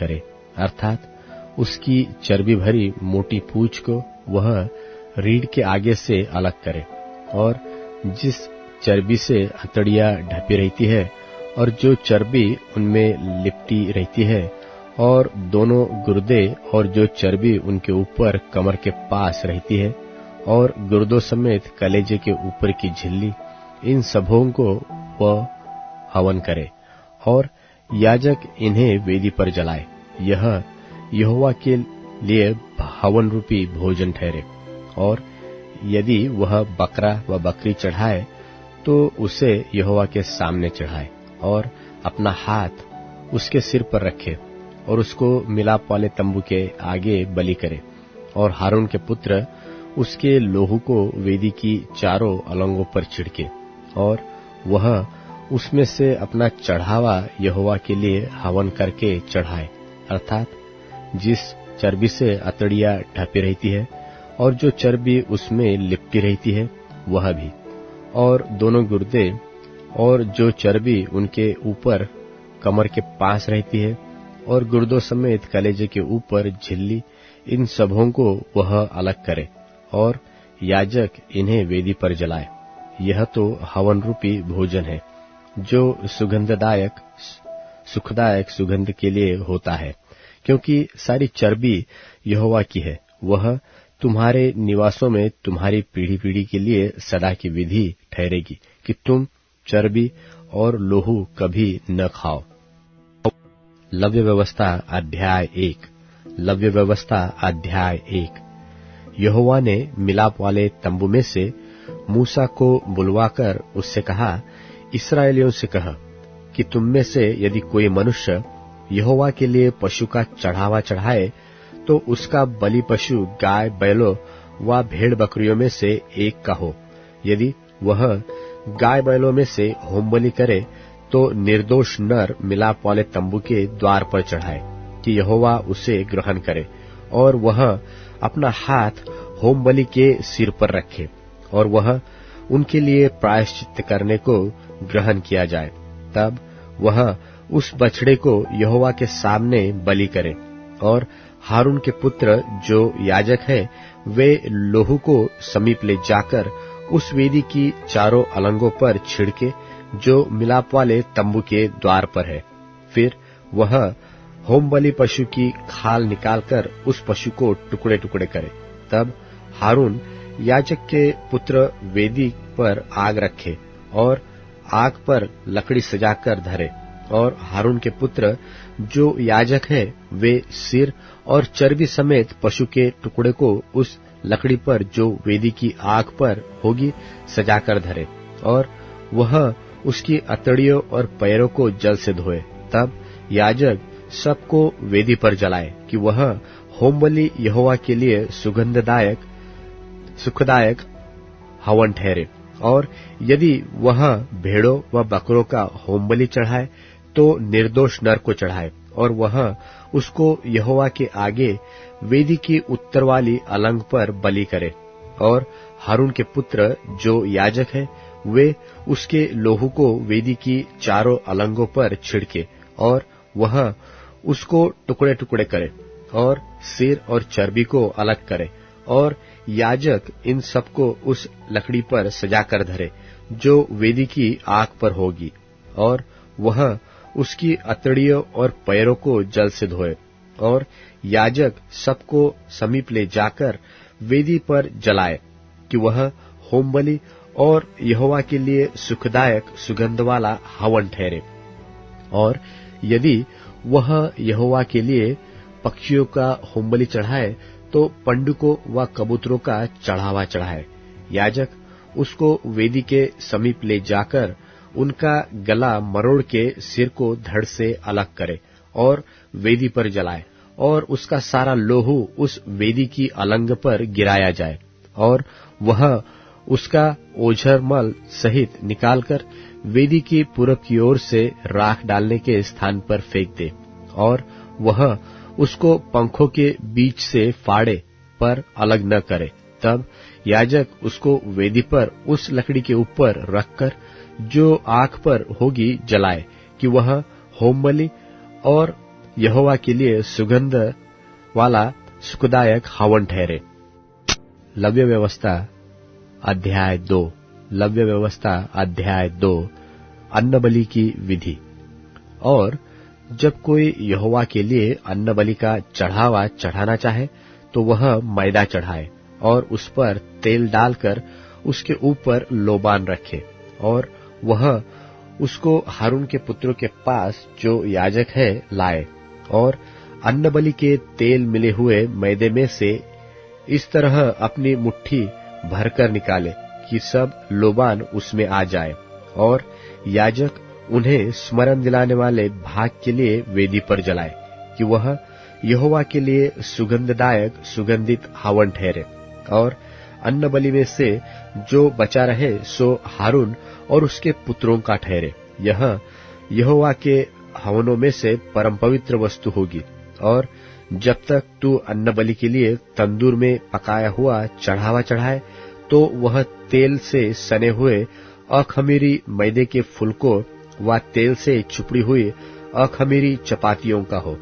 करे, अर्थात उसकी चर्बी भरी मोटी पूंछ को वह रीढ़ के आगे से अलग करे, और जिस चर्बी से हथेलियां ढपी रहती है और जो चर्बी उनमें लिपटी रहती है, और दोनों गुर्दे और जो चर्बी उनके ऊपर कमर के पास रहती है, और गुर्दों समेत कलेजे के ऊपर की झिल्ली, इन सबों को वह हवन करे, और याजक इन्हें वेदी पर जलाए। यह यहोवा के लिए हवन रूपी भोजन ठहरे। और यदि वह बकरा व बकरी चढ़ाए तो उसे यहोवा के सामने चढ़ाए, और अपना हाथ उसके सिर पर रखे और उसको मिलाप वाले तंबू के आगे बलि करे, और हारून के पुत्र उसके लोहू को वेदी की चारों अलंगों पर छिड़के, और वह उसमें से अपना चढ़ावा यहोवा के लिए हवन करके चढ़ाए, अर्थात जिस चर्बी से अतड़ियां ढपी रहती है और जो चर्बी उसमें लिपटी रहती है वह भी, और दोनों गुर्दे और जो चर्बी उनके ऊपर कमर के पास रहती है, और गुर्दों समेत कलेजे के ऊपर झिल्ली, इन सबों को वह अलग करे, और याजक इन्हें वेदी पर जलाए। यह तो हवन रूपी भोजन है जो सुखदायक सुगंध के लिए होता है, क्योंकि सारी चर्बी यहोवा की है। वह तुम्हारे निवासों में तुम्हारी पीढ़ी पीढ़ी के लिए सदा की विधि ठहरेगी कि तुम चर्बी और लोहू कभी न खाओ। लव्य व्यवस्था अध्याय 1। लव्य व्यवस्था अध्याय 1। यहोवा ने मिलाप वाले तंबू में से मूसा को बुलवाकर उससे कहा, इस्राएलियों से कह कि तुम में से यदि कोई मनुष्य यहोवा के लिए पशु का चढ़ावा चढ़ाए तो उसका बलि पशु गाय बैलों व भेड़ बकरियों में से एक का हो। यदि वह गाय बैलों में से होमबलि करे तो निर्दोष नर मिलाप वाले तंबू के द्वार पर चढ़ाए कि यहोवा उसे ग्रहण करे, और वह अपना हाथ होमबलि के सिर पर रखे, और वह उनके लिए प्रायश्चित करने को ग्रहण किया जाए। तब वह उस बछड़े को यहोवा के सामने बलि करे, और हारून के पुत्र जो याजक है वे लोहू को समीप ले जाकर उस वेदी की चारों अलंगों पर छिड़के जो मिलाप वाले तंबू के द्वार पर है। फिर वह होमबलि पशु की खाल निकालकर उस पशु को टुकड़े टुकड़े करे। तब हारून याजक के पुत्र वेदी पर आग रखे और आग पर लकड़ी सजाकर धरे, और हारून के पुत्र जो याजक है वे सिर और चर्बी समेत पशु के टुकड़े को उस लकड़ी पर जो वेदी की आग पर होगी सजाकर धरे, और वह उसकी अतड़ियों और पैरों को जल से धोए। तब याजक सबको वेदी पर जलाए कि वह होमबलि यहोवा के लिए सुखदायक हवन ठहरे। और यदि वह भेड़ों व बकरों का होमबलि चढ़ाए तो निर्दोष नर को चढ़ाए, और वह उसको यहोवा के आगे वेदी की उत्तर वाली अलंग पर बलि करे, और हारून के पुत्र जो याजक है वे उसके लोहू को वेदी की चारों अलंगों पर छिड़के, और वह उसको टुकड़े टुकड़े करे और सिर और चर्बी को अलग करे, और याजक इन सबको उस लकड़ी पर सजाकर धरे जो वेदी की आग पर होगी, और वह उसकी अतड़ियों और पैरों को जल से धोए, और याजक सबको समीप ले जाकर वेदी पर जलाए कि वह होमबलि और यहोवा के लिए सुखदायक सुगंध वाला हवन ठहरे। और यदि वह यहोवा के लिए पक्षियों का होमबलि चढ़ाए तो पंडुकों व कबूतरों का चढ़ावा चढ़ाए। याजक उसको वेदी के समीप ले जाकर उनका गला मरोड़ के सिर को धड़ से अलग करे और वेदी पर जलाए, और उसका सारा लोहू उस वेदी की अलंग पर गिराया जाए, और वह उसका ओझर मल सहित निकालकर वेदी की पूरब की ओर से राख डालने के स्थान पर फेंक दे, और वह उसको पंखों के बीच से फाड़े पर अलग न करे। तब याजक उसको वेदी पर उस लकड़ी के ऊपर रखकर जो आग पर होगी जलाए कि वह होमबलि और यहोवा के लिए सुगंध वाला सुखदायक हवन ठहरे। लव्य व्यवस्था अध्याय 2। लव्य व्यवस्था अध्याय 2। अन्न बलि की विधि। और जब कोई यहोवा के लिए अन्न बलि का चढ़ावा चढ़ाना चाहे तो वह मैदा चढ़ाए और उस पर तेल डालकर उसके ऊपर लोबान रखे, और वह उसको हारून के पुत्रों के पास जो याजक है लाए, और अन्न बलि के तेल मिले हुए मैदे में से इस तरह अपनी मुट्ठी भरकर निकाले कि सब लोबान उसमें आ जाए, और याजक उन्हें स्मरण दिलाने वाले भाग के लिए वेदी पर जलाए कि वह यहोवा के लिए सुगंधदायक सुगंधित हवन ठहरे। और अन्न बलि में से जो बचा रहे सो हारून और उसके पुत्रों का ठहरे। यह यहोवा के हवनों में से परम पवित्र वस्तु होगी। और जब तक तू अन्न बलि के लिए तंदूर में पकाया हुआ चढ़ावा चढ़ाए तो वह तेल से सने हुए अखमीरी मैदे के फुलकों व तेल से छुपड़ी हुई अखमीरी चपातियों का हो।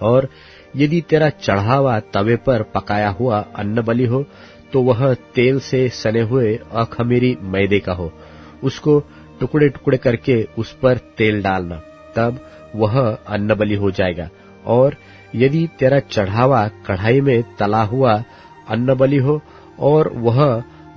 और यदि तेरा चढ़ावा तवे पर पकाया हुआ अन्न बलि हो तो वह तेल से सने हुए अखमीरी मैदे का हो। उसको टुकड़े टुकड़े करके उस पर तेल डालना, तब वह अन्न बलि हो जाएगा। और यदि तेरा चढ़ावा कढ़ाई में तला हुआ अन्न बलि हो और वह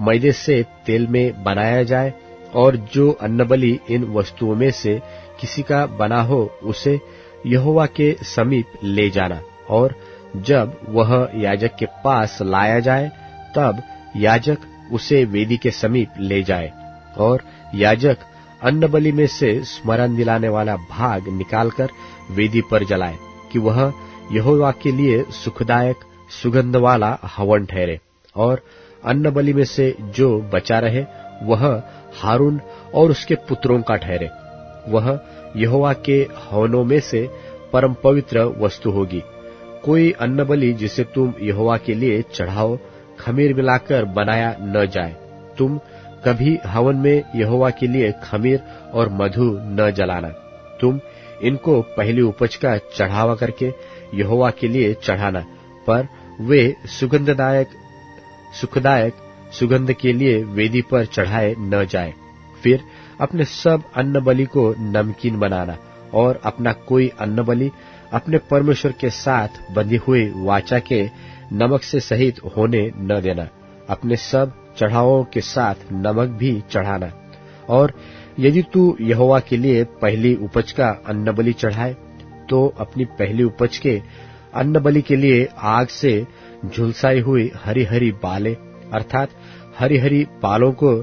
मैदे से तेल में बनाया जाए, और जो अन्न बलि इन वस्तुओं में से किसी का बना हो उसे यहोवा के समीप ले जाना, और जब वह याजक के पास लाया जाए तब याजक उसे वेदी के समीप ले जाए, और याजक अन्न बलि में से स्मरण दिलाने वाला भाग निकालकर वेदी पर जलाए कि वह यहोवा के लिए सुखदायक सुगंध वाला हवन ठहरे। और अन्न बलि में से जो बचा रहे वह हारून और उसके पुत्रों का ठहरे। वह यहोवा के हवनों में से परम पवित्र वस्तु होगी। कोई अन्न बलि जिसे तुम यहोवा के लिए चढ़ाओ खमीर मिलाकर बनाया न जाए। तुम कभी हवन में यहोवा के लिए खमीर और मधु न जलाना। तुम इनको पहली उपज का चढ़ावा करके यहोवा के लिए चढ़ाना, पर वे सुखदायक सुगंध के लिए वेदी पर चढ़ाए न जाए। फिर अपने सब अन्न बलि को नमकीन बनाना, और अपना कोई अन्न बलि अपने परमेश्वर के साथ बंधी हुई वाचा के नमक से सहित होने न देना। अपने सब चढ़ावों के साथ नमक भी चढ़ाना। और यदि तू यहोवा के लिए पहली उपज का अन्न बलि चढ़ाए तो अपनी पहली उपज के अन्न बलि के लिए आग से झुलसाई हुई हरी हरी बालें अर्थात हरी हरी बालों को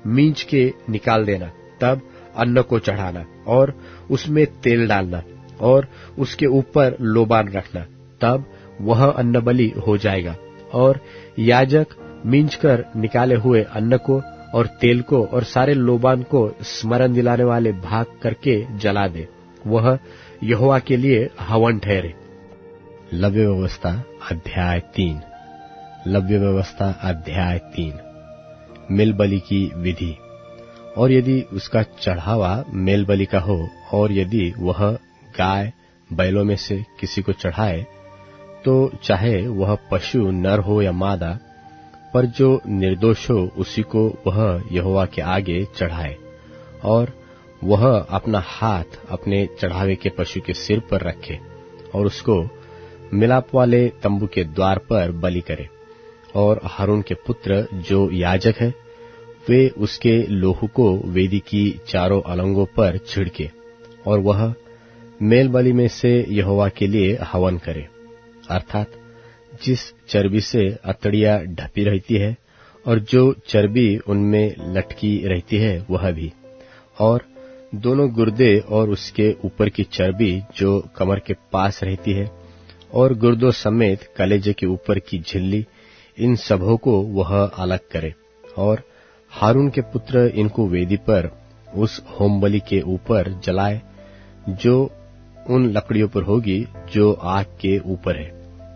मींच के निकाल देना। तब अन्न को चढ़ाना और उसमें तेल डालना और उसके ऊपर लोबान रखना, तब वह अन्न बलि हो जाएगा। और याजक मींचकर निकाले हुए अन्न को और तेल को और सारे लोबान को स्मरण दिलाने वाले भाग करके जला दे, वह यहोवा के लिए हवन ठहरे। लव्य व्यवस्था अध्याय 3। लव्य व्यवस्था अध्याय 3। मेल बलि की विधि। और यदि उसका चढ़ावा मेल बलि का हो और यदि वह गाय बैलों में से किसी को चढ़ाए, तो चाहे वह पशु नर हो या मादा, पर जो निर्दोष हो उसी को वह यहोवा के आगे चढ़ाए। और वह अपना हाथ अपने चढ़ावे के पशु के सिर पर रखे और उसको मिलाप वाले तंबू के द्वार पर बलि करे। और हारून के पुत्र जो याजक है वे उसके लोहू को वेदी की चारों अलंगों पर छिड़के, और वह मेल बलि में से यहोवा के लिए हवन करे, अर्थात जिस चर्बी से अतड़ियां ढपी रहती है और जो चर्बी उनमें लटकी रहती है वह भी, और दोनों गुर्दे और उसके ऊपर की चर्बी जो कमर के पास रहती है और गुर्दों समेत कलेजे के ऊपर की झिल्ली, इन सबों को वह अलग करे। और हारून के पुत्र इनको वेदी पर उस होम बलि के ऊपर जलाए जो उन लकड़ियों पर होगी जो आग के ऊपर है,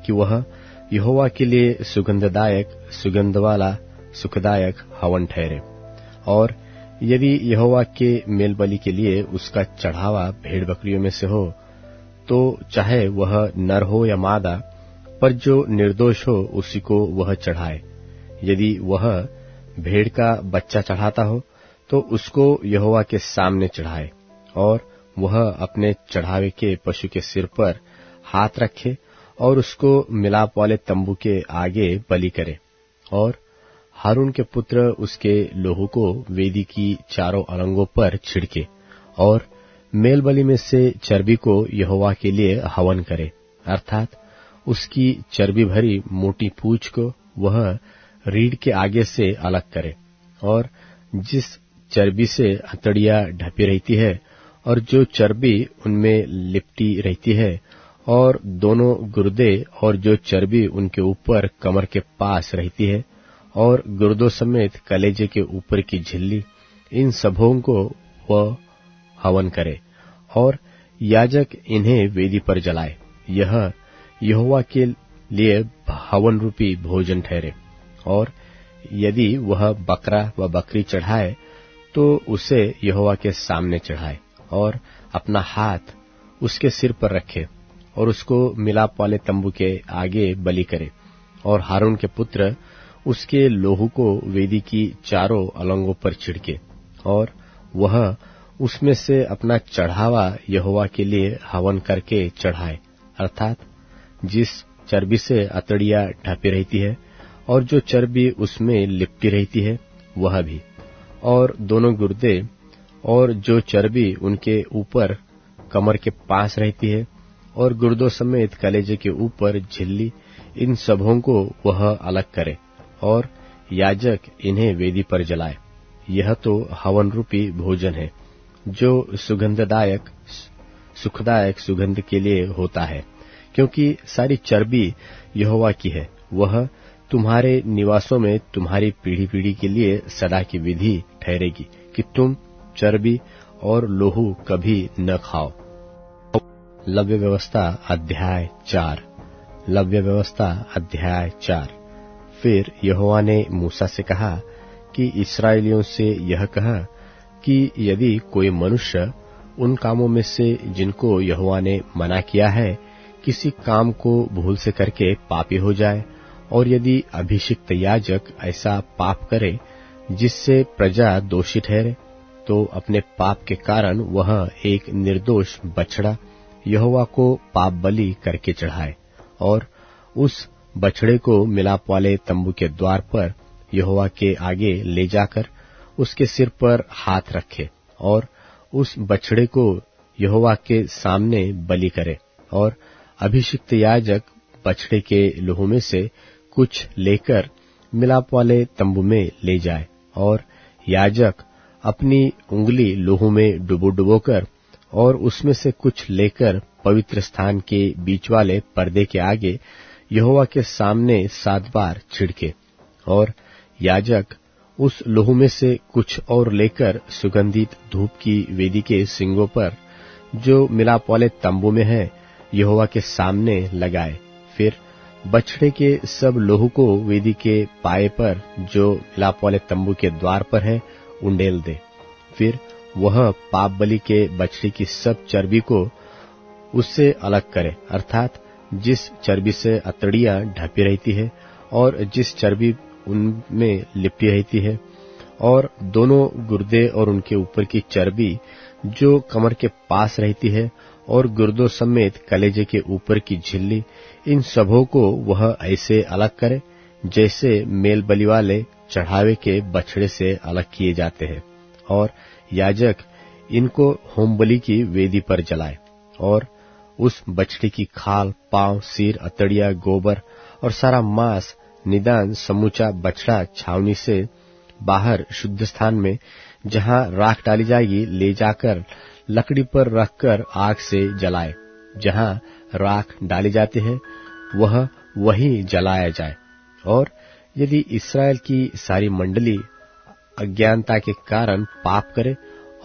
कि वह यहोवा के लिए सुगंधदायक सुगंध वाला सुखदायक हवन ठहरे। और यदि यहोवा के मेल बलि के लिए उसका चढ़ावा भेड़ बकरियों में से हो तो चाहे वह नर हो या मादा, पर जो निर्दोष हो उसी को वह चढ़ाए। यदि वह भेड़ का बच्चा चढ़ाता हो तो उसको यहोवा के सामने चढ़ाए, और वह अपने चढ़ावे के पशु के सिर पर हाथ रखे और उसको मिलाप वाले तंबू के आगे बलि करे। और हारून के पुत्र उसके लोहू को वेदी की चारों अलंगों पर छिड़के और मेल बलि में से चर्बी को यहोवा के लिए हवन करे, अर्थात उसकी चर्बी भरी मोटी पूंछ को वह रीढ़ के आगे से अलग करे, और जिस चर्बी से हथड़ियां ढपी रहती है और जो चर्बी उनमें लिपटी रहती है, और दोनों गुर्दे और जो चर्बी उनके ऊपर कमर के पास रहती है, और गुर्दों समेत कलेजे के ऊपर की झिल्ली, इन सबों को वह हवन करे और याजक इन्हें वेदी पर जलाए। यह यहोवा के लिए हवन रूपी भोजन ठहरे। और यदि वह बकरा व बकरी चढ़ाए तो उसे यहोवा के सामने चढ़ाए और अपना हाथ उसके सिर पर रखे और उसको मिलाप वाले तंबू के आगे बलि करे, और हारून के पुत्र उसके लोहू को वेदी की चारों अलंगों पर छिड़के, और वह उसमें से अपना चढ़ावा यहोवा के लिए हवन करके चढ़ाए, अर्थात जिस चर्बी से अतड़ियां ढपी रहती है और जो चर्बी उसमें लिपटी रहती है वह भी, और दोनों गुर्दे और जो चर्बी उनके ऊपर कमर के पास रहती है, और गुर्दों समेत कलेजे के ऊपर झिल्ली, इन सबों को वह अलग करे और याजक इन्हें वेदी पर जलाए। यह तो हवन रूपी भोजन है जो सुखदायक सुगंध के लिए होता है, क्योंकि सारी चर्बी यहोवा की है। वह तुम्हारे निवासों में तुम्हारी पीढ़ी पीढ़ी के लिए सदा की विधि ठहरेगी कि तुम चर्बी और लोहू कभी न खाओ। लव्य व्यवस्था अध्याय 4। लव्य व्यवस्था अध्याय 4। फिर यहोवा ने मूसा से कहा कि इस्राएलियों से यह कहा कि यदि कोई मनुष्य उन कामों में से जिनको यहोवा ने मना किया है किसी काम को भूल से करके पापी हो जाए, और यदि अभिषिक्त याजक ऐसा पाप करे जिससे प्रजा दोषी ठहरे, तो अपने पाप के कारण वह एक निर्दोष बछड़ा यहोवा को पाप बलि करके चढ़ाए, और उस बछड़े को मिलाप वाले तंबू के द्वार पर यहोवा के आगे ले जाकर उसके सिर पर हाथ रखे, और उस बछड़े को यहोवा के सामने बलि करे। और अभिषिक्त याजक बछड़े के लोहू में से कुछ लेकर मिलाप वाले तंबू में ले जाए, और याजक अपनी उंगली लोहू में डुबो-डुबोकर और उसमें से कुछ लेकर पवित्र स्थान के बीच वाले पर्दे के आगे यहोवा के सामने 7 बार छिड़के, और याजक उस लोहू में से कुछ और लेकर सुगंधित धूप की वेदी के सिंगों पर जो मिलाप वाले तंबू में है यहोवा के सामने लगाए। फिर बछड़े के सब लोहू को वेदी के पाए पर जो मिलाप वाले तंबू के द्वार पर है उंडेल दे। फिर वह पाप बलि के बछड़े की सब चर्बी को उससे अलग करे, अर्थात जिस चर्बी से अतड़ियां ढपी रहती है और जिस चर्बी उनमें लिपटी रहती है, और दोनों गुर्दे और उनके ऊपर की चर्बी जो कमर के पास रहती है, और गुर्दों समेत कलेजे के ऊपर की झिल्ली, इन सबों को वह ऐसे अलग करे जैसे मेल बलि वाले चढ़ावे के बछड़े से अलग किए जाते हैं, और याजक इनको होम बलि की वेदी पर जलाए। और उस बछड़े की खाल, पांव, सिर, अतड़िया, गोबर और सारा मांस निदान समूचा बछड़ा छावनी से बाहर शुद्ध स्थान में जहां राख डाली जाएगी ले जाकर लकड़ी पर रखकर आग से जलाए। जहां राख डाली जाती है वह वहीं जलाया जाए। और यदि इस्राएल की सारी मंडली अज्ञानता के कारण पाप करे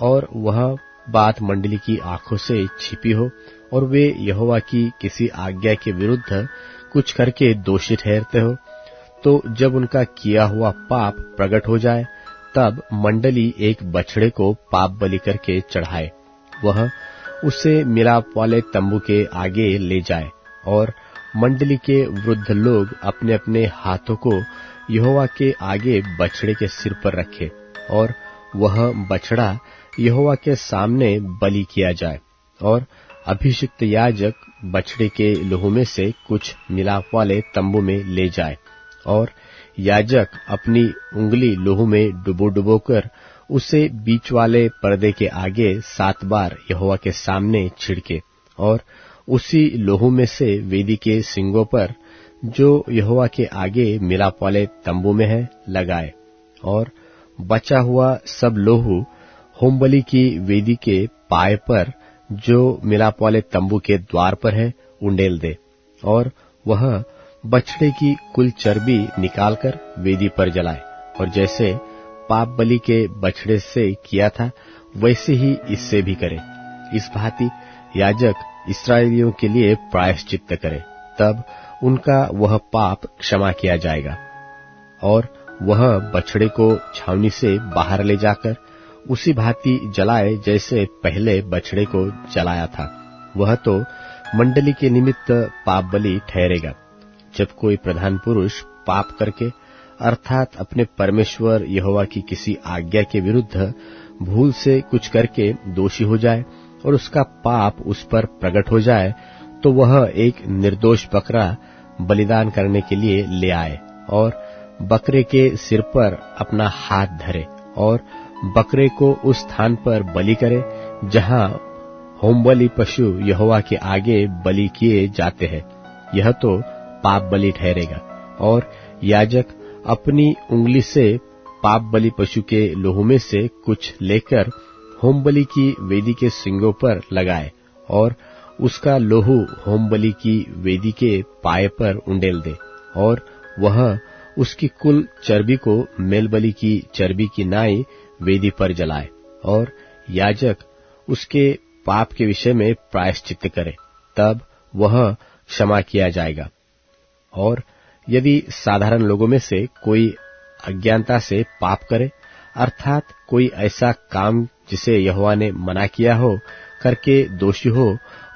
और वह बात मंडली की आंखों से छिपी हो और वे यहोवा की किसी आज्ञा के विरुद्ध कुछ करके दोषी ठहरते हो, तो जब उनका किया हुआ पाप प्रकट हो जाए तब मंडली एक बछड़े को पाप बलि करके चढ़ाए। वह उसे मिलाप वाले तंबू के आगे ले जाए और मंडली के वृद्ध लोग अपने अपने हाथों को यहोवा के आगे बछड़े के सिर पर रखे और वह बछड़ा यहोवा के सामने बलि किया जाए और अभिषिक्त याजक बछड़े के लहू में से कुछ मिलाप वाले तंबू में ले जाए और याजक अपनी उंगली लहू में डुबो कर उसे बीच वाले पर्दे के आगे 7 बार यहोवा के सामने छिड़के और उसी लहू में से वेदी के सींगों पर जो यहोवा के आगे मिलाप वाले तंबू में है लगाए और बचा हुआ सब लहू होमबलि की वेदी के पाए पर जो मिलाप वाले तंबू के द्वार पर है उंडेल दे और वह बछड़े की कुल चर्बी निकालकर वेदी पर जलाए और जैसे पाप बलि के बछड़े से किया था वैसे ही इससे भी करे। इस भांति याजक इस्राएलियों के लिए प्रायश्चित्त करे, तब उनका वह पाप क्षमा किया जाएगा। और वह बछड़े को छावनी से बाहर ले जाकर उसी भांति जलाए जैसे पहले बछड़े को जलाया था। वह तो मंडली के निमित्त पाप बलि ठहरेगा। जब कोई प्रधान पुरुष पाप करके अर्थात अपने परमेश्वर यहोवा की किसी आज्ञा के विरुद्ध भूल से कुछ करके दोषी हो जाए और उसका पाप उस पर प्रकट हो जाए, तो वह एक निर्दोष बकरा बलिदान करने के लिए ले आए और बकरे के सिर पर अपना हाथ धरे और बकरे को उस स्थान पर बलि करे जहां होमबलि पशु यहोवा के आगे बलि किए जाते हैं। यह तो पाप बलि ठहरेगा। और याजक अपनी उंगली से पाप बलि पशु के लहू में से कुछ लेकर होमबलि की वेदी के सींगों पर लगाए और उसका लहू होमबलि की वेदी के पाए पर उंडेल दे और वह उसकी कुल चर्बी को मेलबलि की चर्बी की नाई वेदी पर जलाए और याजक उसके पाप के विषय में प्रायश्चित्त करे, तब वह क्षमा किया जाएगा। और यदि साधारण लोगों में से कोई अज्ञानता से पाप करे अर्थात कोई ऐसा काम जिसे यहोवा ने मना किया हो करके दोषी हो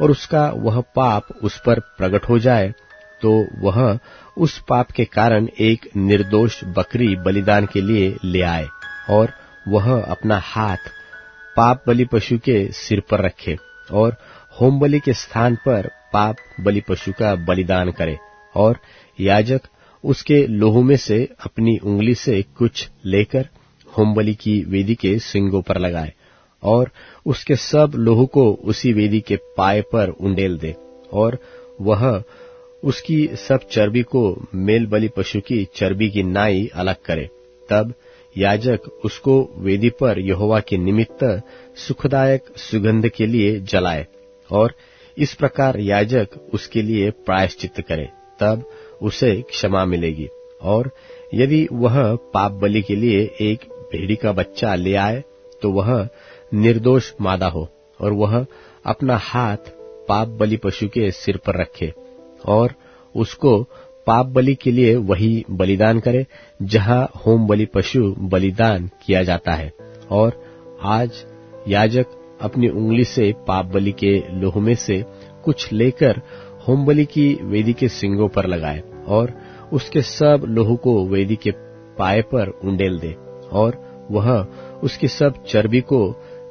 और उसका वह पाप उस पर प्रकट हो जाए, तो वह उस पाप के कारण एक निर्दोष बकरी बलिदान के लिए ले आए और वह अपना हाथ पाप बलि पशु के सिर पर रखे और होम बलि के स्थान पर पाप बलि पशु का बलिदान करे और याजक उसके लहू में से अपनी उंगली से कुछ लेकर होमबलि की वेदी के सींगों पर लगाए और उसके सब लहू को उसी वेदी के पाए पर उंडेल दे और वह उसकी सब चर्बी को मेल बलि पशु की चर्बी की नाई अलग करे। तब याजक उसको वेदी पर यहोवा के निमित्त सुखदायक सुगंध के लिए जलाए और इस प्रकार याजक उसके लिए प्रायश्चित्त करे, तब उसे क्षमा मिलेगी। और यदि वह पाप बलि के लिए एक भेड़ी का बच्चा ले आए तो वह निर्दोष मादा हो और वह अपना हाथ पाप बलि पशु के सिर पर रखे और उसको पाप बलि के लिए वही बलिदान करे जहां होम बलि पशु बलिदान किया जाता है। और आज याजक अपनी उंगली से पाप बलि के लहू में से कुछ लेकर होम बलि की वेदी के सींगों पर लगाए और उसके सब लहू को वेदी के पाए पर उंडेल दे और वह उसकी सब चर्बी को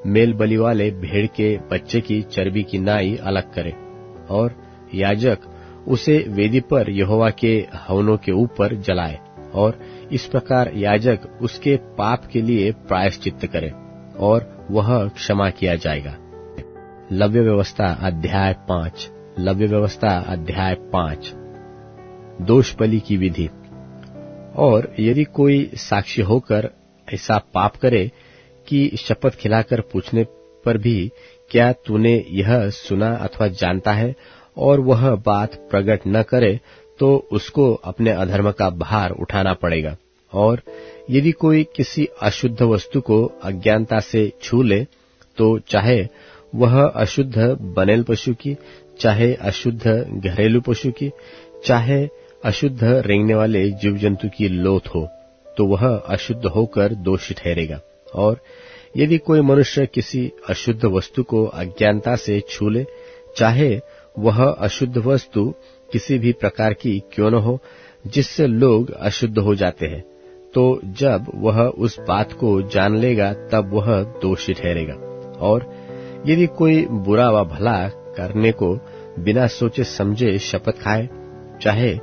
मेल बलि वाले भेड़ के बच्चे की चर्बी की नाई अलग करे और याजक उसे वेदी पर यहोवा के हवनों के ऊपर जलाए और इस प्रकार याजक उसके पाप के लिए प्रायश्चित्त करे और वह क्षमा किया जाएगा। लव्य व्यवस्था अध्याय 5। लव्य व्यवस्था अध्याय 5। दोष बलि की विधि। और यदि कोई साक्षी होकर ऐसा पाप करे कि शपथ खिलाकर पूछने पर भी क्या तूने यह सुना अथवा जानता है और वह बात प्रकट न करे, तो उसको अपने अधर्म का भार उठाना पड़ेगा। और यदि कोई किसी अशुद्ध वस्तु को अज्ञानता से छू ले, तो चाहे वह अशुद्ध बनेल पशु की, चाहे अशुद्ध घरेलू पशु की, चाहे अशुद्ध रेंगने वाले जीव जंतु की लोथ हो, तो वह अशुद्ध होकर दोषी ठहरेगा। और यदि कोई मनुष्य किसी अशुद्ध वस्तु को अज्ञानता से छू ले, चाहे वह अशुद्ध वस्तु किसी भी प्रकार की क्यों न हो, जिससे लोग अशुद्ध हो जाते हैं, तो जब वह उस बात को जान लेगा तब वह दोषी ठहरेगा। और यदि कोई बुरा व भला करने को बिना सोचे समझे शपथ खाए, चाहे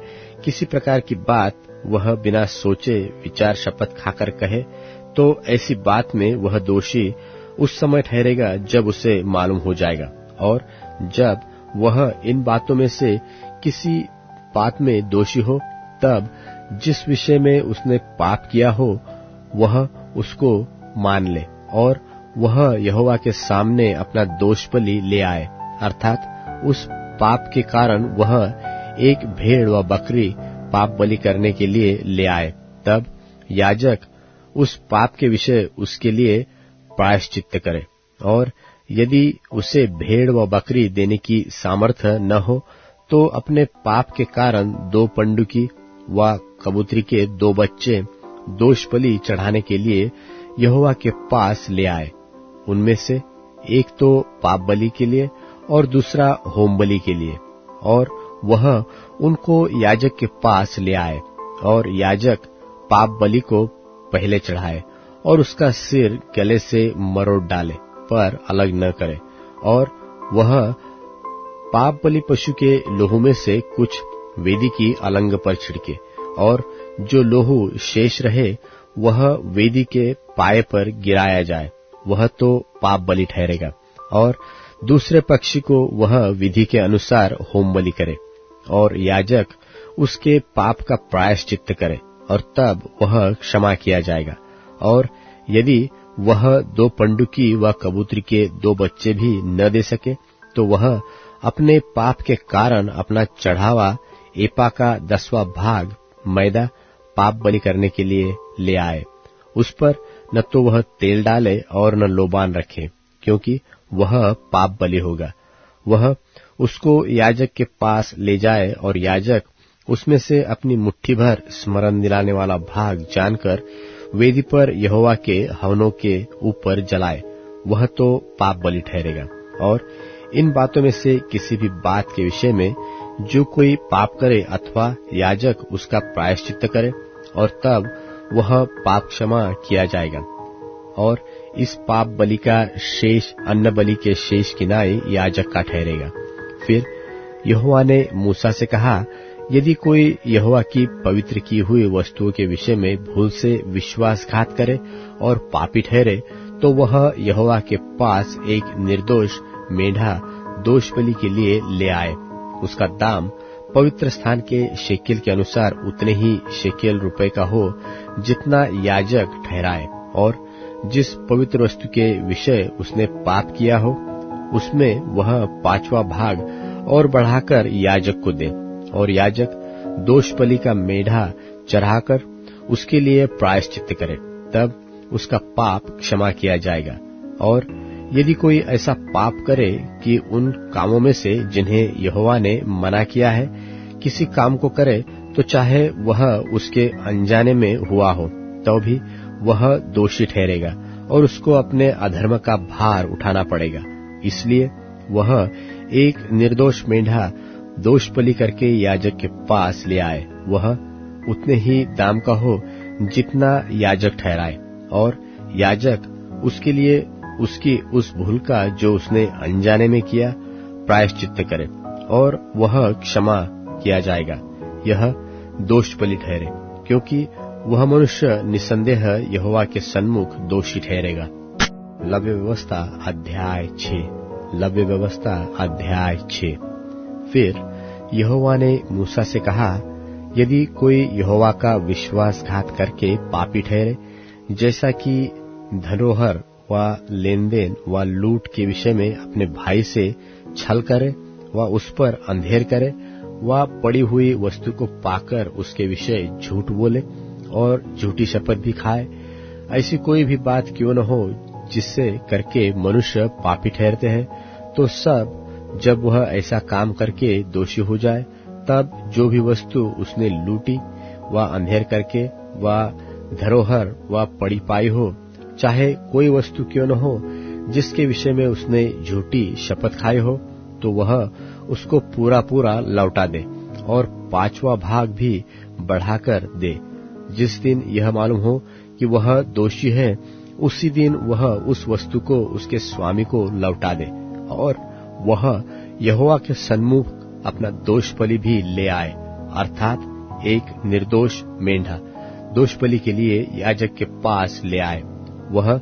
किसी प्रकार की बात वह बिना सोचे विचार शपथ खाकर कहे, तो ऐसी बात में वह दोषी उस समय ठहरेगा जब उसे मालूम हो जाएगा। और जब वह इन बातों में से किसी बात में दोषी हो, तब जिस विषय में उसने पाप किया हो वह उसको मान ले और वह यहोवा के सामने अपना दोष बलि ले आए, अर्थात उस पाप के कारण वह एक भेड़ व बकरी पाप बलि करने के लिए ले आए। तब याजक उस पाप के विषय उसके लिए प्रायश्चित्त करे। और यदि उसे भेड़ व बकरी देने की सामर्थ्य न हो, तो अपने पाप के कारण 2 पंडुकी व कबूतरी के 2 बच्चे दोष बलि चढ़ाने के लिए यहोवा के पास ले आए। उनमें से एक तो पाप बलि के लिए और दूसरा होम बलि के लिए, और वह उनको याजक के पास ले आए। और याजक पाप बलि को पहले चढ़ाए और उसका सिर गले से मरोड़ डाले, पर अलग न करे। और वह पाप बलि पशु के लोहू में से कुछ वेदी की अलंग पर छिड़के, और जो लोहू शेष रहे वह वेदी के पाए पर गिराया जाए, वह तो पाप बलि ठहरेगा। और दूसरे पक्षी को वह विधि के अनुसार होम बलि करे, और याजक उसके पाप का प्रायश्चित्त करे, और तब वह क्षमा किया जाएगा। और यदि वह 2 पंडुकी व कबूतरी के 2 बच्चे भी न दे सके, तो वह अपने पाप के कारण अपना चढ़ावा एपा का 10वां भाग मैदा पाप बलि करने के लिए ले आए। उस पर न तो वह तेल डाले और न लोबान रखे, क्योंकि वह पाप बलि होगा। वह उसको याजक के पास ले जाए, और याजक उसमें से अपनी मुट्ठी भर स्मरण दिलाने वाला भाग जानकर वेदी पर यहोवा के हवनों के ऊपर जलाए, वह तो पाप बलि ठहरेगा। और इन बातों में से किसी भी बात के विषय में जो कोई पाप करे अथवा याजक उसका प्रायश्चित्त करे, और तब वह पाप क्षमा किया जाएगा। और इस पाप बलि का शेष अन्न बलि के शेष किनारे याजक का ठहरेगा। फिर यहोवा ने मूसा से कहा, यदि कोई यहोवा की पवित्र की हुई वस्तुओं के विषय में भूल से विश्वासघात करे और पापी ठहरे, तो वह यहोवा के पास एक निर्दोष मेढ़ा दोष बलि के लिए ले आए। उसका दाम पवित्र स्थान के शेकेल के अनुसार उतने ही शेकेल रुपए का हो जितना याजक ठहराए। और जिस पवित्र वस्तु के विषय उसने पाप किया हो, उसमें वह 5वां भाग और बढ़ाकर याजक को दे, और याजक दोष बलि का मेढ़ा चढ़ाकर उसके लिए प्रायश्चित्त करे, तब उसका पाप क्षमा किया जाएगा। और यदि कोई ऐसा पाप करे कि उन कामों में से जिन्हें यहोवा ने मना किया है किसी काम को करे, तो चाहे वह उसके अनजाने में हुआ हो, तो भी वह दोषी ठहरेगा और उसको अपने अधर्म का भार उठाना पड़ेगा। इसलिए वह एक निर्दोष मेढ़ा दोष बलि करके याजक के पास ले आए। वह उतने ही दाम का हो जितना याजक ठहराए, और याजक उसके लिए उसकी उस भूल का जो उसने अनजाने में किया प्रायश्चित्त करे, और वह क्षमा किया जाएगा। यह दोष बलि ठहरे, क्योंकि वह मनुष्य निसंदेह यहोवा के सन्मुख दोषी ठहरेगा। लव्य व्यवस्था अध्याय 6। लव्य व्यवस्था अध्याय 6। फिर यहोवा ने मूसा से कहा, यदि कोई यहोवा का विश्वासघात करके पापी ठहरे, जैसा कि धरोहर व लेन देन व लूट के विषय में अपने भाई से छल करे व उस पर अंधेर करे व पड़ी हुई वस्तु को पाकर उसके विषय झूठ बोले और झूठी शपथ भी खाए, ऐसी कोई भी बात क्यों न हो जिससे करके मनुष्य पापी ठहरते हैं, तो सब जब वह ऐसा काम करके दोषी हो जाए, तब जो भी वस्तु उसने लूटी व अंधेर करके व धरोहर व पड़ी पाई हो, चाहे कोई वस्तु क्यों न हो जिसके विषय में उसने झूठी शपथ खाई हो, तो वह उसको पूरा पूरा लौटा दे और 5वां भाग भी बढ़ाकर दे। जिस दिन यह मालूम हो कि वह दोषी है, उसी दिन वह उस वस्तु को उसके स्वामी को लौटा दे और वह यहोवा के सन्मुख अपना दोषबलि भी ले आए, अर्थात एक निर्दोष मेंढा दोषबलि के लिए याजक के पास ले आए। वह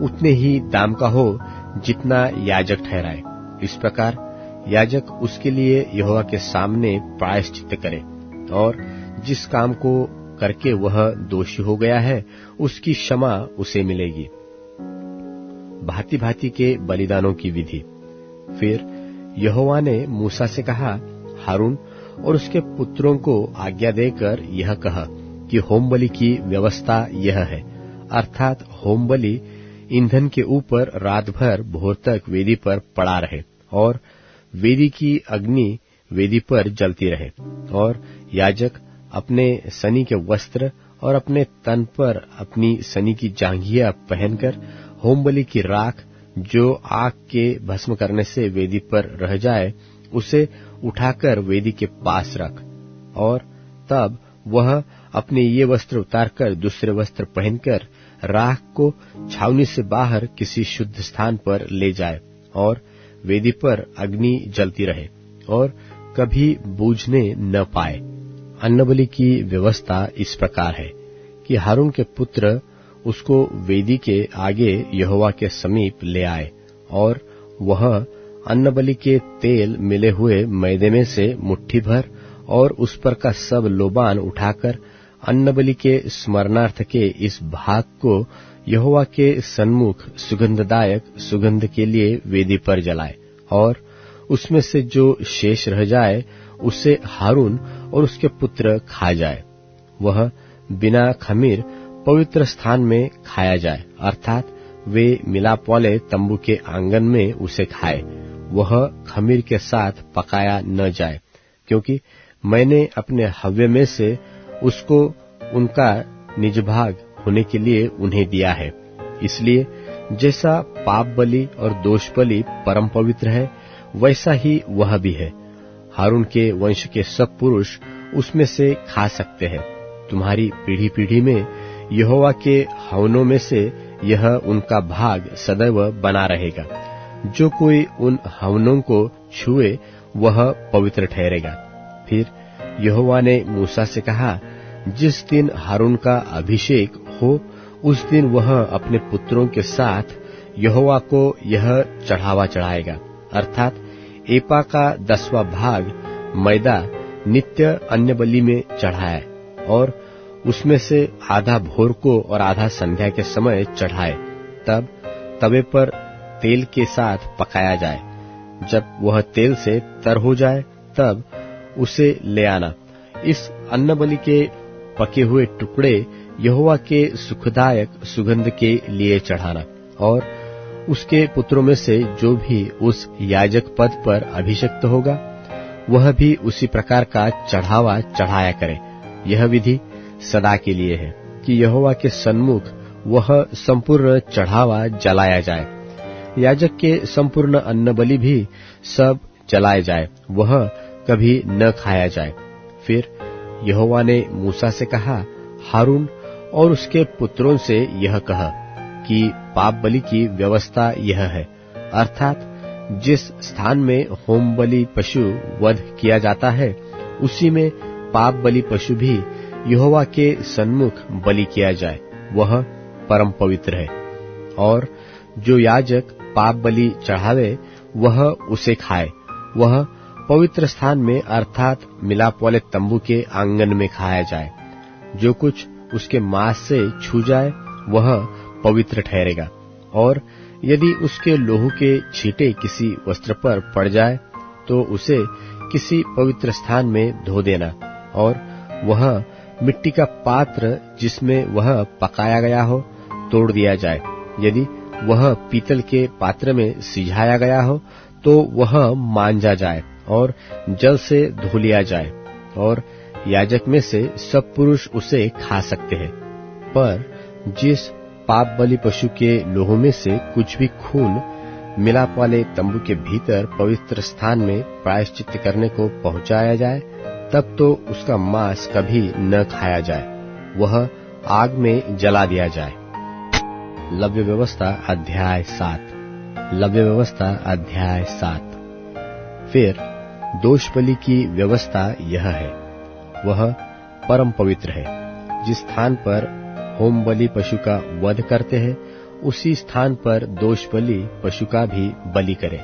उतने ही दाम का हो जितना याजक ठहराए। इस प्रकार याजक उसके लिए यहोवा के सामने प्रायश्चित करे और जिस काम को करके वह दोषी हो गया है उसकी क्षमा उसे मिलेगी। भांति भांति के बलिदानों की विधि। फिर यहोवा ने मूसा से कहा, हारून और उसके पुत्रों को आज्ञा देकर यह कहा कि होमबलि की व्यवस्था यह है, अर्थात होमबलि ईंधन के ऊपर रात भर भोर तक वेदी पर पड़ा रहे और वेदी की अग्नि वेदी पर जलती रहे और याजक अपने सनी के वस्त्र और अपने तन पर अपनी सनी की जांघिया पहनकर होमबलि की राख जो आग के भस्म करने से वेदी पर रह जाए उसे उठाकर वेदी के पास रख और तब वह अपने ये वस्त्र उतारकर दूसरे वस्त्र पहनकर राख को छावनी से बाहर किसी शुद्ध स्थान पर ले जाए और वेदी पर अग्नि जलती रहे और कभी बूझने न पाए। अन्नबलि की व्यवस्था इस प्रकार है कि हारून के पुत्र उसको वेदी के आगे यहोवा के समीप ले आए और वह अन्नबलि के तेल मिले हुए मैदे में से मुट्ठी भर और उस पर का सब लोबान उठाकर अन्नबलि के स्मरणार्थ के इस भाग को यहोवा के सन्मुख सुगंधदायक सुगंध के लिए वेदी पर जलाए और उसमें से जो शेष रह जाए उसे हारून और उसके पुत्र खा जाए। वह बिना खमीर पवित्र स्थान में खाया जाए, अर्थात वे मिलाप वाले तंबू के आंगन में उसे खाए। वह खमीर के साथ पकाया न जाए, क्योंकि मैंने अपने हव्य में से उसको उनका निज भाग होने के लिए उन्हें दिया है। इसलिए जैसा पाप बलि और दोष बलि परम पवित्र है, वैसा ही वह भी है। हारून के वंश के सब पुरुष उसमें से खा सकते हैं। तुम्हारी पीढ़ी पीढ़ी में यहोवा के हवनों में से यह उनका भाग सदैव बना रहेगा। जो कोई उन हवनों को छुए वह पवित्र ठहरेगा। फिर यहोवा ने मूसा से कहा, जिस दिन हारून का अभिषेक हो उस दिन वह अपने पुत्रों के साथ यहोवा को यह चढ़ावा चढ़ाएगा, अर्थात एपा का 10वां भाग मैदा नित्य अन्य बलि में चढ़ाए और उसमें से आधा भोर को और आधा संध्या के समय चढ़ाए। तब तवे पर तेल के साथ पकाया जाए। जब वह तेल से तर हो जाए तब उसे ले आना। इस अन्न बलि के पके हुए टुकड़े यहोवा के सुखदायक सुगंध के लिए चढ़ाना और उसके पुत्रों में से जो भी उस याजक पद पर अभिषिक्त होगा वह भी उसी प्रकार का चढ़ावा चढ़ाया करे। यह विधि सदा के लिए है कि यहोवा के सन्मुख वह संपूर्ण चढ़ावा जलाया जाए। याजक के संपूर्ण अन्न बलि भी सब जलाए जाए, वह कभी न खाया जाए। फिर यहोवा ने मूसा से कहा, हारून और उसके पुत्रों से यह कहा कि पाप बलि की व्यवस्था यह है, अर्थात जिस स्थान में होम बलि पशु वध किया जाता है उसी में पाप बलि पशु भी यहोवा के सन्मुख बलि किया जाए, वह परम पवित्र है। और जो याजक पाप बलि चढ़ावे वह उसे खाए। वह पवित्र स्थान में अर्थात मिलाप वाले तंबू के आंगन में खाया जाए। जो कुछ उसके मांस से छू जाए वह पवित्र ठहरेगा। और यदि उसके लोहू के छींटे किसी वस्त्र पर पड़ जाए तो उसे किसी पवित्र स्थान में धो देना और वह मिट्टी का पात्र जिसमें वह पकाया गया हो तोड़ दिया जाए। यदि वह पीतल के पात्र में सिझाया गया हो तो वह मांजा जाए और जल से धो लिया जाए और याजक में से सब पुरुष उसे खा सकते हैं। पर जिस पाप बलि पशु के लोहू में से कुछ भी खून मिलाप वाले तंबू के भीतर पवित्र स्थान में प्रायश्चित करने को पहुंचाया जाए, तब तो उसका मांस कभी न खाया जाए, वह आग में जला दिया जाए। लव्य व्यवस्था अध्याय 7। लव्य व्यवस्था अध्याय 7। फिर दोष बलि की व्यवस्था यह है, वह परम पवित्र है। जिस स्थान पर होम बलि पशु का वध करते हैं, उसी स्थान पर दोष बलि पशु का भी बलि करे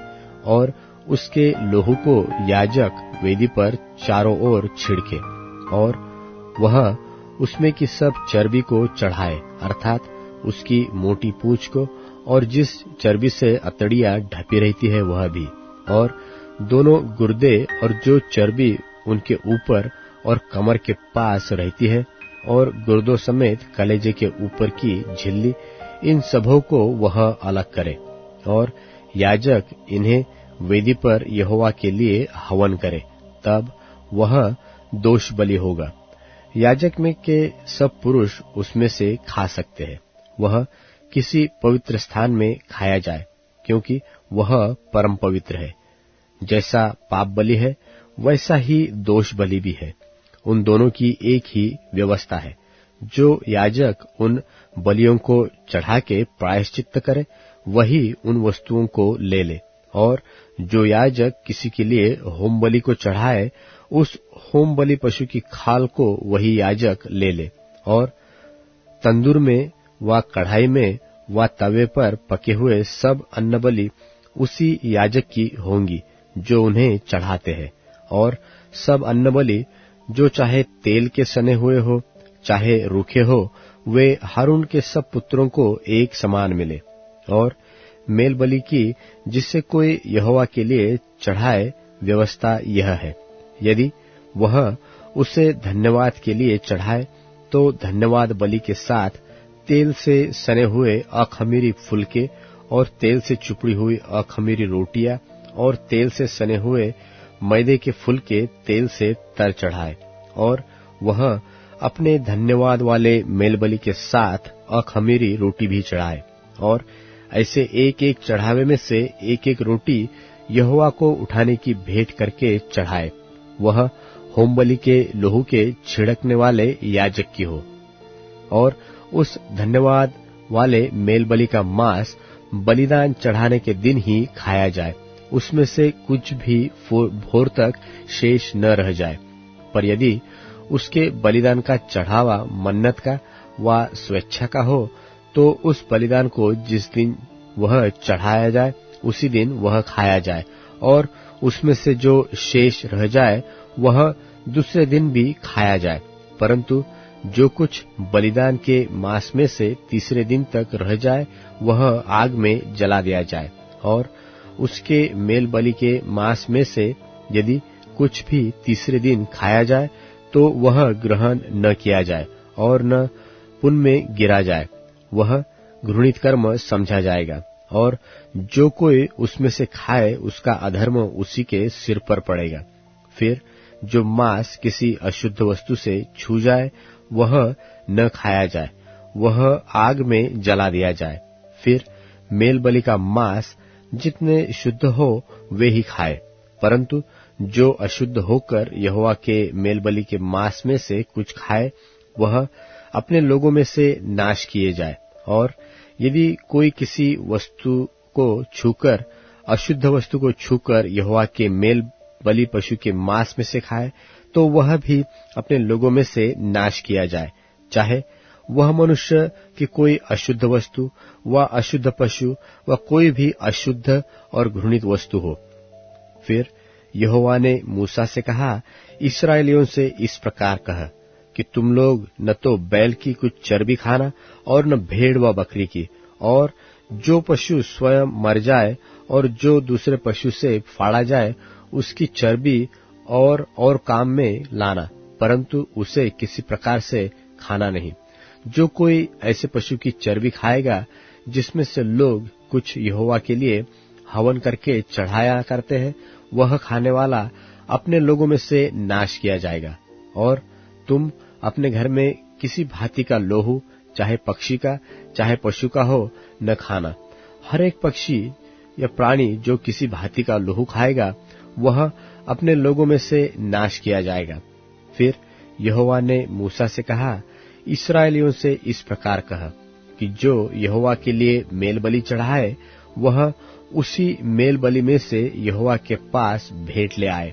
और उसके लोहू को याजक वेदी पर चारों ओर छिड़के और वह उसमें की सब चर्बी को चढ़ाए, अर्थात उसकी मोटी पूंछ को और जिस चर्बी से अतड़ियां ढपी रहती है वह भी, और दोनों गुर्दे और जो चर्बी उनके ऊपर और कमर के पास रहती है और गुर्दों समेत कलेजे के ऊपर की झिल्ली, इन सबों को वह अलग करे और याजक इन्हें वेदी पर यहोवा के लिए हवन करे, तब वह दोष बलि होगा। याजक में के सब पुरुष उसमें से खा सकते हैं। वह किसी पवित्र स्थान में खाया जाए, क्योंकि वह परम पवित्र है। जैसा पाप बलि है वैसा ही दोष बलि भी है। उन दोनों की एक ही व्यवस्था है। जो याजक उन बलियों को चढ़ा के प्रायश्चित करे, वही उन वस्तुओं को ले ले, और जो याजक किसी के लिए होम बलि को चढ़ाए, उस होम बलि पशु की खाल को वही याजक ले ले, और तंदूर में व कढ़ाई में व तवे पर पके हुए सब अन्न बलि उसी याजक की होंगी जो उन्हें चढ़ाते हैं। और सब अन्न बलि जो चाहे तेल के सने हुए हो चाहे रूखे हो, वे हारून के सब पुत्रों को एक समान मिले। और मेल बलि की जिससे कोई यहोवा के लिए चढ़ाए, व्यवस्था यह है, यदि वह उसे धन्यवाद के लिए चढ़ाए, तो धन्यवाद बलि के साथ तेल से सने हुए अखमीरी फुलके और तेल से चुपड़ी हुई अखमीरी रोटियां और तेल से सने हुए मैदे के फुलके तेल से तर चढ़ाए। और वह अपने धन्यवाद वाले मेलबलि के साथ अखमीरी रोटी भी चढ़ाए, और ऐसे एक एक चढ़ावे में से एक एक रोटी यहोवा को उठाने की भेंट करके चढ़ाए। वह होम बलि के लोहू के छिड़कने वाले याजक की हो। और उस धन्यवाद वाले मेल बलि का मांस बलिदान चढ़ाने के दिन ही खाया जाए, उसमें से कुछ भी भोर तक शेष न रह जाए। पर यदि उसके बलिदान का चढ़ावा मन्नत का व स्वेच्छा का हो, तो उस बलिदान को जिस दिन वह चढ़ाया जाए उसी दिन वह खाया जाए, और उसमें से जो शेष रह जाए वह दूसरे दिन भी खाया जाए। परंतु जो कुछ बलिदान के मांस में से तीसरे दिन तक रह जाए वह आग में जला दिया जाए। और उसके मेल बलि के मांस में से यदि कुछ भी तीसरे दिन खाया जाए तो वह ग्रहण न किया जाए और न पुन में गिरा जाए, वह घृणित कर्म समझा जाएगा। और जो कोई उसमें से खाए उसका अधर्म उसी के सिर पर पड़ेगा। फिर जो मांस किसी अशुद्ध वस्तु से छू जाए वह न खाया जाए, वह आग में जला दिया जाए। फिर मेल बलि का मांस जितने शुद्ध हो वे ही खाए, परंतु जो अशुद्ध होकर यहोवा के मेल बलि के मांस में से कुछ खाए वह अपने लोगों में से नाश किए जाए। और यदि कोई किसी वस्तु को छूकर, अशुद्ध वस्तु को छूकर यहोवा के मेल बलि पशु के मांस में से खाए, तो वह भी अपने लोगों में से नाश किया जाए, चाहे वह मनुष्य की कोई अशुद्ध वस्तु व अशुद्ध पशु व कोई भी अशुद्ध और घृणित वस्तु हो। फिर यहोवा ने मूसा से कहा, इस्राएलियों से इस प्रकार कह कि तुम लोग न तो बैल की कुछ चर्बी खाना और न भेड़ व बकरी की, और जो पशु स्वयं मर जाए और जो दूसरे पशु से फाड़ा जाए उसकी चर्बी और काम में लाना, परंतु उसे किसी प्रकार से खाना नहीं। जो कोई ऐसे पशु की चर्बी खाएगा जिसमें से लोग कुछ यहोवा के लिए हवन करके चढ़ाया करते हैं, वह खाने वाला अपने लोगों में से नाश किया जाएगा। और तुम अपने घर में किसी भांति का लोहू चाहे पक्षी का चाहे पशु का हो, न खाना। हर एक पक्षी या प्राणी जो किसी भांति का लहू खाएगा, वह अपने लोगों में से नाश किया जाएगा। फिर यहोवा ने मूसा से कहा, इस्राएलियों से इस प्रकार कह कि जो यहोवा के लिए मेल बलि चढ़ाए, वह उसी मेल बलि में से यहोवा के पास भेंट ले आए,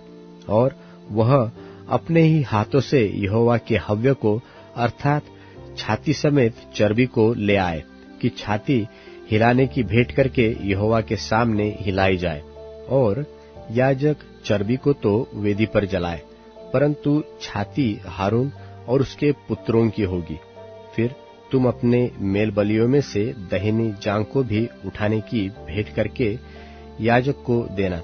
और वह अपने ही हाथों से यहोवा के हव्य को अर्थात छाती समेत चर्बी को ले आए, कि छाती हिलाने की भेंट करके यहोवा के सामने हिलाई जाए। और याजक चर्बी को तो वेदी पर जलाए, परंतु छाती हारून और उसके पुत्रों की होगी। फिर तुम अपने मेल बलियों में से दहिनी जांघ को भी उठाने की भेंट करके याजक को देना।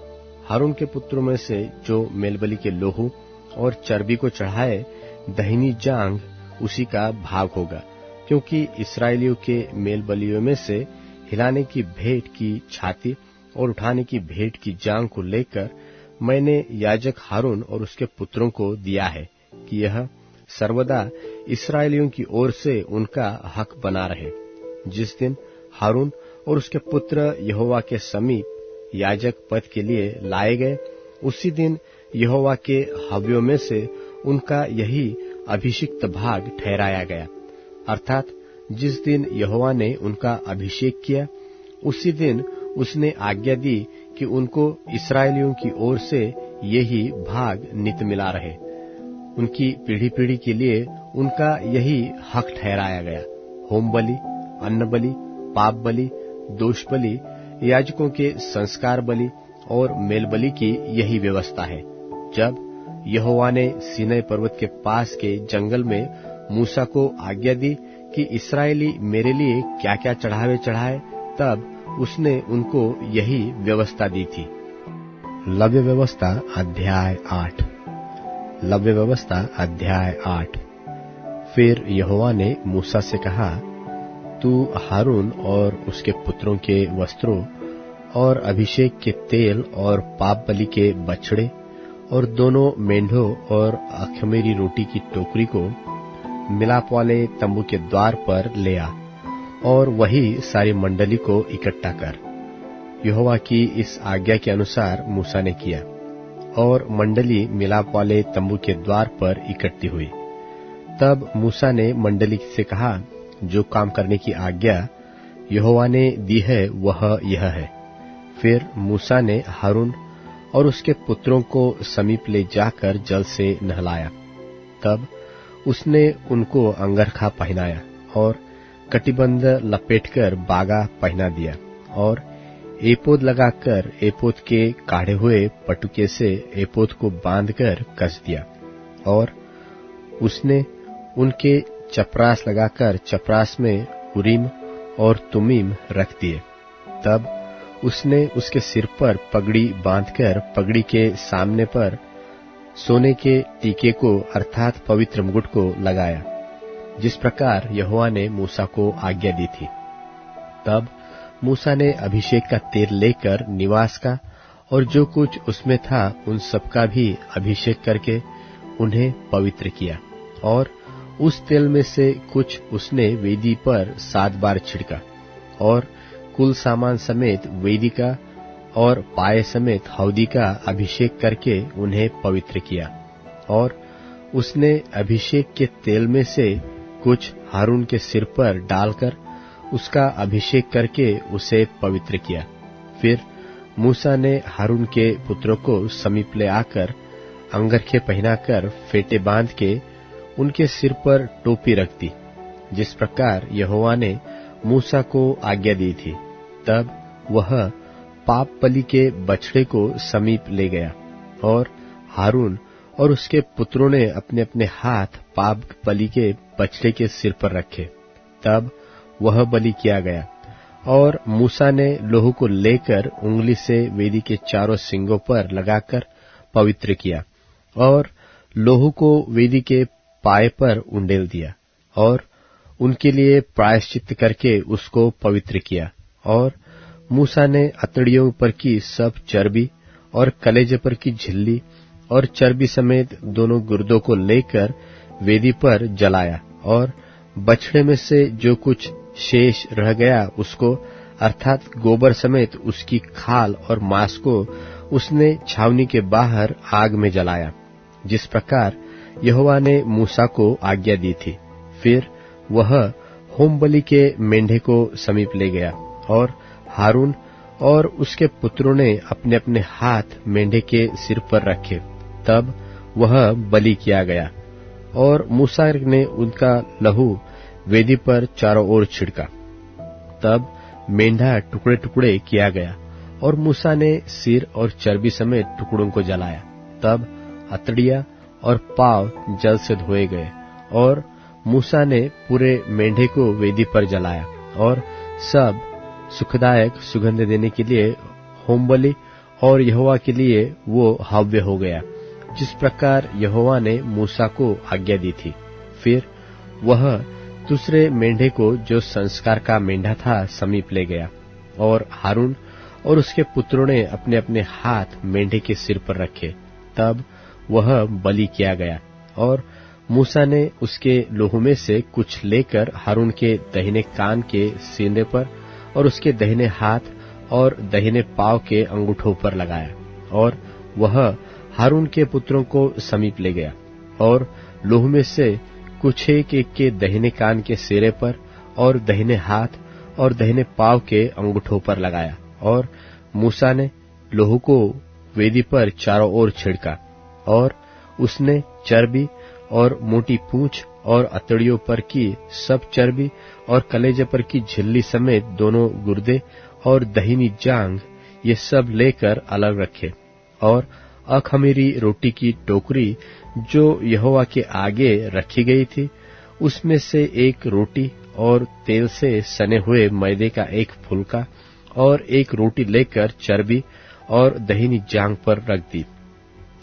हारून के पुत्रों में से जो मेल बलि के लोहू और चर्बी को चढ़ाए, दहिनी जांघ उसी का भाग होगा, क्योंकि इस्राएलियों के मेल बलियों में से हिलाने की भेंट की छाती और उठाने की भेंट की जांघ को लेकर मैंने याजक हारून और उसके पुत्रों को दिया है, कि यह सर्वदा इस्राएलियों की ओर से उनका हक बना रहे। जिस दिन हारून और उसके पुत्र यहोवा के समीप याजक पद के लिए लाए गए, उसी दिन यहोवा के हव्यों में से उनका यही अभिषिक्त भाग ठहराया गया। अर्थात जिस दिन यहोवा ने उनका अभिषेक किया, उसी दिन उसने आज्ञा दी कि उनको इस्राएलियों की ओर से यही भाग नित मिला रहे। उनकी पीढ़ी पीढ़ी के लिए उनका यही हक ठहराया गया। होम बलि, अन्न बलि, पाप बलि, दोष बलि, याजकों के संस्कार बलि और मेल बलि की यही व्यवस्था है। जब यहोवा ने सीनै पर्वत के पास के जंगल में मूसा को आज्ञा दी कि इस्राएली मेरे लिए क्या क्या चढ़ावे चढ़ाए, तब उसने उनको यही व्यवस्था दी थी। लव्य व्यवस्था अध्याय 8। लव्य व्यवस्था अध्याय 8। फिर यहोवा ने मूसा से कहा, तू हारून और उसके पुत्रों के वस्त्रों और अभिषेक के तेल और पाप बलि के बछड़े और दोनों मेंढों और अखमीरी रोटी की टोकरी को मिलाप वाले तंबू के द्वार पर ले आ, और वही सारी मंडली को इकट्ठा कर। यहोवा की इस आज्ञा के अनुसार मूसा ने किया, और मंडली मिलाप वाले तंबू के द्वार पर इकट्ठी हुई। तब मूसा ने मंडली से कहा, जो काम करने की आज्ञा यहोवा ने दी है वह यह है। फिर मूसा ने हारून और उसके पुत्रों को समीप ले जाकर जल से नहलाया। तब उसने उनको अंगरखा पहनाया और कटिबंध लपेटकर बागा पहना दिया, और एपोद लगाकर एपोद के काढ़े हुए पटुके से एपोद को बांधकर कस दिया। और उसने उनके चपरास लगाकर चपरास में उरीम और तुमीम रख दिए। तब उसने उसके सिर पर पगड़ी बांधकर पगड़ी के सामने पर सोने के टीके को अर्थात पवित्र मुकुट को लगाया, जिस प्रकार यहोवा ने मूसा को आज्ञा दी थी। तब मूसा ने अभिषेक का तेल लेकर निवास का और जो कुछ उसमें था उन सबका भी अभिषेक करके उन्हें पवित्र किया, और उस तेल में से कुछ उसने वेदी पर 7 बार छिड़का, और कुल सामान समेत वेदी का और पाए समेत हौदी का अभिषेक करके उन्हें पवित्र किया। और उसने अभिषेक के तेल में से कुछ हारून के सिर पर डालकर उसका अभिषेक करके उसे पवित्र किया। फिर मूसा ने हारून के पुत्रों को समीप ले आकर अंगरखे पहनाकर फेटे बांध के उनके सिर पर टोपी रख दी, जिस प्रकार यहोवा ने मूसा को आज्ञा दी थी। तब वह पाप बलि के बछड़े को समीप ले गया, और हारून और उसके पुत्रों ने अपने अपने हाथ पाप बलि के बछड़े के सिर पर रखे। तब वह बलि किया गया, और मूसा ने लोहू को लेकर उंगली से वेदी के चारों सिंगों पर लगाकर पवित्र किया, और लोहू को वेदी के पाए पर उंडेल दिया, और उनके लिए प्रायश्चित करके उसको पवित्र किया। और मूसा ने अतड़ियों पर की सब चर्बी और कलेजे पर की झिल्ली और चर्बी समेत दोनों गुर्दों को लेकर वेदी पर जलाया, और बछड़े में से जो कुछ शेष रह गया उसको अर्थात गोबर समेत उसकी खाल और मांस को उसने छावनी के बाहर आग में जलाया, जिस प्रकार यहोवा ने मूसा को आज्ञा दी थी। फिर वह होमबलि के मेंढे को समीप ले गया और हारून और उसके पुत्रों ने अपने अपने हाथ मेंढे के सिर पर रखे। तब वह बलि किया गया और मूसा ने उनका लहू वेदी पर चारों ओर छिड़का। तब मेंढा टुकड़े टुकड़े किया गया और मूसा ने सिर और चर्बी समेत टुकड़ों को जलाया। तब हथड़ियां और पांव जल से धोए गए और मूसा ने पूरे मेंढे को वेदी पर जलाया और सब सुखदायक सुगंध देने के लिए होमबलि और यहोवा के लिए वो हव्य हो गया, जिस प्रकार यहोवा ने मूसा को आज्ञा दी थी। फिर वह दूसरे मेंढे को जो संस्कार का मेंढा था समीप ले गया और हारून और उसके पुत्रों ने अपने अपने हाथ मेंढे के सिर पर रखे। तब वह बलि किया गया और मूसा ने उसके लोहू में से कुछ लेकर हारून के दाहिने कान के सीने पर और उसके दाहिने हाथ और दाहिने पांव के अंगूठों पर लगाया और वह हारून के पुत्रों को समीप ले गया और लोहू में से कुछ एक के दाहिने कान के सिरे पर और दाहिने हाथ और दाहिने पांव के अंगूठों पर लगाया और मूसा ने लोहू को वेदी पर चारों ओर छिड़का और उसने चर्बी और मोटी पूंछ और अतड़ियों पर की सब चर्बी और कलेजे पर की झिल्ली समेत दोनों गुर्दे और दहीनी जांघ ये सब लेकर अलग रखे और अखमीरी रोटी की टोकरी जो यहोवा के आगे रखी गई थी उसमें से एक रोटी और तेल से सने हुए मैदे का एक फुलका और एक रोटी लेकर चर्बी और दहीनी जांघ पर रख दी।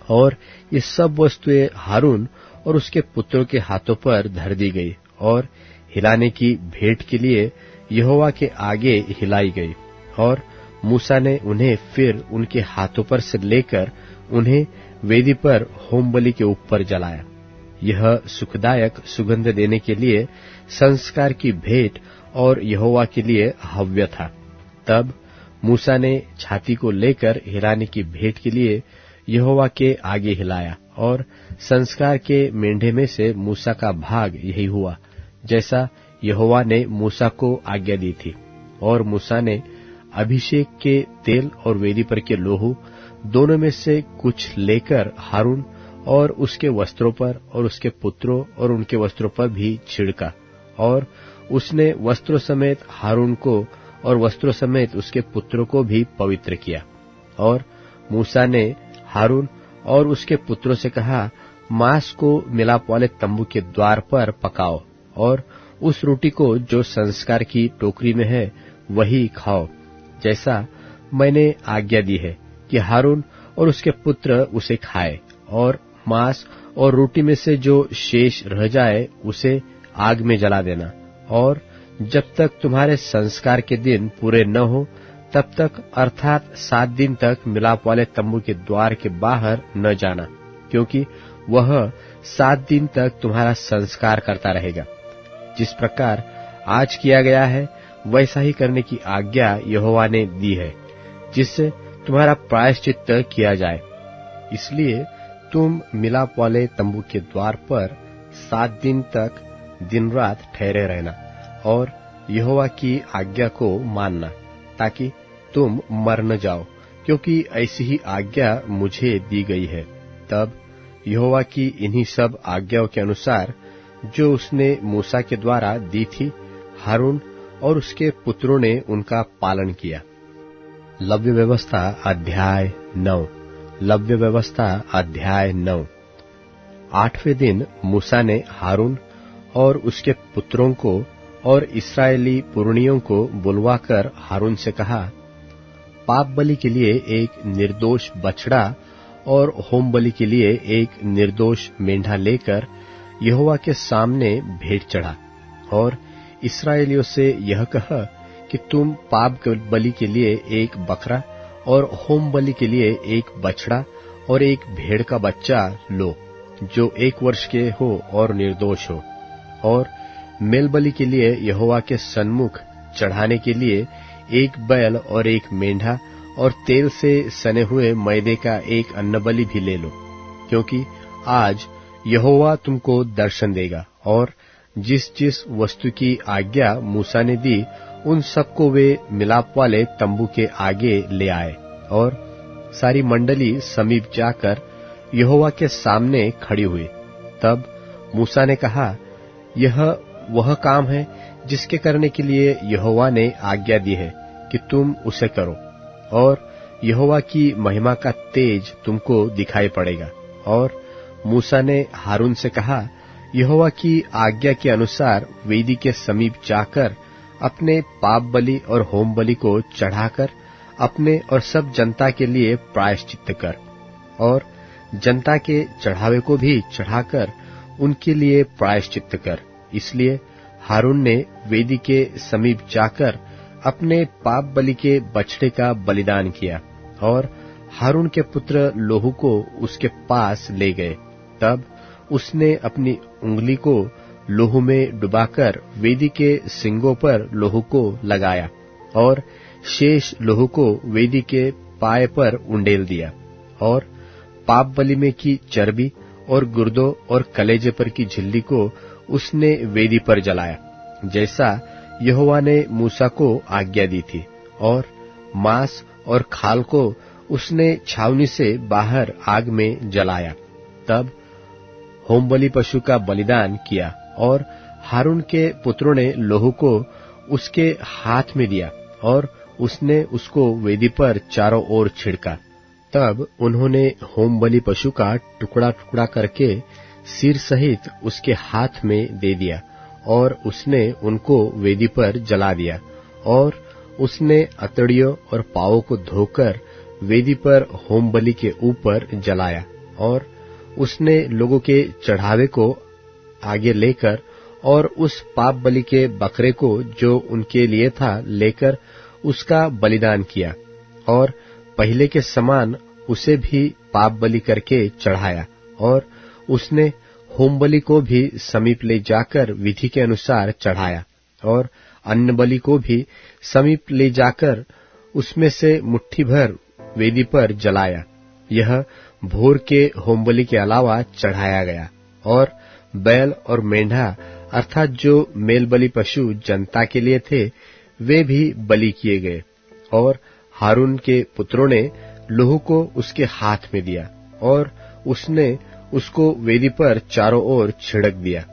और ये सब वस्तुएं हारून और उसके पुत्रों के हाथों पर धर दी गई और हिलाने की भेंट के लिए यहोवा के आगे हिलाई गई। और मूसा ने उन्हें फिर उनके हाथों पर से लेकर उन्हें वेदी पर होमबलि के ऊपर जलाया। यह सुखदायक सुगंध देने के लिए संस्कार की भेंट और यहोवा के लिए हव्य था। तब मूसा ने छाती को लेकर हिलाने की भेंट के लिए यहोवा के आगे हिलाया और संस्कार के मेंढे में से मूसा का भाग यही हुआ जैसा यहोवा ने मूसा को आज्ञा दी थी। और मूसा ने अभिषेक के तेल और वेदी पर के लोहू दोनों में से कुछ लेकर हारून और उसके वस्त्रों पर और उसके पुत्रों और उनके वस्त्रों पर भी छिड़का और उसने वस्त्रों समेत हारून को और वस्त्रों समेत उसके पुत्रों को भी पवित्र किया। और मूसा ने हारून और उसके पुत्रों से कहा, मांस को मिलाप वाले तंबू के द्वार पर पकाओ और उस रोटी को जो संस्कार की टोकरी में है वही खाओ, जैसा मैंने आज्ञा दी है कि हारून और उसके पुत्र उसे खाए। और मांस और रोटी में से जो शेष रह जाए उसे आग में जला देना। और जब तक तुम्हारे संस्कार के दिन पूरे न हो तब तक अर्थात 7 दिन तक मिलाप वाले तंबू के द्वार के बाहर न जाना, क्योंकि वह 7 दिन तक तुम्हारा संस्कार करता रहेगा। जिस प्रकार आज किया गया है वैसा ही करने की आज्ञा यहोवा ने दी है, जिससे तुम्हारा प्रायश्चित्त किया जाए। इसलिए तुम मिलाप वाले तंबू के द्वार पर 7 दिन तक दिन रात ठहरे रहना और यहोवा की आज्ञा को मानना, ताकि तुम मर न जाओ, क्योंकि ऐसी ही आज्ञा मुझे दी गई है। तब यहोवा की इन्हीं सब आज्ञाओं के अनुसार जो उसने मूसा के द्वारा दी थी, हारून और उसके पुत्रों ने उनका पालन किया। लव्य व्यवस्था अध्याय 9। लव्य व्यवस्था अध्याय 9। 8वें दिन मूसा ने हारून और उसके पुत्रों को और इस्राएली पुरनियों को बुलवाकर हारून से कहा, पाप बलि के लिए एक निर्दोष बछड़ा और होम बलि के लिए एक निर्दोष मेंढा लेकर यहोवा के सामने भेंट चढ़ा। और इस्राएलियों से यह कहा कि तुम पाप बलि के लिए एक बकरा और होम बलि के लिए एक बछड़ा और एक भेड़ का बच्चा लो, जो 1 वर्ष के हो और निर्दोष हो। और मेलबलि के लिए यहोवा के सन्मुख चढ़ाने के लिए एक बैल और एक मेंढा और तेल से सने हुए मैदे का एक अन्नबलि भी ले लो, क्योंकि आज यहोवा तुमको दर्शन देगा। और जिस जिस वस्तु की आज्ञा मूसा ने दी उन सबको वे मिलाप वाले तंबू के आगे ले आए। और सारी मंडली समीप जाकर यहोवा के सामने खड़ी हुई। तब मूसा ने कहा, यह वह काम है जिसके करने के लिए यहोवा ने आज्ञा दी है कि तुम उसे करो, और यहोवा की महिमा का तेज तुमको दिखाई पड़ेगा। और मूसा ने हारून से कहा, यहोवा की आज्ञा के अनुसार वेदी के समीप जाकर अपने पाप बलि और होम बलि को चढ़ाकर अपने और सब जनता के लिए प्रायश्चित्त कर, और जनता के चढ़ावे को भी चढ़ाकर उनके लिए प्रायश्चित्त कर। इसलिए हारून ने वेदी के समीप जाकर अपने पाप बलि के बछड़े का बलिदान किया, और हारून के पुत्र लोहू को उसके पास ले गए। तब उसने अपनी उंगली को लोहू में डुबाकर वेदी के सिंगों पर लोहू को लगाया, और शेष लोहू को वेदी के पाए पर उंडेल दिया। और पाप बलि में की चर्बी और गुर्दों और कलेजे पर की झिल्ली को उसने वेदी पर जलाया, जैसा यहोवा ने मूसा को आज्ञा दी थी। और मांस और खाल को उसने छावनी से बाहर आग में जलाया। तब होमबलि पशु का बलिदान किया, और हारून के पुत्रों ने लोहू को उसके हाथ में दिया, और उसने उसको वेदी पर चारों ओर छिड़का। तब उन्होंने होमबलि पशु का टुकड़ा टुकड़ा करके सिर सहित उसके हाथ में दे दिया, और उसने उनको वेदी पर जला दिया। और उसने अतड़ियों और पांवों को धोकर वेदी पर होमबलि के ऊपर जलाया। और उसने लोगों के चढ़ावे को आगे लेकर और उस पाप बलि के बकरे को जो उनके लिए था लेकर उसका बलिदान किया, और पहले के समान उसे भी पाप बलि करके चढ़ाया। और उसने होमबलि को भी समीप ले जाकर विधि के अनुसार चढ़ाया, और अन्न बलि को भी समीप ले जाकर उसमें से मुट्ठी भर वेदी पर जलाया। यह भोर के होमबलि के अलावा चढ़ाया गया। और बैल और मेंढा अर्थात जो मेलबलि पशु जनता के लिए थे वे भी बलि किए गए। और हारून के पुत्रों ने लोहू को उसके हाथ में दिया, और उसने उसको वेदी पर चारों ओर छिड़क दिया।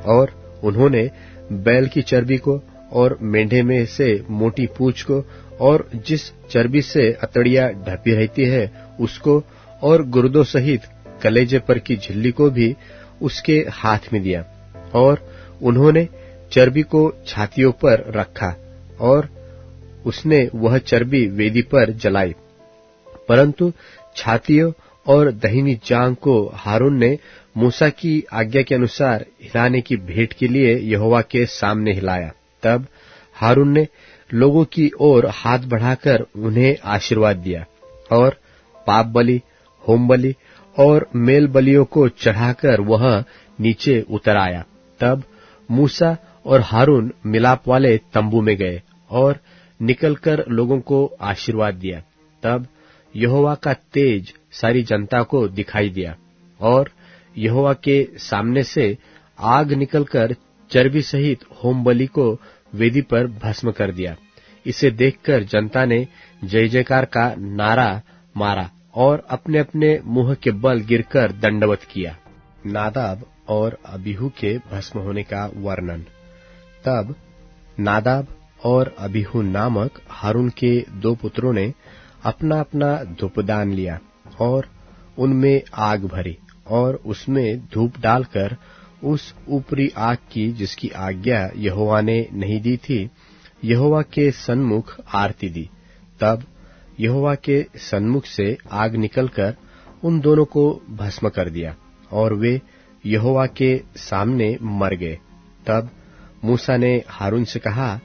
और उन्होंने बैल की चर्बी को और मेंढे में से मोटी पूंछ को और जिस चर्बी से अतड़ियां ढपी रहती है उसको और गुर्दों सहित कलेजे पर की झिल्ली को भी उसके हाथ में दिया। और उन्होंने चर्बी को छातियों पर रखा, और उसने वह चर्बी वेदी पर जलाई। परंतु छातियों और दहिनी जांघ को हारून ने मूसा की आज्ञा के अनुसार हिलाने की भेंट के लिए यहोवा के सामने हिलाया। तब हारून ने लोगों की ओर हाथ बढ़ाकर उन्हें आशीर्वाद दिया, और पाप बलि, होम बलि और मेल बलियों को चढ़ाकर वह नीचे उतर आया। तब मूसा और हारून मिलाप वाले तंबू में गए और निकलकर लोगों को आशीर्वाद दिया। तब यहोवा का तेज सारी जनता को दिखाई दिया, और यहोवा के सामने से आग निकलकर चर्बी सहित होम बलि को वेदी पर भस्म कर दिया। इसे देखकर जनता ने जय जयकार का नारा मारा और अपने अपने मुंह के बल गिरकर दंडवत किया। नादाब और अबीहू के भस्म होने का वर्णन। तब नादाब और अबीहू नामक हारून के दो पुत्रों ने अपना अपना धूपदान लिया और उनमें आग भरी और उसमें धूप डालकर उस ऊपरी आग की जिसकी आज्ञा यहोवा ने नहीं दी थी यहोवा के सन्मुख आरती दी। तब यहोवा के सन्मुख से आग निकलकर उन दोनों को भस्म कर दिया और वे यहोवा के सामने मर गए। तब मूसा ने हारून से कहा,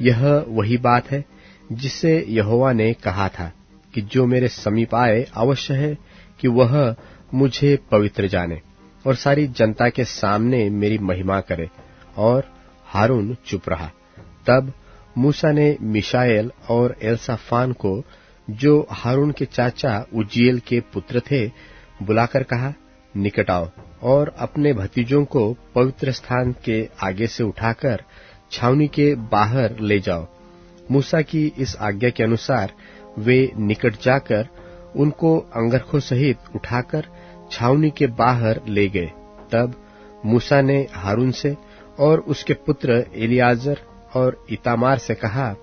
यह वही बात है जिसे यहोवा ने कहा था कि जो मेरे समीप आए अवश्य है कि वह मुझे पवित्र जाने और सारी जनता के सामने मेरी महिमा करे। और हारून चुप रहा। तब मूसा ने मिशाएल और एलसाफान को, जो हारून के चाचा उज्जीएल के पुत्र थे, बुलाकर कहा, निकट आओ और अपने भतीजों को पवित्र स्थान के आगे से उठाकर छावनी के बाहर ले जाओ। मूसा की इस आज्ञा के अनुसार वे निकट जाकर उनको अंगरखों सहित उठाकर छावनी के बाहर ले गए। तब मूसा ने हारून से और उसके पुत्र एलियाजर और इतामार से कहा,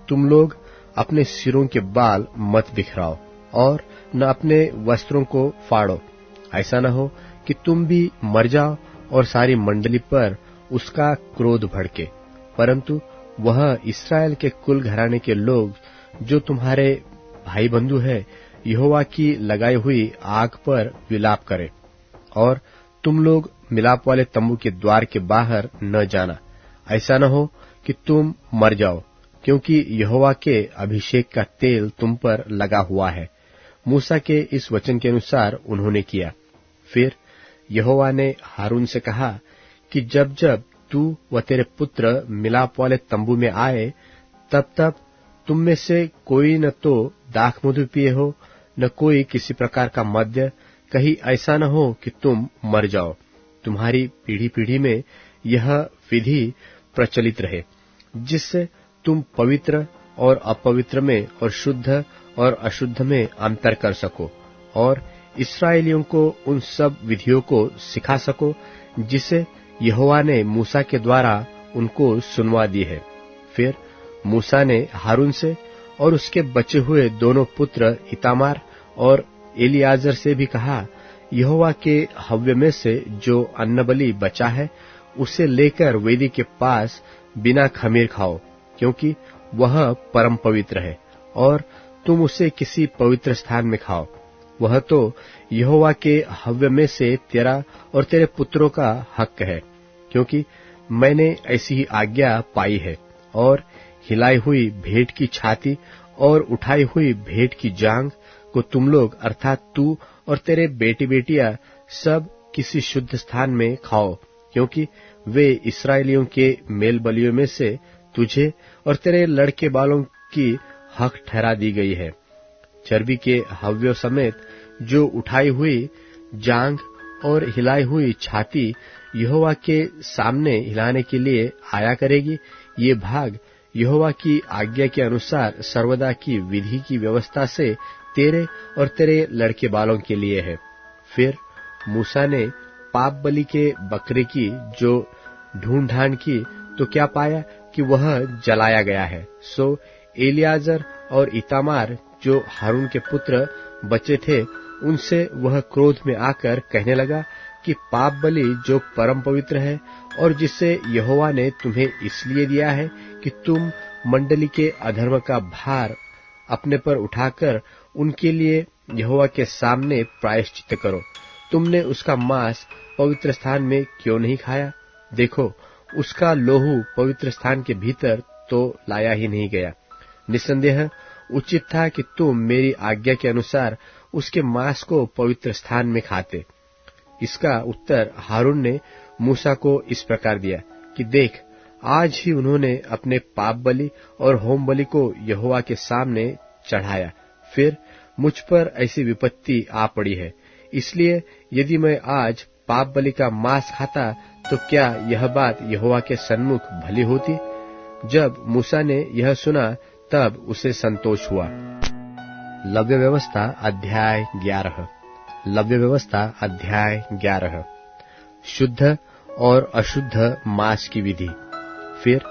तुम लोग अपने सिरों के बाल मत बिखराओ और न अपने वस्त्रों को फाड़ो, ऐसा न हो कि तुम भी मर जाओ और सारी मंडली पर उसका क्रोध भड़के। परंतु वह इस्राएल के कुल घराने के लोग जो तुम्हारे भाई बंधु है, यहोवा की लगाई हुई आग पर विलाप करे, और तुम लोग मिलाप वाले तंबू के द्वार के बाहर न जाना, ऐसा न हो कि तुम मर जाओ, क्योंकि यहोवा के अभिषेक का तेल तुम पर लगा हुआ है। मूसा के इस वचन के अनुसार उन्होंने किया। फिर यहोवा ने हारून से कहा कि जब जब तू व तेरे पुत्र मिलाप वाले तंबू में आए, तब तब तुम में से कोई न तो दाख मधु पिए हो, न कोई किसी प्रकार का मद्य, कहीं ऐसा न हो कि तुम मर जाओ। तुम्हारी पीढ़ी पीढ़ी में यह विधि प्रचलित रहे, जिससे तुम पवित्र और अपवित्र में और शुद्ध और अशुद्ध में अंतर कर सको, और इस्राएलियों को उन सब विधियों को सिखा सको जिसे यहोवा ने मूसा के द्वारा उनको सुनवा दी है। फिर मूसा ने हारून से और उसके बचे हुए दोनों पुत्र इतामार और एलियाजर से भी कहा, यहोवा के हव्य में से जो अन्नबलि बचा है, उसे लेकर वेदी के पास बिना खमीर खाओ, क्योंकि वह परम पवित्र है, और तुम उसे किसी पवित्र स्थान में खाओ। वह तो यहोवा के हव्य में से तेरा और तेरे पुत्रों का हक है, क्योंकि मैंने ऐसी ही आज्ञा पाई है। और हिलाई हुई भेंट की छाती और उठाई हुई भेंट की जांघ को तुम लोग, अर्थात तू और तेरे बेटी बेटियां सब किसी शुद्ध स्थान में खाओ, क्योंकि वे इस्राएलियों के मेल बलियों में से तुझे और तेरे लड़के बालों की हक ठहरा दी गई है। चर्बी के हव्यों समेत जो उठाई हुई जांघ और हिलाई हुई छाती यहोवा के सामने हिलाने के लिए आया करेगी, ये भाग यहोवा की आज्ञा के अनुसार सर्वदा की विधि की व्यवस्था से तेरे और तेरे लड़के बालों के लिए है। फिर मूसा ने पाप बलि के बकरे की जो ढूंढ ढांड की, तो क्या पाया कि वह जलाया गया है। सो एलियाजर और इतामार जो हारून के पुत्र बचे थे, उनसे वह क्रोध में आकर कहने लगा कि पाप बलि जो परम पवित्र है और जिसे यहोवा ने तुम्हें इसलिए दिया है कि तुम मंडली के अधर्म का भार अपने पर उठाकर उनके लिए यहोवा के सामने प्रायश्चित करो, तुमने उसका मांस पवित्र स्थान में क्यों नहीं खाया? देखो, उसका लोहू पवित्र स्थान के भीतर तो लाया ही नहीं गया। निसंदेह उचित था कि तुम मेरी आज्ञा के अनुसार उसके मांस को पवित्र स्थान में खाते। इसका उत्तर हारून ने मूसा को इस प्रकार दिया कि देख, आज ही उन्होंने अपने पाप बलि और होम बलि को यहोवा के सामने चढ़ाया, फिर मुझ पर ऐसी विपत्ति आ पड़ी है। इसलिए यदि मैं आज पाप बलि का मांस खाता, तो क्या यह बात यहोवा के सन्मुख भली होती? जब मूसा ने यह सुना, तब उसे संतोष हुआ। लव्य व्यवस्था अध्याय 11। लव्य व्यवस्था अध्याय 11। शुद्ध और अशुद्ध मांस की विधि। फिर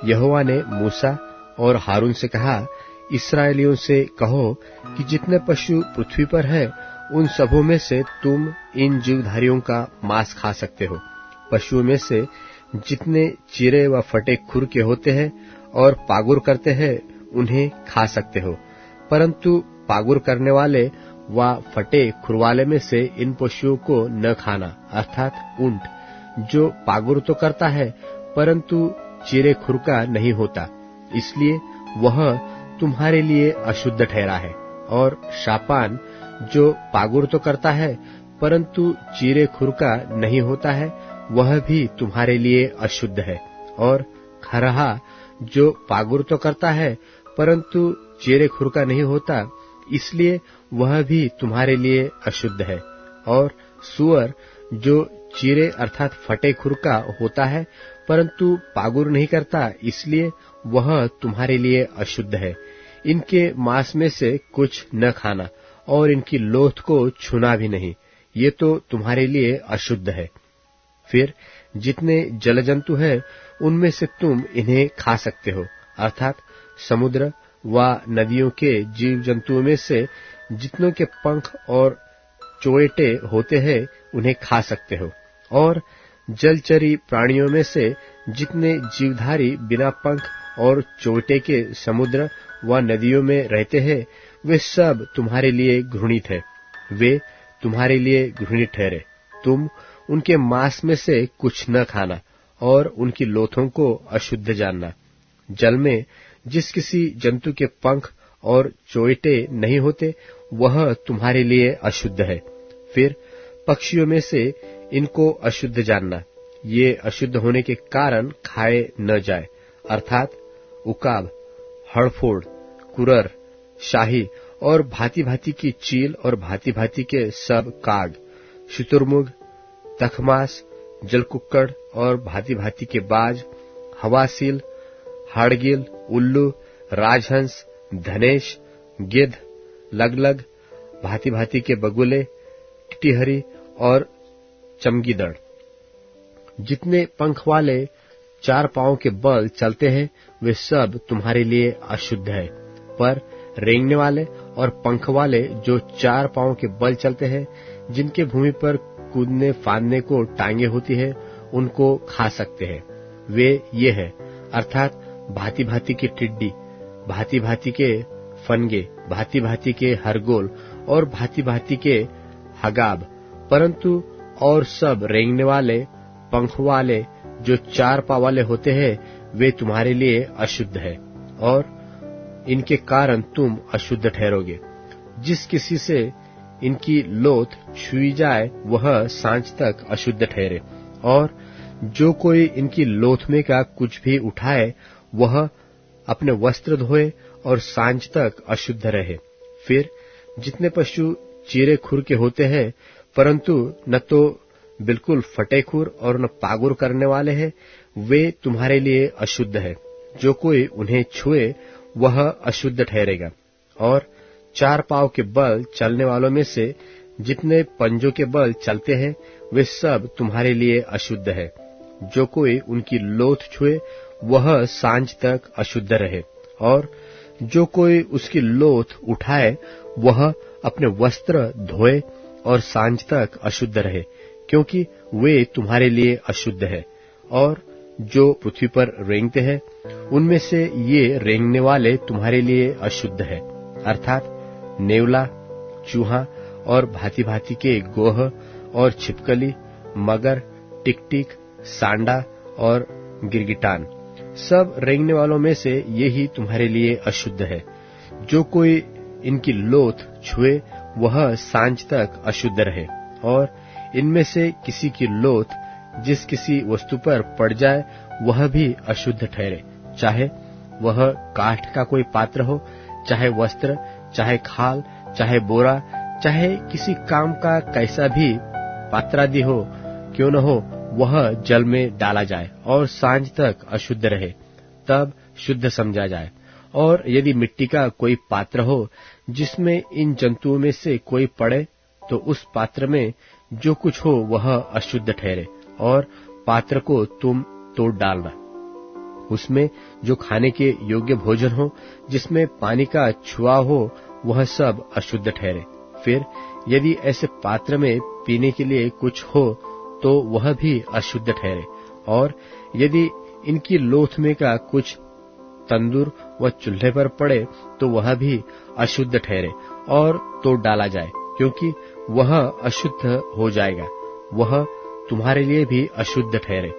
यहोवा ने मूसा और हारून से कहा, इस्राएलियों से कहो कि जितने पशु पृथ्वी पर है, उन सबों में से तुम इन जीवधारियों का मांस खा सकते हो। पशुओं में से जितने चिरे व फटे खुर के होते हैं और पागुर करते हैं, उन्हें खा सकते हो, परंतु पागुर करने वाले व फटे खुरवाले में से इन पशुओं को न खाना, अर्थात ऊंट, जो पागुर तो करता है परंतु चिरे खुर का नहीं होता, इसलिए वह तुम्हारे लिए अशुद्ध ठहरा है। और शापान, जो पागुर तो करता है परंतु चिरे खुर का नहीं होता है, वह भी तुम्हारे लिए अशुद्ध है। और खरहा जो पागुर तो करता है परंतु चेरे खुर का नहीं होता, इसलिए वह भी तुम्हारे लिए अशुद्ध है। और सूअर जो चीरे अर्थात फटे खुर का होता है परंतु पागुर नहीं करता, इसलिए वह तुम्हारे लिए अशुद्ध है। इनके मांस में से कुछ न खाना और इनकी लोथ को छूना भी नहीं, ये तो तुम्हारे लिए अशुद्ध है। फिर जितने जलजंतु हैं उनमें से तुम इन्हें खा सकते हो, अर्थात समुद्र व नदियों के जीव जंतुओं में से जितनों के पंख और चोएटे होते हैं उन्हें खा सकते हो। और जलचरी प्राणियों में से जितने जीवधारी बिना पंख और चोटे के समुद्र व नदियों में रहते हैं वे सब तुम्हारे लिए घृणित है, वे तुम्हारे लिए घृणित ठहरे। तुम उनके मांस में से कुछ न खाना और उनकी लोथों को अशुद्ध जानना। जल में जिस किसी जंतु के पंख और चोइटे नहीं होते वह तुम्हारे लिए अशुद्ध है। फिर पक्षियों में से इनको अशुद्ध जानना, ये अशुद्ध होने के कारण खाए न जाए, अर्थात उकाब, हड़फोड़, कुरर, शाही और भांति भांति की चील और भांति भांति के सब काग, शुतुरमुर्ग, तखमास, जलकुक्कड़ और भांति भांति के बाज, हवासील, हाड़गिल, उल्लू, राजहंस, धनेश, गिद्ध, लगलग, भांति भांति के बगुले, टिटहरी और चमगीदड़। जितने पंख वाले चार पांव के बल चलते हैं वे सब तुम्हारे लिए अशुद्ध है, पर रेंगने वाले और पंख वाले जो चार पांव के बल चलते हैं, जिनके भूमि पर कूदने फांदने को टांगे होती है, उनको खा सकते हैं। वे ये है, अर्थात भांति भांति की टिड्डी, भांति भांति के फनगे, भांति भांति के हरगोल और भांति भांति के हगाब। परंतु और सब रेंगने वाले पंख वाले जो चार पांव वाले होते हैं वे तुम्हारे लिए अशुद्ध है और इनके कारण तुम अशुद्ध ठहरोगे। जिस किसी से इनकी लोथ छुई जाए वह सांझ तक अशुद्ध ठहरे, और जो कोई इनकी लोथ में का कुछ भी उठाए वह अपने वस्त्र धोए और सांझ तक अशुद्ध रहे। फिर जितने पशु चीरे खुर के होते हैं परंतु न तो बिल्कुल फटे खुर और न पागुर करने वाले हैं, वे तुम्हारे लिए अशुद्ध है। जो कोई उन्हें छुए वह अशुद्ध ठहरेगा। और चार पांव के बल चलने वालों में से जितने पंजों के बल चलते हैं वे सब तुम्हारे लिए अशुद्ध है। जो कोई उनकी लोथ छुए वह सांझ तक अशुद्ध रहे, और जो कोई उसकी लोथ उठाए वह अपने वस्त्र धोए और सांझ तक अशुद्ध रहे, क्योंकि वे तुम्हारे लिए अशुद्ध है। और जो पृथ्वी पर रेंगते हैं उनमें से ये रेंगने वाले तुम्हारे लिए अशुद्ध है, अर्थात नेवला, चूहा और भांति भांति के गोह और छिपकली, मगर, टिकटिक, सांडा और गिरगिटान। सब रेंगने वालों में से ये ही तुम्हारे लिए अशुद्ध है। जो कोई इनकी लोथ छुए वह सांझ तक अशुद्ध रहे, और इनमें से किसी की लोथ जिस किसी वस्तु पर पड़ जाए वह भी अशुद्ध ठहरे, चाहे वह काठ का कोई पात्र हो, चाहे वस्त्र, चाहे खाल, चाहे बोरा, चाहे किसी काम का कैसा भी पात्रादि हो क्यों न हो, वह जल में डाला जाए और सांझ तक अशुद्ध रहे, तब शुद्ध समझा जाए। और यदि मिट्टी का कोई पात्र हो जिसमें इन जंतुओं में से कोई पड़े, तो उस पात्र में जो कुछ हो वह अशुद्ध ठहरे, और पात्र को तुम तोड़ डालना। उसमें जो खाने के योग्य भोजन हो जिसमें पानी का छुआ हो वह सब अशुद्ध ठहरे। फिर यदि ऐसे पात्र में पीने के लिए कुछ हो तो वह भी अशुद्ध ठहरे, और यदि इनकी लोथ में का कुछ तंदूर व चूल्हे पर पड़े तो वह भी अशुद्ध ठहरे और तोड़ डाला जाए, क्योंकि वह अशुद्ध हो जाएगा, वह तुम्हारे लिए भी अशुद्ध ठहरे।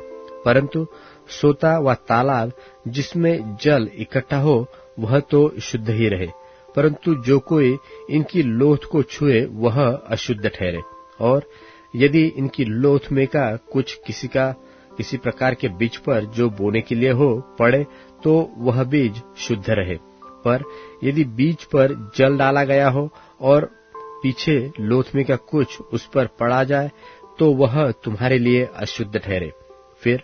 परंतु सोता व तालाब जिसमें जल इकट्ठा हो वह तो शुद्ध ही रहे, परंतु जो कोई इनकी लोथ को छुए वह अशुद्ध ठहरे। और यदि इनकी लोथ में का कुछ किसी का किसी प्रकार के बीज पर जो बोने के लिए हो पड़े तो वह बीज शुद्ध रहे। पर यदि बीज पर जल डाला गया हो और पीछे लोथमे का कुछ उस पर पड़ा जाए तो वह तुम्हारे लिए अशुद्ध ठहरे। फिर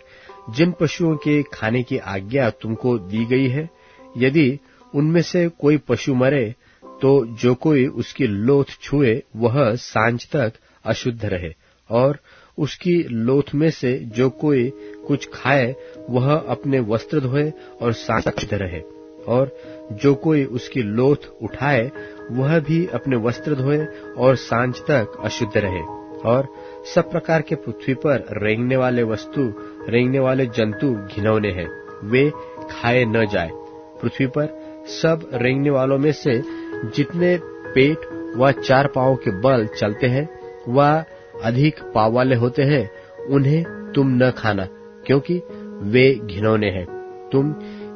जिन पशुओं के खाने की आज्ञा तुमको दी गई है, यदि उनमें से कोई पशु मरे तो जो कोई उसकी लोथ छुए वह सांझ तक अशुद्ध रहे, और उसकी लोथ में से जो कोई कुछ खाए वह अपने वस्त्र धोए और सांझ तक अशुद्ध रहे, और जो कोई उसकी लोथ उठाए वह भी अपने वस्त्र धोए और सांझ तक अशुद्ध रहे। और सब प्रकार के पृथ्वी पर रेंगने वाले वस्तु, रेंगने वाले जंतु घिनौने हैं, वे खाए न जाए। पृथ्वी पर सब रेंगने वालों में से जितने पेट व 4 पांवों के बल चलते हैं व अधिक पांव वाले होते हैं, उन्हें तुम न खाना, क्योंकि वे घिनौने हैं। तुम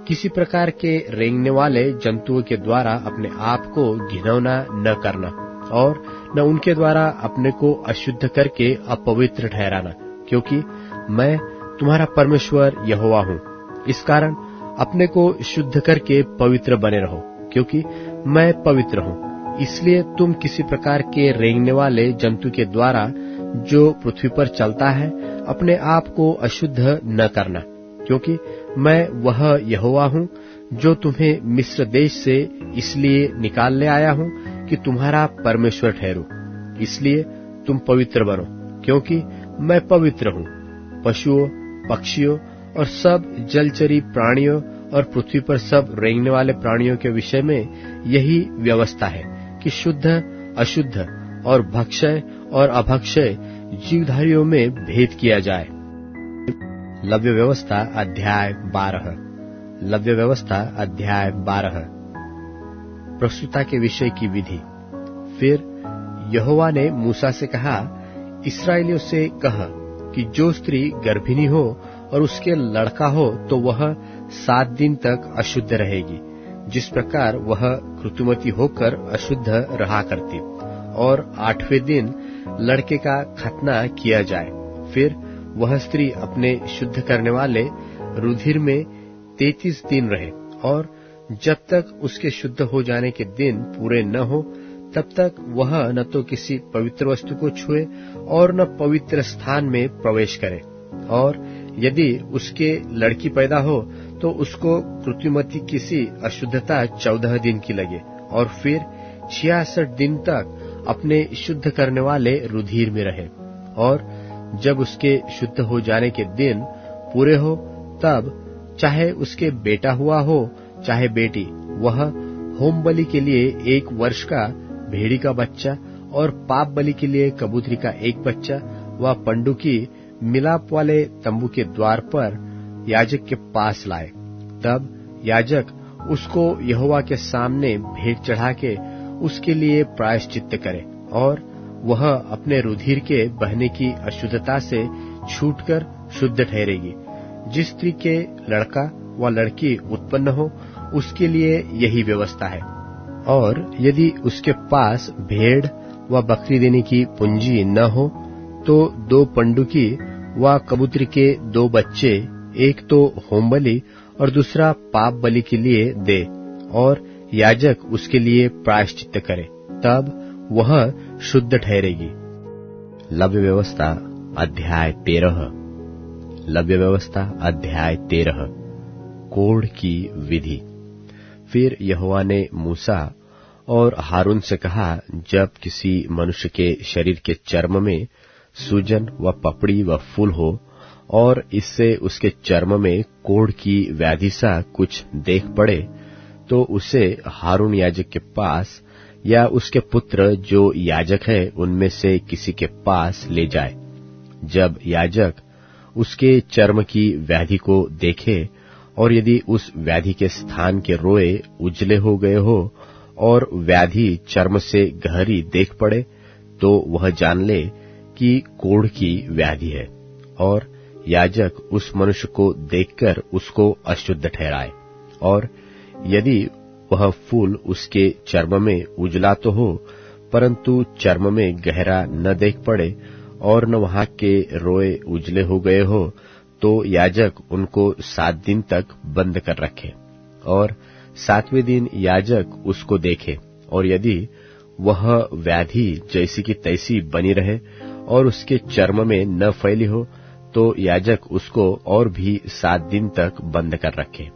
किसी प्रकार के रेंगने वाले जंतुओं के द्वारा अपने आप को घिनौना न करना, और न उनके द्वारा अपने को अशुद्ध करके अपवित्र ठहराना, क्योंकि मैं तुम्हारा परमेश्वर यहोवा हूँ। इस कारण अपने को शुद्ध करके पवित्र बने रहो, क्योंकि मैं पवित्र हूँ। इसलिए तुम किसी प्रकार के रेंगने वाले जंतु के द्वारा जो पृथ्वी पर चलता है अपने आप को अशुद्ध न करना, क्योंकि मैं वह यहोवा हूँ जो तुम्हें मिस्र देश से इसलिए निकाल ले आया हूँ कि तुम्हारा परमेश्वर ठहरूं। इसलिए तुम पवित्र बनो, क्योंकि मैं पवित्र हूँ। पशुओं, पक्षियों और सब जलचरी प्राणियों और पृथ्वी पर सब रेंगने वाले प्राणियों के विषय में यही व्यवस्था है कि शुद्ध, अशुद्ध और भक्षय और अभक्षय जीवधारियों में भेद किया जाए। लव्य व्यवस्था अध्याय 12। लव्य व्यवस्था अध्याय 12। प्रस्तुता के विषय की विधि। फिर यहोवा ने मूसा से कहा, इस्राएलियों से कह कि जो स्त्री गर्भिणी हो और उसके लड़का हो तो वह 7 दिन तक अशुद्ध रहेगी, जिस प्रकार वह ऋतुमती होकर अशुद्ध रहा करती, और 8वें दिन लड़के का खतना किया जाए। फिर वह स्त्री अपने शुद्ध करने वाले रुधिर में 33 दिन रहे, और जब तक उसके शुद्ध हो जाने के दिन पूरे न हो तब तक वह न तो किसी पवित्र वस्तु को छुए और न पवित्र स्थान में प्रवेश करे। और यदि उसके लड़की पैदा हो तो उसको ऋतुमती किसी अशुद्धता 14 दिन की लगे, और फिर 66 दिन तक अपने शुद्ध करने वाले रुधिर में रहे। और जब उसके शुद्ध हो जाने के दिन पूरे हो तब चाहे उसके बेटा हुआ हो चाहे बेटी, वह होम बलि के लिए 1 वर्ष का भेड़ी का बच्चा और पाप बलि के लिए कबूतरी का 1 बच्चा व पंडुकी मिलाप वाले तंबू के द्वार पर याजक के पास लाए। तब याजक उसको यहोवा के सामने भेंट चढ़ा के उसके लिए प्रायश्चित्त करे, और वह अपने रुधिर के बहने की अशुद्धता से छूटकर शुद्ध ठहरेगी। जिस स्त्री के लड़का व लड़की उत्पन्न हो उसके लिए यही व्यवस्था है। और यदि उसके पास भेड़ व बकरी देने की पूंजी न हो तो 2 पंडुकी व कबूतरी के 2 बच्चे, एक तो होम बलि और दूसरा पाप बलि के लिए दे, और याजक उसके लिए प्रायश्चित्त करे, तब वह शुद्ध ठहरेगी। लव्य व्यवस्था अध्याय 13। लव्य व्यवस्था अध्याय 13। कोढ़ की विधि। फिर यहोवा ने मूसा और हारून से कहा, जब किसी मनुष्य के शरीर के चर्म में सूजन व पपड़ी व फूल हो और इससे उसके चर्म में कोढ़ की व्याधि सा कुछ देख पड़े, तो उसे हारून याजक के पास या उसके पुत्र जो याजक है उनमें से किसी के पास ले जाए। जब याजक उसके चर्म की व्याधि को देखे और यदि उस व्याधि के स्थान के रोए उजले हो गए हो और व्याधि चर्म से गहरी देख पड़े, तो वह जान ले कि कोढ़ की व्याधि है, और याजक उस मनुष्य को देखकर उसको अशुद्ध ठहराए। और यदि वह फूल उसके चर्म में उजला तो हो, परंतु चर्म में गहरा न देख पड़े और न वहां के रोए उजले हो गए हो, तो याजक उनको 7 दिन तक बंद कर रखे, और 7वें दिन याजक उसको देखे, और यदि वह व्याधि जैसी की तैसी बनी रहे और उसके चर्म में न फैली हो, तो याजक उसको और भी 7 दिन तक बंद कर रखे,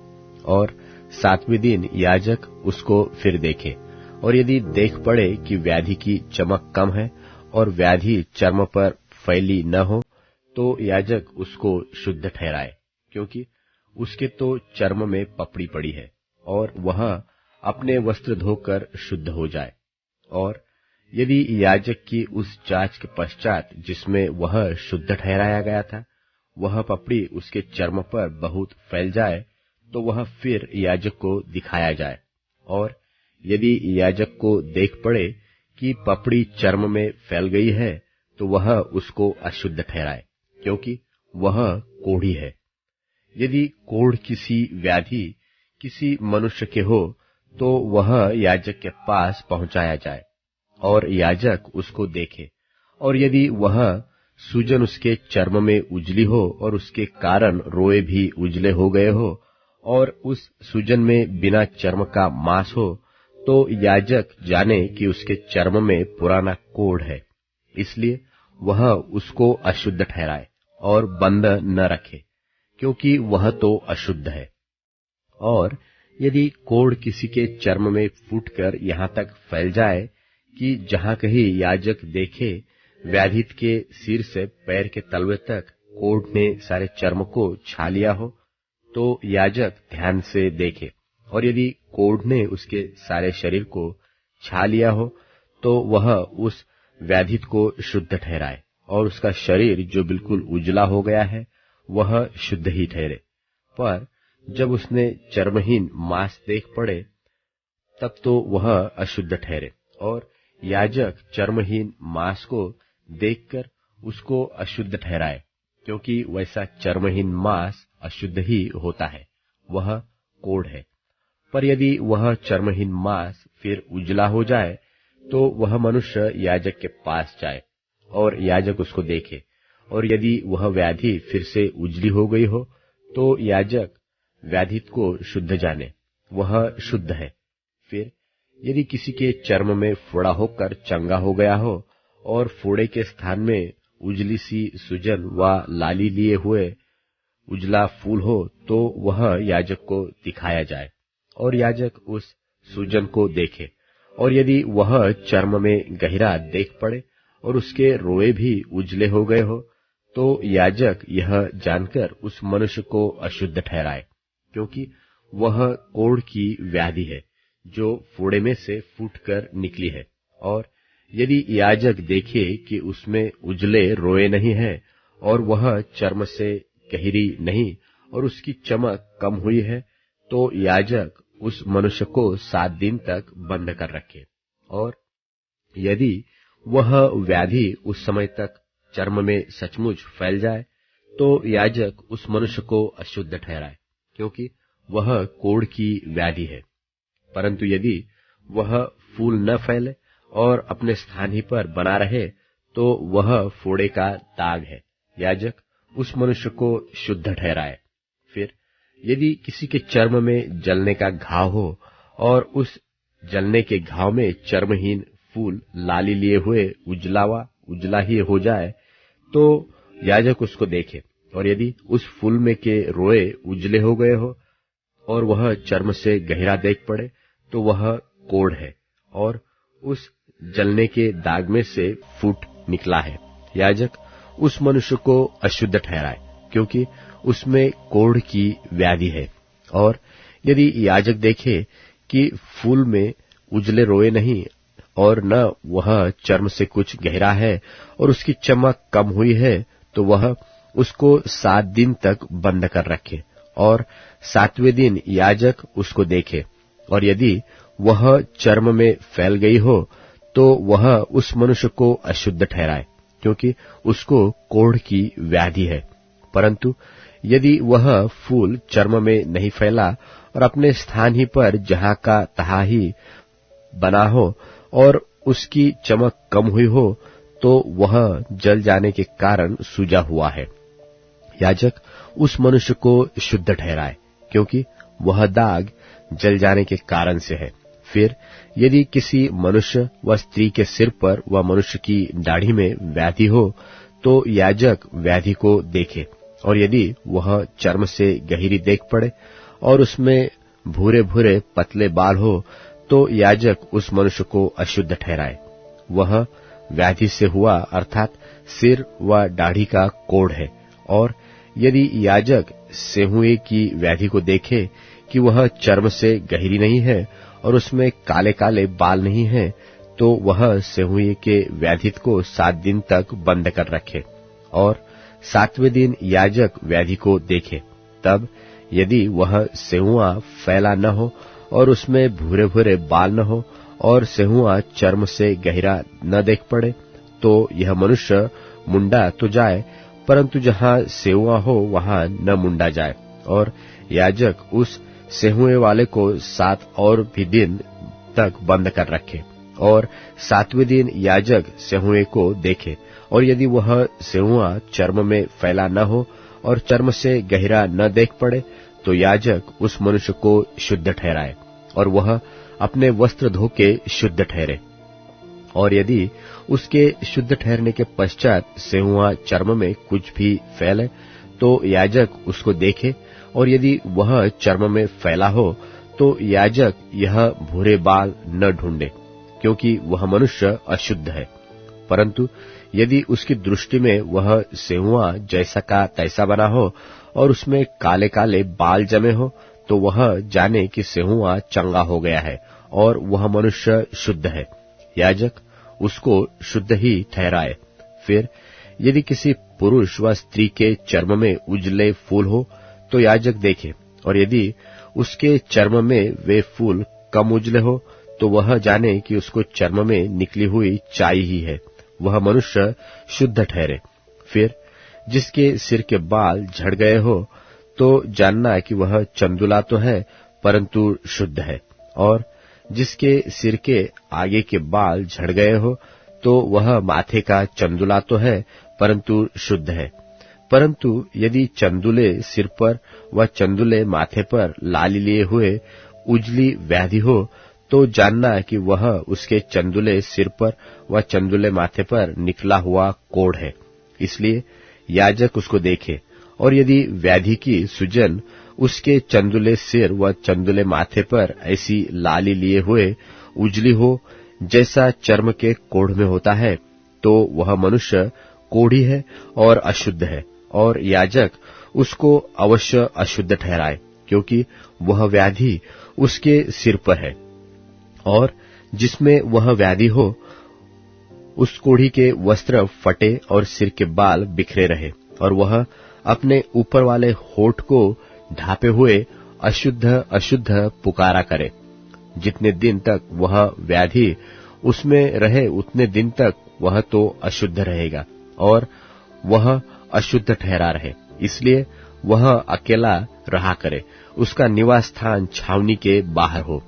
और 7वें दिन याजक उसको फिर देखे, और यदि देख पड़े कि व्याधि की चमक कम है और व्याधि चर्म पर फैली न हो, तो याजक उसको शुद्ध ठहराए, क्योंकि उसके तो चर्म में पपड़ी पड़ी है, और वह अपने वस्त्र धोकर शुद्ध हो जाए। और यदि याजक की उस जांच के पश्चात जिसमें वह शुद्ध ठहराया गया था, वह पपड़ी उसके चर्म पर बहुत फैल जाए, तो वह फिर याजक को दिखाया जाए। और यदि याजक को देख पड़े कि पपड़ी चर्म में फैल गई है, तो वह उसको अशुद्ध ठहराए, क्योंकि वह कोढ़ी है। यदि कोढ़ किसी व्याधि किसी मनुष्य के हो, तो वह याजक के पास पहुंचाया जाए, और याजक उसको देखे, और यदि वह सूजन उसके चर्म में उजली हो और उसके कारण रोए भी उजले हो गए हो, और उस सूजन में बिना चर्म का मांस हो, तो याजक जाने कि उसके चर्म में पुराना कोढ़ है, इसलिए वह उसको अशुद्ध ठहराए और बंद न रखे, क्योंकि वह तो अशुद्ध है। और यदि कोढ़ किसी के चर्म में फूटकर यहाँ तक फैल जाए कि जहाँ कहीं याजक देखे व्याधित के सिर से पैर के तलवे तक कोढ़ ने सारे चर्म को छा लिया हो, तो याजक ध्यान से देखे, और यदि कोढ़ ने उसके सारे शरीर को छा लिया हो, तो वह उस व्याधित को शुद्ध ठहराए, और उसका शरीर जो बिल्कुल उजला हो गया है वह शुद्ध ही ठहरे। पर जब उसने चर्महीन मांस देख पड़े, तब तो वह अशुद्ध ठहरे, और याजक चर्महीन मांस को देखकर उसको अशुद्ध ठहराए, क्योंकि वैसा चर्महीन मांस अशुद्ध ही होता है, वह कोढ़ है। पर यदि वह चर्महीन मांस फिर उजला हो जाए, तो वह मनुष्य याजक के पास जाए, और याजक उसको देखे, और यदि वह व्याधि फिर से उजली हो गई हो, तो याजक व्याधित को शुद्ध जाने, वह शुद्ध है। फिर यदि किसी के चर्म में फोड़ा होकर चंगा हो गया हो, और फोड़े के स्थान में उजली सी सूजन व लाली लिए हुए उजला फूल हो, तो वह याजक को दिखाया जाए, और याजक उस सूजन को देखे, और यदि वह चर्म में गहरा देख पड़े और उसके रोए भी उजले हो गए हो, तो याजक यह जानकर उस मनुष्य को अशुद्ध ठहराए, क्योंकि वह कोढ़ की व्याधि है जो फोड़े में से फूटकर निकली है। और यदि याजक देखे कि उसमें उजले रोए नहीं है, और वह चर्म से गहरी नहीं, और उसकी चमक कम हुई है, तो याजक उस मनुष्य को 7 दिन तक बंद कर रखे। और यदि वह व्याधि उस समय तक चर्म में सचमुच फैल जाए, तो याजक उस मनुष्य को अशुद्ध ठहराए, क्योंकि वह कोढ़ की व्याधि है। परंतु यदि वह फूल न फैले और अपने स्थान ही पर बना रहे, तो वह फोड़े का दाग है, याजक उस मनुष्य को शुद्ध ठहराए। फिर यदि किसी के चर्म में जलने का घाव हो, और उस जलने के घाव में चर्महीन फूल लाली लिए हुए उजला ही हो जाए, तो याजक उसको देखे, और यदि उस फूल में के रोए उजले हो गए हो और वह चर्म से गहरा देख पड़े, तो वह कोढ़ है, और उस जलने के दाग में से फूट निकला है। याजक उस मनुष्य को अशुद्ध ठहराए, क्योंकि उसमें कोढ़ की व्याधि है। और यदि याजक देखे कि फूल में उजले रोए नहीं, और न वह चर्म से कुछ गहरा है, और उसकी चमक कम हुई है, तो वह उसको 7 दिन तक बंद कर रखे, और 7वें दिन याजक उसको देखे, और यदि वह चर्म में फैल गई हो, तो वह उस मनुष्य को अशुद्ध ठहराए, क्योंकि उसको कोढ़ की व्याधि है। परंतु यदि वह फूल चर्म में नहीं फैला और अपने स्थान ही पर जहाँ का तहाँ ही बना हो, और उसकी चमक कम हुई हो, तो वह जल जाने के कारण सूजा हुआ है। याजक उस मनुष्य को शुद्ध ठहराए, क्योंकि वह दाग जल जाने के कारण से है। फिर यदि किसी मनुष्य व स्त्री के सिर पर व मनुष्य की दाढ़ी में व्याधि हो, तो याजक व्याधि को देखे, और यदि वह चर्म से गहरी देख पड़े और उसमें भूरे भूरे पतले बाल हो, तो याजक उस मनुष्य को अशुद्ध ठहराए। वह व्याधि से हुआ, अर्थात सिर व दाढ़ी का कोढ़ है। और यदि याजक सेहुए की व्याधि को देखे कि वह चर्म से गहरी नहीं है और उसमें काले काले बाल नहीं है, तो वह सेहुए के व्याधित को 7 दिन तक बंद कर रखे, और 7वें दिन याजक व्याधि को देखे। तब यदि वह सेहुआ फैला न हो और उसमें भूरे भूरे बाल न हो और सेहुआ चर्म से गहरा न देख पड़े, तो यह मनुष्य मुंडा तो जाए, परंतु जहां सेहुआ हो वहां न मुंडा जाए। और याजक उस सेहुए वाले को 7 और भी दिन तक बंद कर रखे, और 7वें दिन याजक सेहुए को देखे, और यदि वह सेहुआ चर्म में फैला न हो और चर्म से गहरा न देख पड़े, तो याजक उस मनुष्य को शुद्ध ठहराए, और वह अपने वस्त्र धो के शुद्ध ठहरे। और यदि उसके शुद्ध ठहरने के पश्चात सेहुआ चर्म में कुछ भी फैले, तो याजक उसको देखे, और यदि वह चर्म में फैला हो, तो याजक यह भूरे बाल न ढूंढे, क्योंकि वह मनुष्य अशुद्ध है। परंतु यदि उसकी दृष्टि में वह सेहुआ जैसा का तैसा बना हो और उसमें काले काले बाल जमे हो, तो वह जाने कि सेहुआ चंगा हो गया है और वह मनुष्य शुद्ध है। याजक उसको शुद्ध ही ठहराए। फिर यदि किसी पुरुष व स्त्री के चर्म में उजले फूल हो, तो याजक देखे, और यदि उसके चर्म में वे फूल कम उजले हो, तो वह जाने कि उसको चर्म में निकली हुई चाई ही है, वह मनुष्य शुद्ध ठहरे। फिर जिसके सिर के बाल झड़ गए हो, तो जानना कि वह चंदुला तो है, परंतु शुद्ध है। और जिसके सिर के आगे के बाल झड़ गए हो, तो वह माथे का चंदुला तो है, परंतु शुद्ध है। परंतु यदि चंदुले सिर पर व चंदुले माथे पर लाली लिए हुए उजली व्याधि हो, तो जानना कि वह उसके चंदुले सिर पर व चंदुले माथे पर निकला हुआ कोढ़ है। इसलिए याजक उसको देखे, और यदि व्याधि की सुजन उसके चंदुले सिर व चंदुले माथे पर ऐसी लाली लिए हुए उजली हो, जैसा चर्म के कोढ़ में होता है, तो वह मनुष्य कोढ़ी है और अशुद्ध है, और याजक उसको अवश्य अशुद्ध ठहराए, क्योंकि वह व्याधि उसके सिर पर है। और जिसमें वह व्याधि हो, उस कोढ़ी के वस्त्र फटे और सिर के बाल बिखरे रहे, और वह अपने ऊपर वाले होठ को ढांपे हुए अशुद्ध अशुद्ध पुकारा करे। जितने दिन तक वह व्याधि उसमें रहे, उतने दिन तक वह तो अशुद्ध रहेगा, और वह अशुद्ध ठहरा रहे। इसलिए वह अकेला रहा करे, उसका निवास स्थान छावनी के बाहर हो।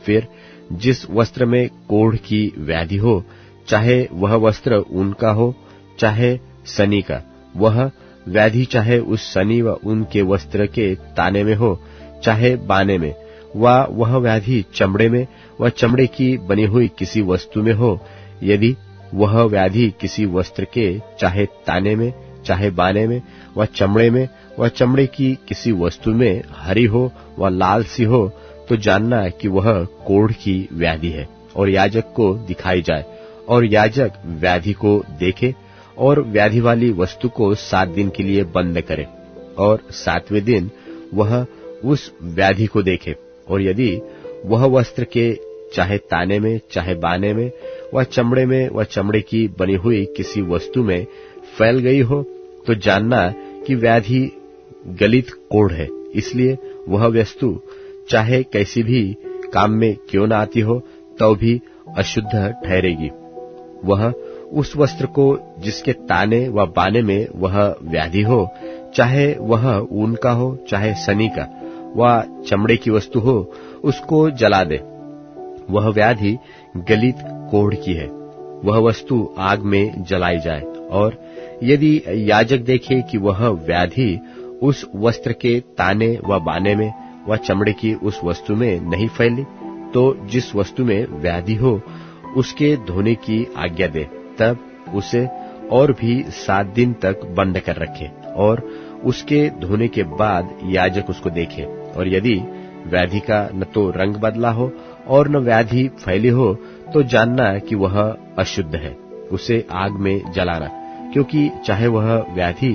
फिर जिस वस्त्र में कोढ़ की व्याधि हो, चाहे वह वस्त्र ऊन का हो चाहे सनी का, वह व्याधि चाहे उस सनी व ऊन के वस्त्र के ताने में हो चाहे बाने में, वह व्याधि चमड़े में व चमड़े की बनी हुई किसी वस्तु में हो, यदि वह व्याधि किसी वस्त्र के चाहे ताने में चाहे बाने में व चमड़े में व चमड़े की किसी वस्तु में हरी हो व लाल सी हो, तो जानना कि वह कोढ़ की व्याधि है, और याजक को दिखाई जाए, और याजक व्याधि को देखे और व्याधि वाली वस्तु को 7 दिन के लिए बंद करे, और 7वें दिन वह उस व्याधि को देखे, और यदि वह वस्त्र के चाहे ताने में चाहे बाने में व चमड़े में व चमड़े की बनी हुई किसी वस्तु में फैल गई हो, तो जानना कि व्याधि गलित कोढ़ है। इसलिए वह वस्तु चाहे कैसी भी काम में क्यों न आती हो, तो भी अशुद्ध ठहरेगी। वह उस वस्त्र को जिसके ताने व बाने में वह व्याधि हो, चाहे वह ऊन का हो चाहे सनी का व चमड़े की वस्तु हो, उसको जला दे। वह व्याधि गलित कोढ़ की है, वह वस्तु आग में जलाई जाए। और यदि याजक देखे कि वह व्याधि उस वस्त्र के ताने व बाने में व चमड़े की उस वस्तु में नहीं फैली, तो जिस वस्तु में व्याधि हो उसके धोने की आज्ञा दे। तब उसे और भी 7 दिन तक बंद कर रखे, और उसके धोने के बाद याजक उसको देखे, और यदि व्याधि का न तो रंग बदला हो और न व्याधि फैली हो, तो जानना कि वह अशुद्ध है। उसे आग में जलाना, क्योंकि चाहे वह व्याधि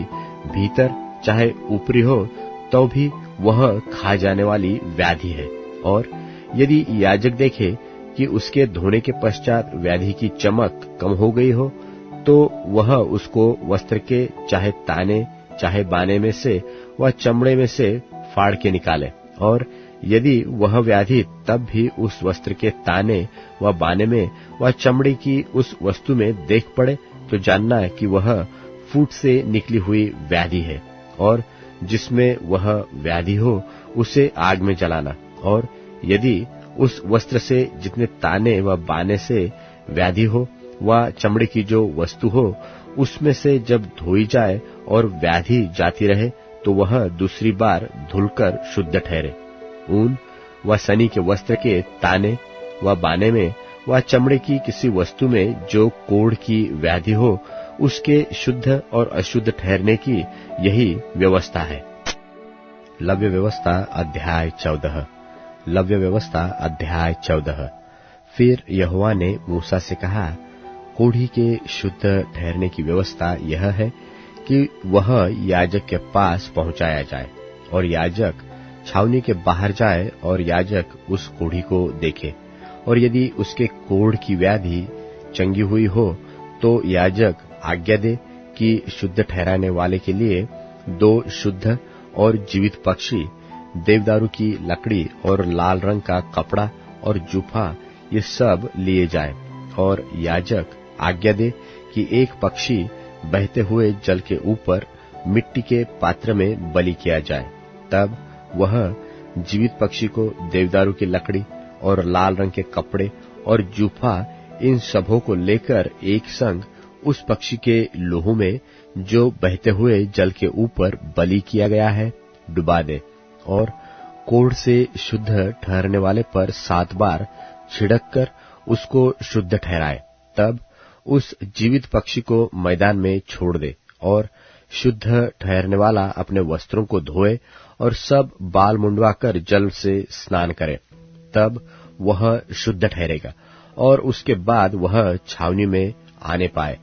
भीतर चाहे ऊपरी हो, तो भी वह खा जाने वाली व्याधि है। और यदि याजक देखे कि उसके धोने के पश्चात व्याधि की चमक कम हो गई हो, तो वह उसको वस्त्र के चाहे ताने चाहे बाने में से व चमड़े में से फाड़ के निकाले, और यदि वह व्याधि तब भी उस वस्त्र के ताने व बाने में व चमड़े की उस वस्तु में देख पड़े, तो जानना कि वह फूट से निकली हुई व्याधि है, और जिसमें वह व्याधि हो उसे आग में जलाना। और यदि उस वस्त्र से जितने ताने व बाने से व्याधि हो व चमड़े की जो वस्तु हो उसमें से जब धोई जाए और व्याधि जाती रहे, तो वह दूसरी बार धुलकर शुद्ध ठहरे। ऊन व सनी के वस्त्र के ताने व बाने में व चमड़े की किसी वस्तु में जो कोढ़ की व्याधि हो, उसके शुद्ध और अशुद्ध ठहरने की यही व्यवस्था है। लव्य व्यवस्था अध्याय 14। लव्य व्यवस्था अध्याय 14। फिर यहोवा ने मूसा से कहा, कोढ़ी के शुद्ध ठहरने की व्यवस्था यह है कि वह याजक के पास पहुंचाया जाए, और याजक छावनी के बाहर जाए और याजक उस कोढ़ी को देखे, और यदि उसके कोढ़ की व्याधि चंगी हुई हो, तो याजक आज्ञा दे कि शुद्ध ठहराने वाले के लिए 2 शुद्ध और जीवित पक्षी, देवदारू की लकड़ी और लाल रंग का कपड़ा और जूफा, ये सब लिए जाए। और याजक आज्ञा दे कि एक पक्षी बहते हुए जल के ऊपर मिट्टी के पात्र में बलि किया जाए। तब वह जीवित पक्षी को देवदारू की लकड़ी और लाल रंग के कपड़े और जूफा, इन सबों को लेकर एक संग उस पक्षी के लोहू में जो बहते हुए जल के ऊपर बलि किया गया है डुबा दे, और कोढ़ से शुद्ध ठहरने वाले पर 7 बार छिड़क कर उसको शुद्ध ठहराए। तब उस जीवित पक्षी को मैदान में छोड़ दे, और शुद्ध ठहरने वाला अपने वस्त्रों को धोए और सब बाल मुंडवाकर जल से स्नान करे। तब वह शुद्ध ठहरेगा, और उसके बाद वह छावनी में आने पाए,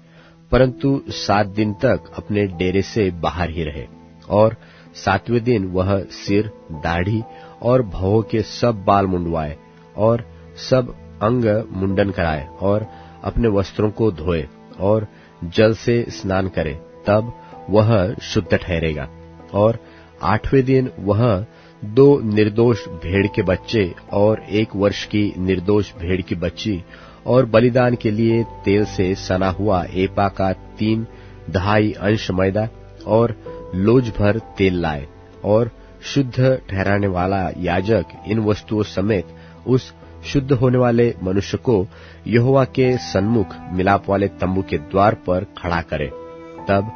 परंतु 7 दिन तक अपने डेरे से बाहर ही रहे। और 7वें दिन वह सिर, दाढ़ी और भौं के सब बाल मुंडवाए और सब अंग मुंडन कराए, और अपने वस्त्रों को धोए और जल से स्नान करे। तब वह शुद्ध ठहरेगा। और 8वें दिन वह 2 निर्दोष भेड़ के बच्चे और 1 वर्ष की निर्दोष भेड़ की बच्ची, और बलिदान के लिए तेल से सना हुआ एपा का 3/2 अंश मैदा और लोज भर तेल लाए। और शुद्ध ठहराने वाला याजक इन वस्तुओं समेत उस शुद्ध होने वाले मनुष्य को यहोवा के सन्मुख मिलाप वाले तंबू के द्वार पर खड़ा करे। तब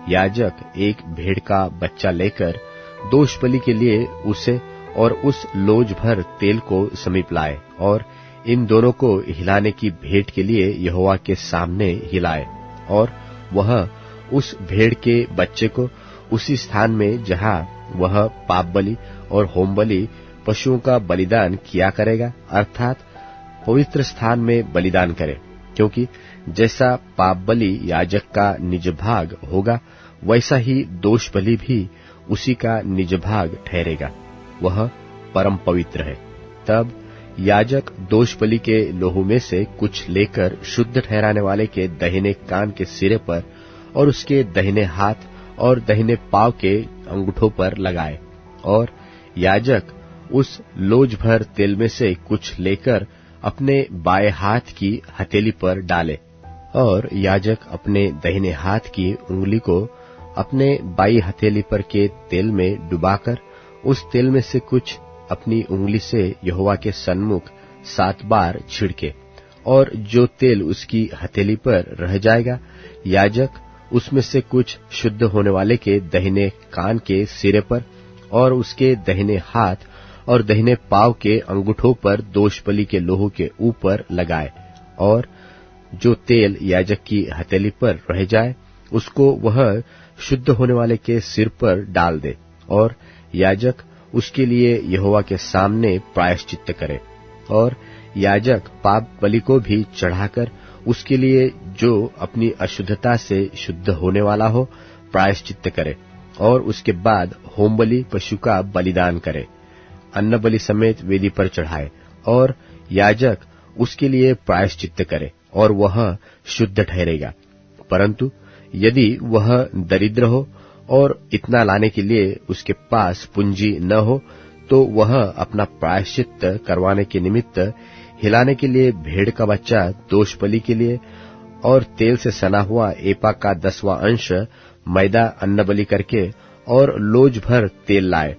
याजक एक भेड़ का बच्चा लेकर दोष बलि के लिए उसे और उस लोज भर तेल को समीप लाए, और इन दोनों को हिलाने की भेंट के लिए यहोवा के सामने हिलाए। और वह उस भेड़ के बच्चे को उसी स्थान में जहां वह पाप बलि और होम बलि पशुओं का बलिदान किया करेगा, अर्थात पवित्र स्थान में बलिदान करे, क्योंकि जैसा पाप बलि याजक का निज भाग होगा, वैसा ही दोष बलि भी उसी का निज भाग ठहरेगा। वह परम पवित्र है। तब याजक दोष बलि के लोहू में से कुछ लेकर शुद्ध ठहराने वाले के दाहिने कान के सिरे पर और उसके दाहिने हाथ और दाहिने पांव के अंगूठों पर लगाए, और याजक उस लोज भर तेल में से कुछ लेकर अपने बाएं हाथ की हथेली पर डाले, और याजक अपने दाहिने हाथ की उंगली को अपने बाई हथेली पर के तेल में डुबाकर उस तेल में से कुछ अपनी उंगली से यहोवा के सन्मुख 7 बार छिड़के, और जो तेल उसकी हथेली पर रह जाएगा, याजक उसमें से कुछ शुद्ध होने वाले के दाहिने कान के सिरे पर और उसके दाहिने हाथ और दाहिने पांव के अंगूठों पर दोषबलि के लोहू के ऊपर लगाए, और जो तेल याजक की हथेली पर रह जाए उसको वह शुद्ध होने वाले के सिर पर डाल दे, और याजक उसके लिए यहोवा के सामने प्रायश्चित्त करे। और याजक पाप बलि को भी चढ़ाकर उसके लिए जो अपनी अशुद्धता से शुद्ध होने वाला हो प्रायश्चित्त करे, और उसके बाद होम बलि पशु का बलिदान करे, अन्न बलि समेत वेदी पर चढ़ाए, और याजक उसके लिए प्रायश्चित्त करे और वह शुद्ध ठहरेगा। परंतु यदि वह दरिद्र हो और इतना लाने के लिए उसके पास पूंजी न हो, तो वह अपना प्रायश्चित्त करवाने के निमित्त हिलाने के लिए भेड़ का बच्चा दोष बलि के लिए और तेल से सना हुआ एपा का 10वां अंश मैदा अन्न बलि करके और लोज भर तेल लाए,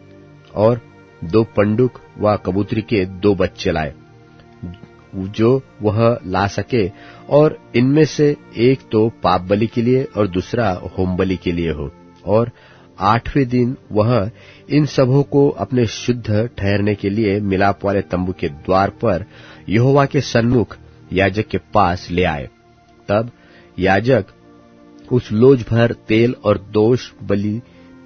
और 2 पंडुक व कबूतरी के 2 बच्चे लाए जो वह ला सके, और इनमें से एक तो पाप बलि के लिए और दूसरा होम बलि के लिए हो। और 8वें दिन वह इन सबों को अपने शुद्ध ठहरने के लिए मिलाप वाले तंबू के द्वार पर यहोवा के सन्मुख याजक के पास ले आए। तब याजक उस लोज भर तेल और दोष बलि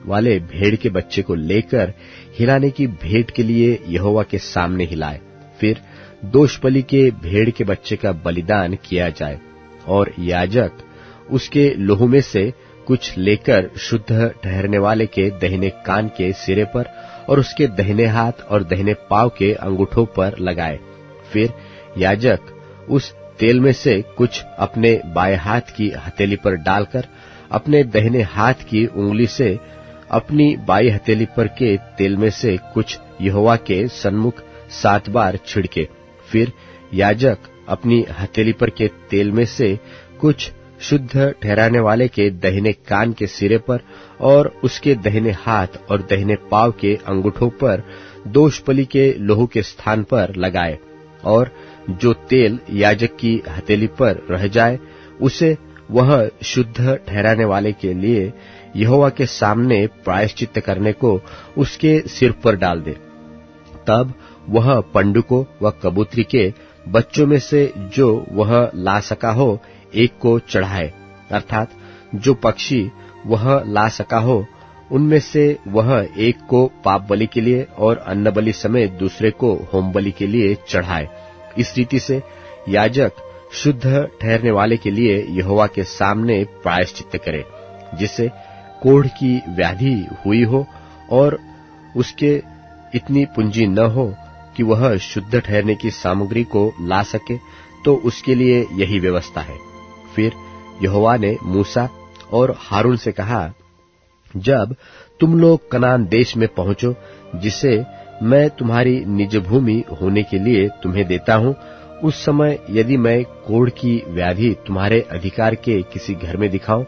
वाले भेड़ के बच्चे को लेकर हिलाने की भेंट के लिए यहोवा के सामने हिलाए। फिर दोष बलि के भेड़ के बच्चे का बलिदान किया जाए, और याजक उसके लोहू में से कुछ लेकर शुद्ध ठहरने वाले के दाहिने कान के सिरे पर और उसके दाहिने हाथ और दाहिने पांव के अंगूठों पर लगाए। फिर याजक उस तेल में से कुछ अपने बाएं हाथ की हथेली पर डालकर अपने दाहिने हाथ की उंगली से अपनी बाई हथेली पर के तेल में से कुछ यहोवा के सन्मुख 7 बार छिड़के। फिर याजक अपनी हथेली पर के तेल में से कुछ शुद्ध ठहराने वाले के दाहिने कान के सिरे पर और उसके दाहिने हाथ और दाहिने पांव के अंगूठों पर दोष बलि के लोहू के स्थान पर लगाए, और जो तेल याजक की हथेली पर रह जाए उसे वह शुद्ध ठहराने वाले के लिए यहोवा के सामने प्रायश्चित्त करने को उसके सिर पर डाल दे। तब वह पंडुकों व कबूतरी के बच्चों में से जो वह ला सका हो एक को चढ़ाए, अर्थात जो पक्षी वह ला सका हो उनमें से वह एक को पाप बलि के लिए और अन्न बलि समेत दूसरे को होम बलि के लिए चढ़ाए। इस रीति से याजक शुद्ध ठहरने वाले के लिए यहोवा के सामने प्रायश्चित्त करे, जिससे कोढ़ की व्याधि हुई हो और उसके इतनी पूंजी न हो कि वह शुद्ध ठहरने की सामग्री को ला सके, तो उसके लिए यही व्यवस्था है। फिर यहोवा ने मूसा और हारून से कहा, जब तुम लोग कनान देश में पहुंचो, जिसे मैं तुम्हारी निज भूमि होने के लिए तुम्हें देता हूं, उस समय यदि मैं कोढ़ की व्याधि तुम्हारे अधिकार के किसी घर में दिखाऊं,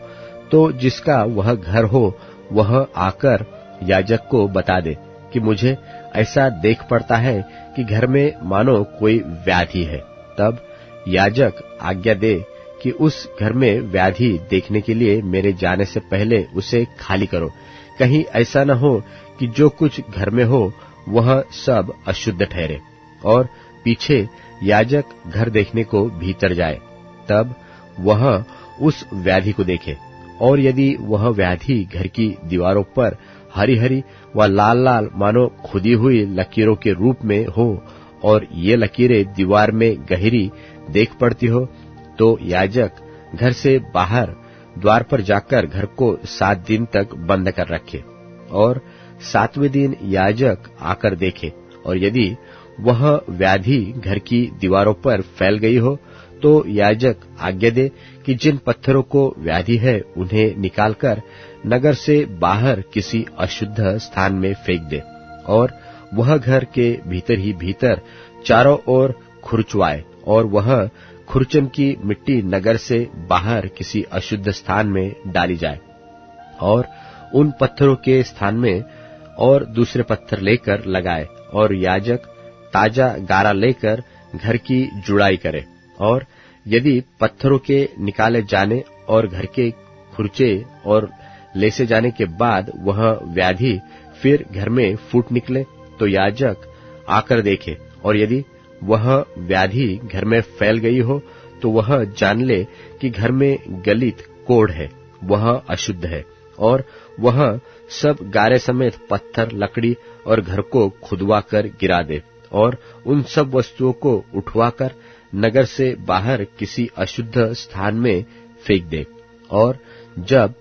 तो जिसका वह घर हो वह आकर याजक को बता दे कि मुझे ऐसा देख पड़ता है कि घर में मानो कोई व्याधि है। तब याजक आज्ञा दे कि उस घर में व्याधि देखने के लिए मेरे जाने से पहले उसे खाली करो, कहीं ऐसा न हो कि जो कुछ घर में हो वह सब अशुद्ध ठहरे। और पीछे याजक घर देखने को भीतर जाए, तब वह उस व्याधि को देखे, और यदि वह व्याधि घर की दीवारों पर हरी हरी व लाल लाल मानो खुदी हुई लकीरों के रूप में हो और ये लकीरें दीवार में गहरी देख पड़ती हो, तो याजक घर से बाहर द्वार पर जाकर घर को 7 दिन तक बंद कर रखे, और 7वें दिन याजक आकर देखे, और यदि वह व्याधि घर की दीवारों पर फैल गई हो, तो याजक आज्ञा दे कि जिन पत्थरों को व्याधि है उन्हें निकालकर नगर से बाहर किसी अशुद्ध स्थान में फेंक दे, और वह घर के भीतर ही भीतर चारों ओर खुरचवाए, और वह खुरचन की मिट्टी नगर से बाहर किसी अशुद्ध स्थान में डाली जाए, और उन पत्थरों के स्थान में और दूसरे पत्थर लेकर लगाए, और याजक ताजा गारा लेकर घर की जुड़ाई करे। और यदि पत्थरों के निकाले जाने और घर के खुरचे और लेसे जाने के बाद वह व्याधि फिर घर में फूट निकले, तो याजक आकर देखे, और यदि वह व्याधि घर में फैल गई हो तो वह जान ले कि घर में गलित कोढ़ है, वह अशुद्ध है, और वह सब गारे समेत पत्थर, लकड़ी और घर को खुदवा कर गिरा दे, और उन सब वस्तुओं को उठवाकर नगर से बाहर किसी अशुद्ध स्थान में फेंक दे। और जब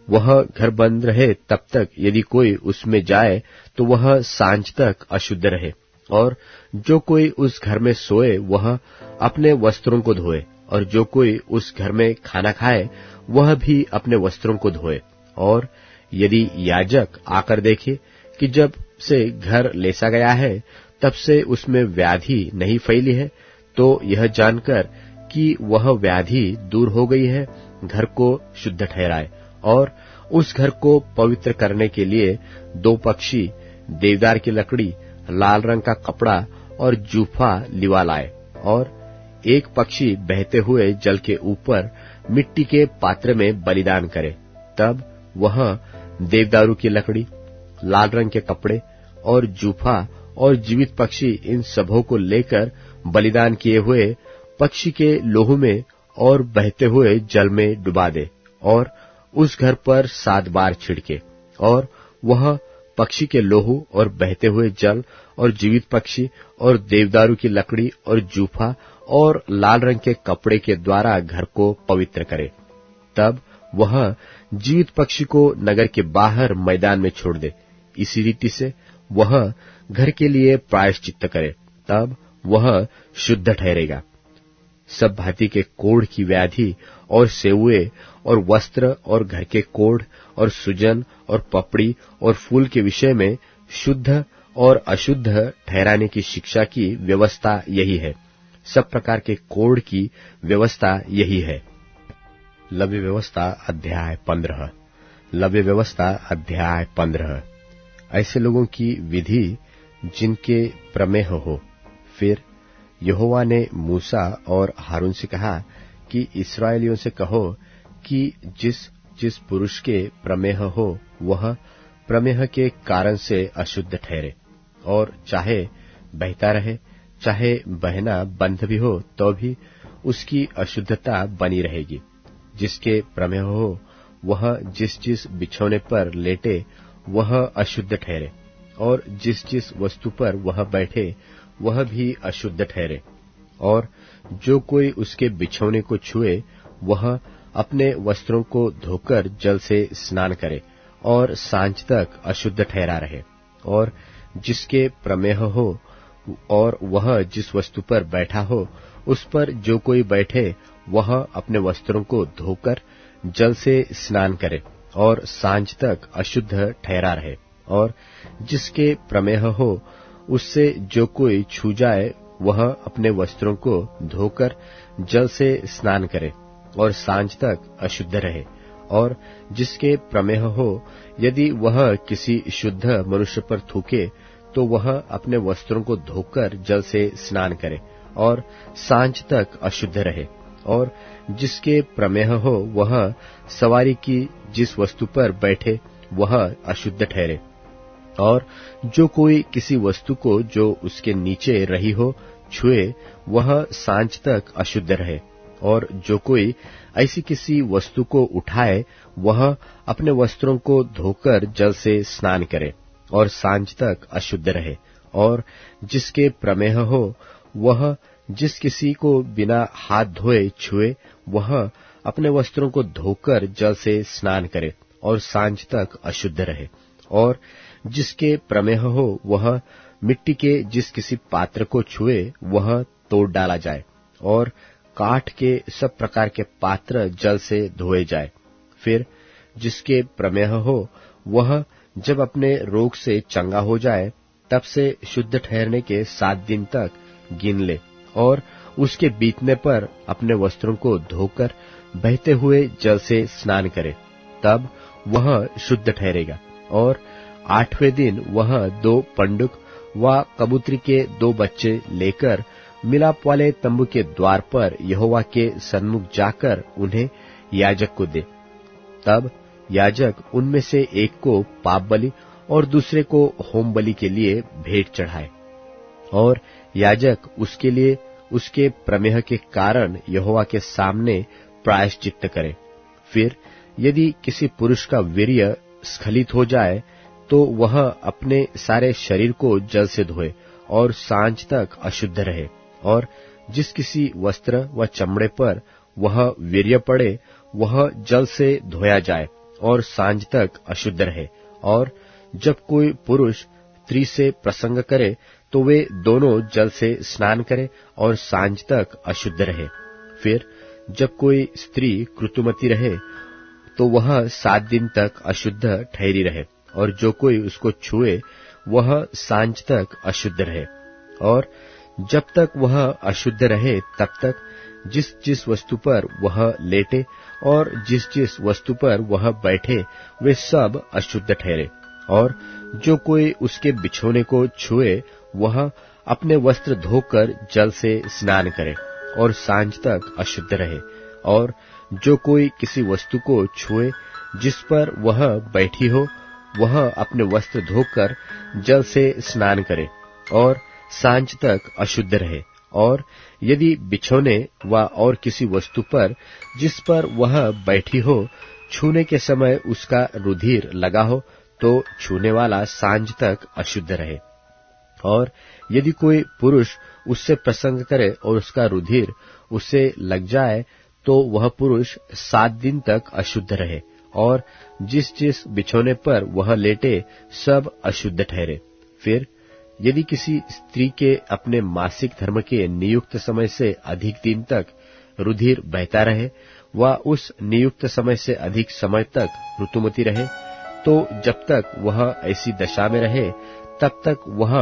वह घर बंद रहे तब तक यदि कोई उसमें जाए तो वह सांझ तक अशुद्ध रहे। और जो कोई उस घर में सोए वह अपने वस्त्रों को धोए, और जो कोई उस घर में खाना खाए वह भी अपने वस्त्रों को धोए। और यदि याजक आकर देखे कि जब से घर लेसा गया है तब से उसमें व्याधि नहीं फैली है, तो यह जानकर कि वह व्याधि दूर हो गई है, घर को शुद्ध ठहराए, और उस घर को पवित्र करने के लिए 2 पक्षी, देवदार की लकड़ी, लाल रंग का कपड़ा और जूफा लिवा लाए, और 1 पक्षी बहते हुए जल के ऊपर मिट्टी के पात्र में बलिदान करे। तब वह देवदारू की लकड़ी, लाल रंग के कपड़े और जूफा और जीवित पक्षी, इन सबों को लेकर बलिदान किए हुए पक्षी के लोहू में और बहते हुए जल में डुबा दे, और उस घर पर 7 बार छिड़के। और वह पक्षी के लोहू और बहते हुए जल और जीवित पक्षी और देवदारू की लकड़ी और जूफा और लाल रंग के कपड़े के द्वारा घर को पवित्र करे। तब वह जीवित पक्षी को नगर के बाहर मैदान में छोड़ दे। इसी रीति से वह घर के लिए प्रायश्चित्त करे, तब वह शुद्ध ठहरेगा। सब भांति के कोढ़ की व्याधि और सेवुए और वस्त्र और घर के कोढ़ और सुजन और पपड़ी और फूल के विषय में शुद्ध और अशुद्ध ठहराने की शिक्षा की व्यवस्था यही है। सब प्रकार के कोढ़ की व्यवस्था यही है। लव्य व्यवस्था अध्याय 15। लव्य व्यवस्था अध्याय 15। ऐसे लोगों की विधि जिनके प्रमेह हो। फिर यहोवा ने मूसा और हारून से कहा कि इस्राएलियों से कहो कि जिस जिस पुरुष के प्रमेह हो वह प्रमेह के कारण से अशुद्ध ठहरे, और चाहे बहता रहे चाहे बहना बंद भी हो तो भी उसकी अशुद्धता बनी रहेगी। जिसके प्रमेह हो वह जिस जिस बिछौने पर लेटे वह अशुद्ध ठहरे, और जिस जिस वस्तु पर वह बैठे वह भी अशुद्ध ठहरे। और जो कोई उसके बिछौने को छुए वह अपने वस्त्रों को धोकर जल से स्नान करे और सांझ तक अशुद्ध ठहरा रहे। और जिसके प्रमेह हो और वह जिस वस्तु पर बैठा हो उस पर जो कोई बैठे वह अपने वस्त्रों को धोकर जल से स्नान करे और सांझ तक अशुद्ध ठहरा रहे। और जिसके प्रमेह हो उससे जो कोई छू जाए वह अपने वस्त्रों को धोकर जल से स्नान करे और सांझ तक अशुद्ध रहे। और जिसके प्रमेह हो यदि वह किसी शुद्ध मनुष्य पर थूके तो वह अपने वस्त्रों को धोकर जल से स्नान करे और सांझ तक अशुद्ध रहे। और जिसके प्रमेह हो वह सवारी की जिस वस्तु पर बैठे वह अशुद्ध ठहरे। और जो कोई किसी वस्तु को जो उसके नीचे रही हो छुए वह सांझ तक अशुद्ध रहे। और जो कोई ऐसी किसी वस्तु को उठाए वह अपने वस्त्रों को धोकर जल से स्नान करे और सांझ तक अशुद्ध रहे। और जिसके प्रमेह हो वह जिस किसी को बिना हाथ धोए छुए वह अपने वस्त्रों को धोकर जल से स्नान करे और सांझ तक अशुद्ध रहे। और जिसके प्रमेह हो वह मिट्टी के जिस किसी पात्र को छुए वह तोड़ डाला जाए और काठ के सब प्रकार के पात्र जल से धोए जाए। फिर जिसके प्रमेह हो वह जब अपने रोग से चंगा हो जाए तब से शुद्ध ठहरने के 7 दिन तक गिन ले और उसके बीतने पर अपने वस्त्रों को धोकर बहते हुए जल से स्नान करे, तब वह शुद्ध ठहरेगा। और 8वें दिन वह 2 पंडुक व कबूतरी के 2 बच्चे लेकर मिलाप वाले तंबू के द्वार पर यहोवा के सन्मुख जाकर उन्हें याजक को दे। तब याजक उनमें से एक को पाप बलि और दूसरे को होम बलि के लिए भेंट चढ़ाए, और याजक उसके लिए उसके प्रमेह के कारण यहोवा के सामने प्रायश्चित्त करे। फिर यदि किसी पुरुष का वीर्य स्खलित हो जाए तो वह अपने सारे शरीर को जल से धोए और सांझ तक अशुद्ध रहे, और जिस किसी वस्त्र व चमड़े पर वह वीर्य पड़े वह जल से धोया जाए और सांझ तक अशुद्ध रहे। और जब कोई पुरुष स्त्री से प्रसंग करे तो वे दोनों जल से स्नान करे और सांझ तक अशुद्ध रहे। फिर जब कोई स्त्री ऋतुमती रहे तो वह 7 दिन तक अशुद्ध ठहरी रहे, और जो कोई उसको छुए वह सांझ तक अशुद्ध रहे। और जब तक वह अशुद्ध रहे तब तक जिस जिस वस्तु पर वह लेटे और जिस जिस वस्तु पर वह बैठे वे सब अशुद्ध ठहरे। और जो कोई उसके बिछोने को छुए वह अपने वस्त्र धोकर जल से स्नान करे और सांझ तक अशुद्ध रहे। और जो कोई किसी वस्तु को छुए जिस पर वह बैठी हो वह अपने वस्त्र धोकर जल से स्नान करे और सांझ तक अशुद्ध रहे। और यदि बिछोने व और किसी वस्तु पर जिस पर वह बैठी हो छूने के समय उसका रुधिर लगा हो तो छूने वाला सांझ तक अशुद्ध रहे। और यदि कोई पुरुष उससे प्रसंग करे और उसका रुधिर उससे लग जाए तो वह पुरुष 7 दिन तक अशुद्ध रहे, और जिस जिस बिछोने पर वह लेटे सब अशुद्ध ठहरे। फिर यदि किसी स्त्री के अपने मासिक धर्म के नियुक्त समय से अधिक दिन तक रुधिर बहता रहे व उस नियुक्त समय से अधिक समय तक ऋतुमती रहे तो जब तक वह ऐसी दशा में रहे तब तक वह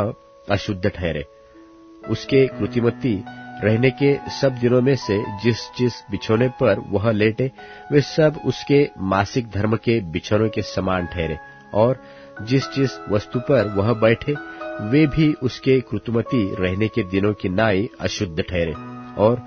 अशुद्ध ठहरे। उसके ऋतुमती रहने के सब दिनों में से जिस जिस बिछोने पर वह लेटे वे सब उसके मासिक धर्म के बिछोनों के समान ठहरे, और जिस जिस वस्तु पर वह बैठे वे भी उसके ऋतुमती रहने के दिनों की नाई अशुद्ध ठहरे। और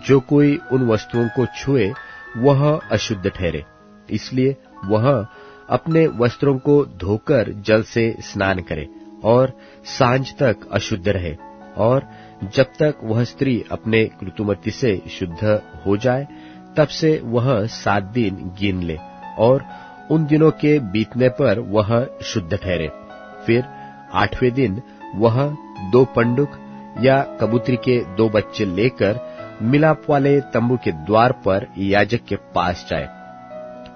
जो कोई उन वस्तुओं को छुए वह अशुद्ध ठहरे, इसलिए वह अपने वस्त्रों को धोकर जल से स्नान करे और सांझ तक अशुद्ध रहे। और जब तक वह स्त्री अपने ऋतुमती से शुद्ध हो जाए तब से वह 7 दिन गिन ले, और उन दिनों के बीतने पर वह शुद्ध ठहरे। फिर 8वें दिन वह 2 पंडुक या कबूतरी के 2 बच्चे लेकर मिलाप वाले तंबू के द्वार पर याजक के पास जाए।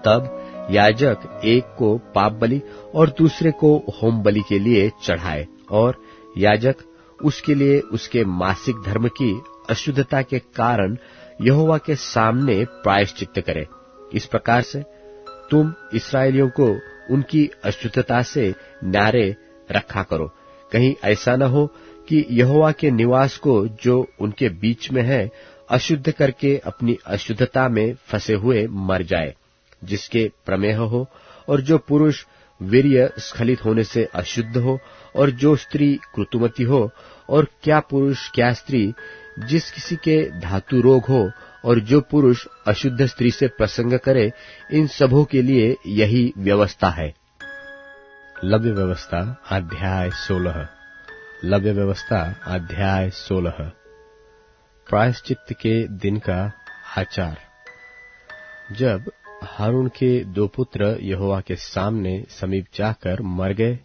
तब याजक एक को पाप बलि और दूसरे को होम बलि के लिए चढ़ाए, और याजक उसके लिए उसके मासिक धर्म की अशुद्धता के कारण यहोवा के सामने प्रायश्चित्त करे। इस प्रकार से तुम इस्राएलियों को उनकी अशुद्धता से न्यारे रखा करो, कहीं ऐसा न हो कि यहोवा के निवास को जो उनके बीच में है अशुद्ध करके अपनी अशुद्धता में फंसे हुए मर जाए। जिसके प्रमेह हो और जो पुरुष वीर्य स्खलित होने से अशुद्ध हो और जो स्त्री ऋतुमती हो, और क्या पुरुष क्या स्त्री जिस किसी के धातु रोग हो और जो पुरुष अशुद्ध स्त्री से प्रसंग करे, इन सबों के लिए यही व्यवस्था है। लव्य व्यवस्था अध्याय 16। लव्य व्यवस्था अध्याय 16। प्रायश्चित्त के दिन का आचार। जब हारून के 2 पुत्र यहोवा के सामने समीप जाकर मर गए,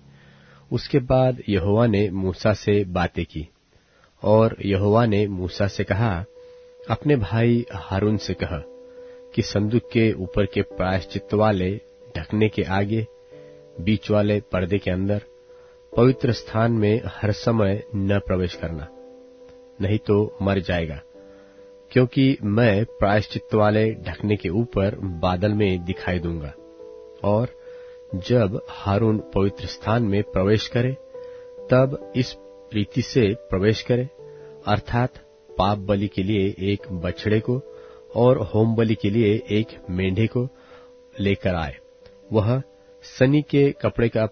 उसके बाद यहोवा ने मूसा से बातें की, और यहोवा ने मूसा से कहा, अपने भाई हारून से कह कि संदूक के ऊपर के प्रायश्चित्त वाले ढकने के आगे बीच वाले पर्दे के अंदर पवित्र स्थान में हर समय न प्रवेश करना, नहीं तो मर जाएगा, क्योंकि मैं प्रायश्चित्त वाले ढकने के ऊपर बादल में दिखाई दूंगा। और जब हारून पवित्र स्थान में प्रवेश करे तब इस रीति से प्रवेश करे, अर्थात पाप बलि के लिए एक बछड़े को और होम बलि के लिए एक मेंढे को लेकर आए। वह सनी के कपड़े का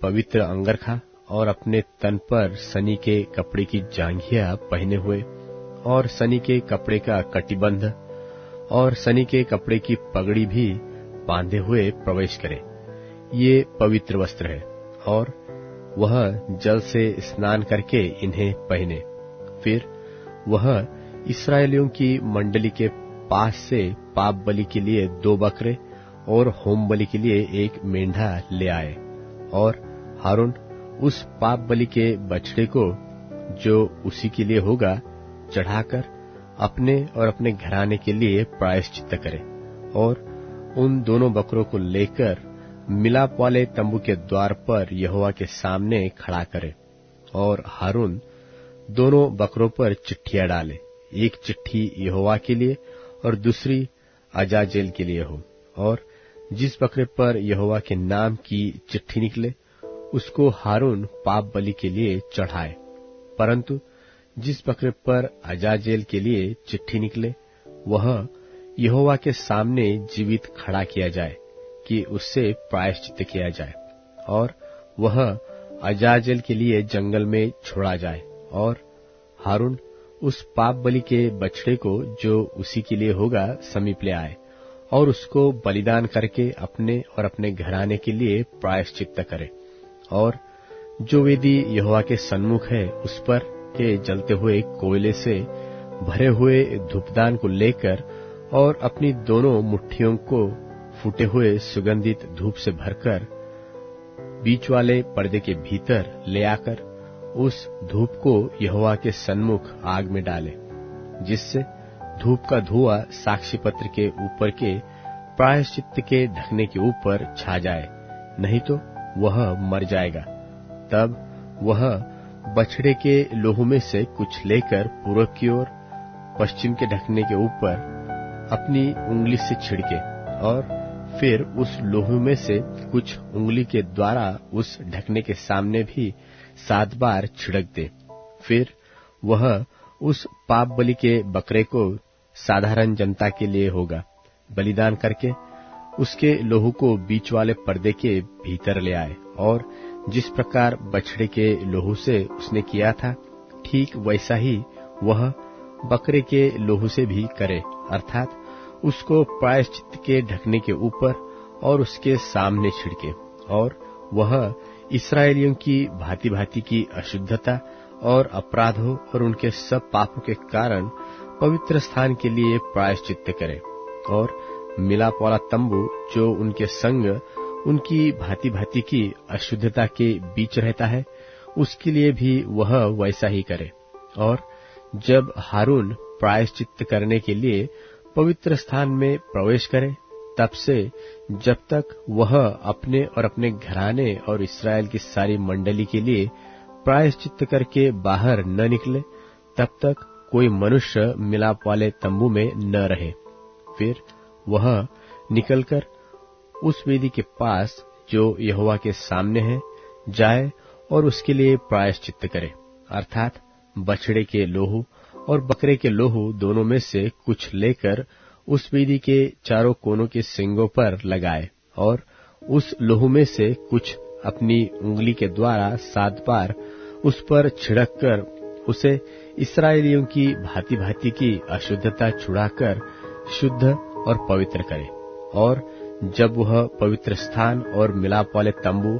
पवित्र अंगरखा और अपने तन पर सनी के कपड़े की जांघिया पहने हुए और सनी के कपड़े का कटिबंध और सनी के कपड़े की पगड़ी भी बांधे हुए प्रवेश करे। ये पवित्र वस्त्र है और वह जल से स्नान करके इन्हें पहने। फिर वह इस्राएलियों की मंडली के पास से पाप बलि के लिए 2 बकरे और होम बलि के लिए 1 मेंढा ले आए, और हारून उस पाप बलि के बछड़े को, जो उसी के लिए होगा, चढ़ाकर अपने और अपने घराने के लिए प्रायश्चित्त करे, और उन दोनों बकरों को लेकर मिलाप वाले तंबू के द्वार पर यहोवा के सामने खड़ा करे। और हारून दोनों बकरों पर चिट्ठियां डाले, एक चिट्ठी यहोवा के लिए और दूसरी अजाजेल के लिए हो। और जिस बकरे पर यहोवा के नाम की चिट्ठी निकले उसको हारून पाप बलि के लिए चढ़ाए, परंतु जिस बकरे पर अजाजेल के लिए चिट्ठी निकले वह यहोवा के सामने जीवित खड़ा किया जाए कि उससे प्रायश्चित्त किया जाए, और वह अजाजेल के लिए जंगल में छोड़ा जाए। और हारून उस पाप बलि के बछड़े को, जो उसी के लिए होगा, समीप ले आए और उसको बलिदान करके अपने और अपने घराने के लिए प्रायश्चित्त करे। और जो वेदी यहोवा के सन्मुख है उस पर के जलते हुए कोयले से भरे हुए धूपदान को लेकर और अपनी दोनों मुट्ठियों को फूटे हुए सुगंधित धूप से भरकर बीच वाले पर्दे के भीतर ले आकर उस धूप को यहोवा के सन्मुख आग में डाले, जिससे धूप का धुआं साक्षी पत्र के ऊपर के प्रायश्चित्त के ढकने के ऊपर छा जाए, नहीं तो वह मर जाएगा। तब वह बछड़े के लोहू में से कुछ लेकर पूर्व की ओर पश्चिम के ढकने के ऊपर अपनी उंगली से छिड़के, और फिर उस लोहू में से कुछ उंगली के द्वारा उस ढकने के सामने भी 7 बार छिड़क दे। फिर वह उस पाप बलि के बकरे को साधारण जनता के लिए होगा बलिदान करके उसके लोहू को बीच वाले पर्दे के भीतर ले आए, और जिस प्रकार बछड़े के लोहू से उसने किया था ठीक वैसा ही वह बकरे के लोहू से भी करे, अर्थात उसको प्रायश्चित्त के ढकने के ऊपर और उसके सामने छिड़के। और वह इस्राएलियों की भांति भांति की अशुद्धता और अपराधों और उनके सब पापों के कारण पवित्र स्थान के लिए प्रायश्चित्त करे। और मिलाप वाला तंबू जो उनके संग उनकी भांति भांति की अशुद्धता के बीच रहता है उसके लिए भी वह वैसा ही करे। और जब हारून प्रायश्चित्त करने के लिए पवित्र स्थान में प्रवेश करे, तब से जब तक वह अपने और अपने घराने और इस्राएल की सारी मंडली के लिए प्रायश्चित्त करके बाहर न निकले, तब तक कोई मनुष्य मिलाप वाले तंबू में न रहे। फिर वह निकलकर उस वेदी के पास जो यहोवा के सामने है जाए और उसके लिए प्रायश्चित्त करे, अर्थात बछड़े के लोहू और बकरे के लोहू दोनों में से कुछ लेकर उस वेदी के चारों कोनों के सींगों पर लगाए, और उस लोहू में से कुछ अपनी उंगली के द्वारा 7 बार उस पर छिड़क कर उसे इस्राएलियों की भांति भांति की अशुद्धता छुड़ाकर शुद्ध और पवित्र करे। और जब वह पवित्र स्थान और मिलाप वाले तंबू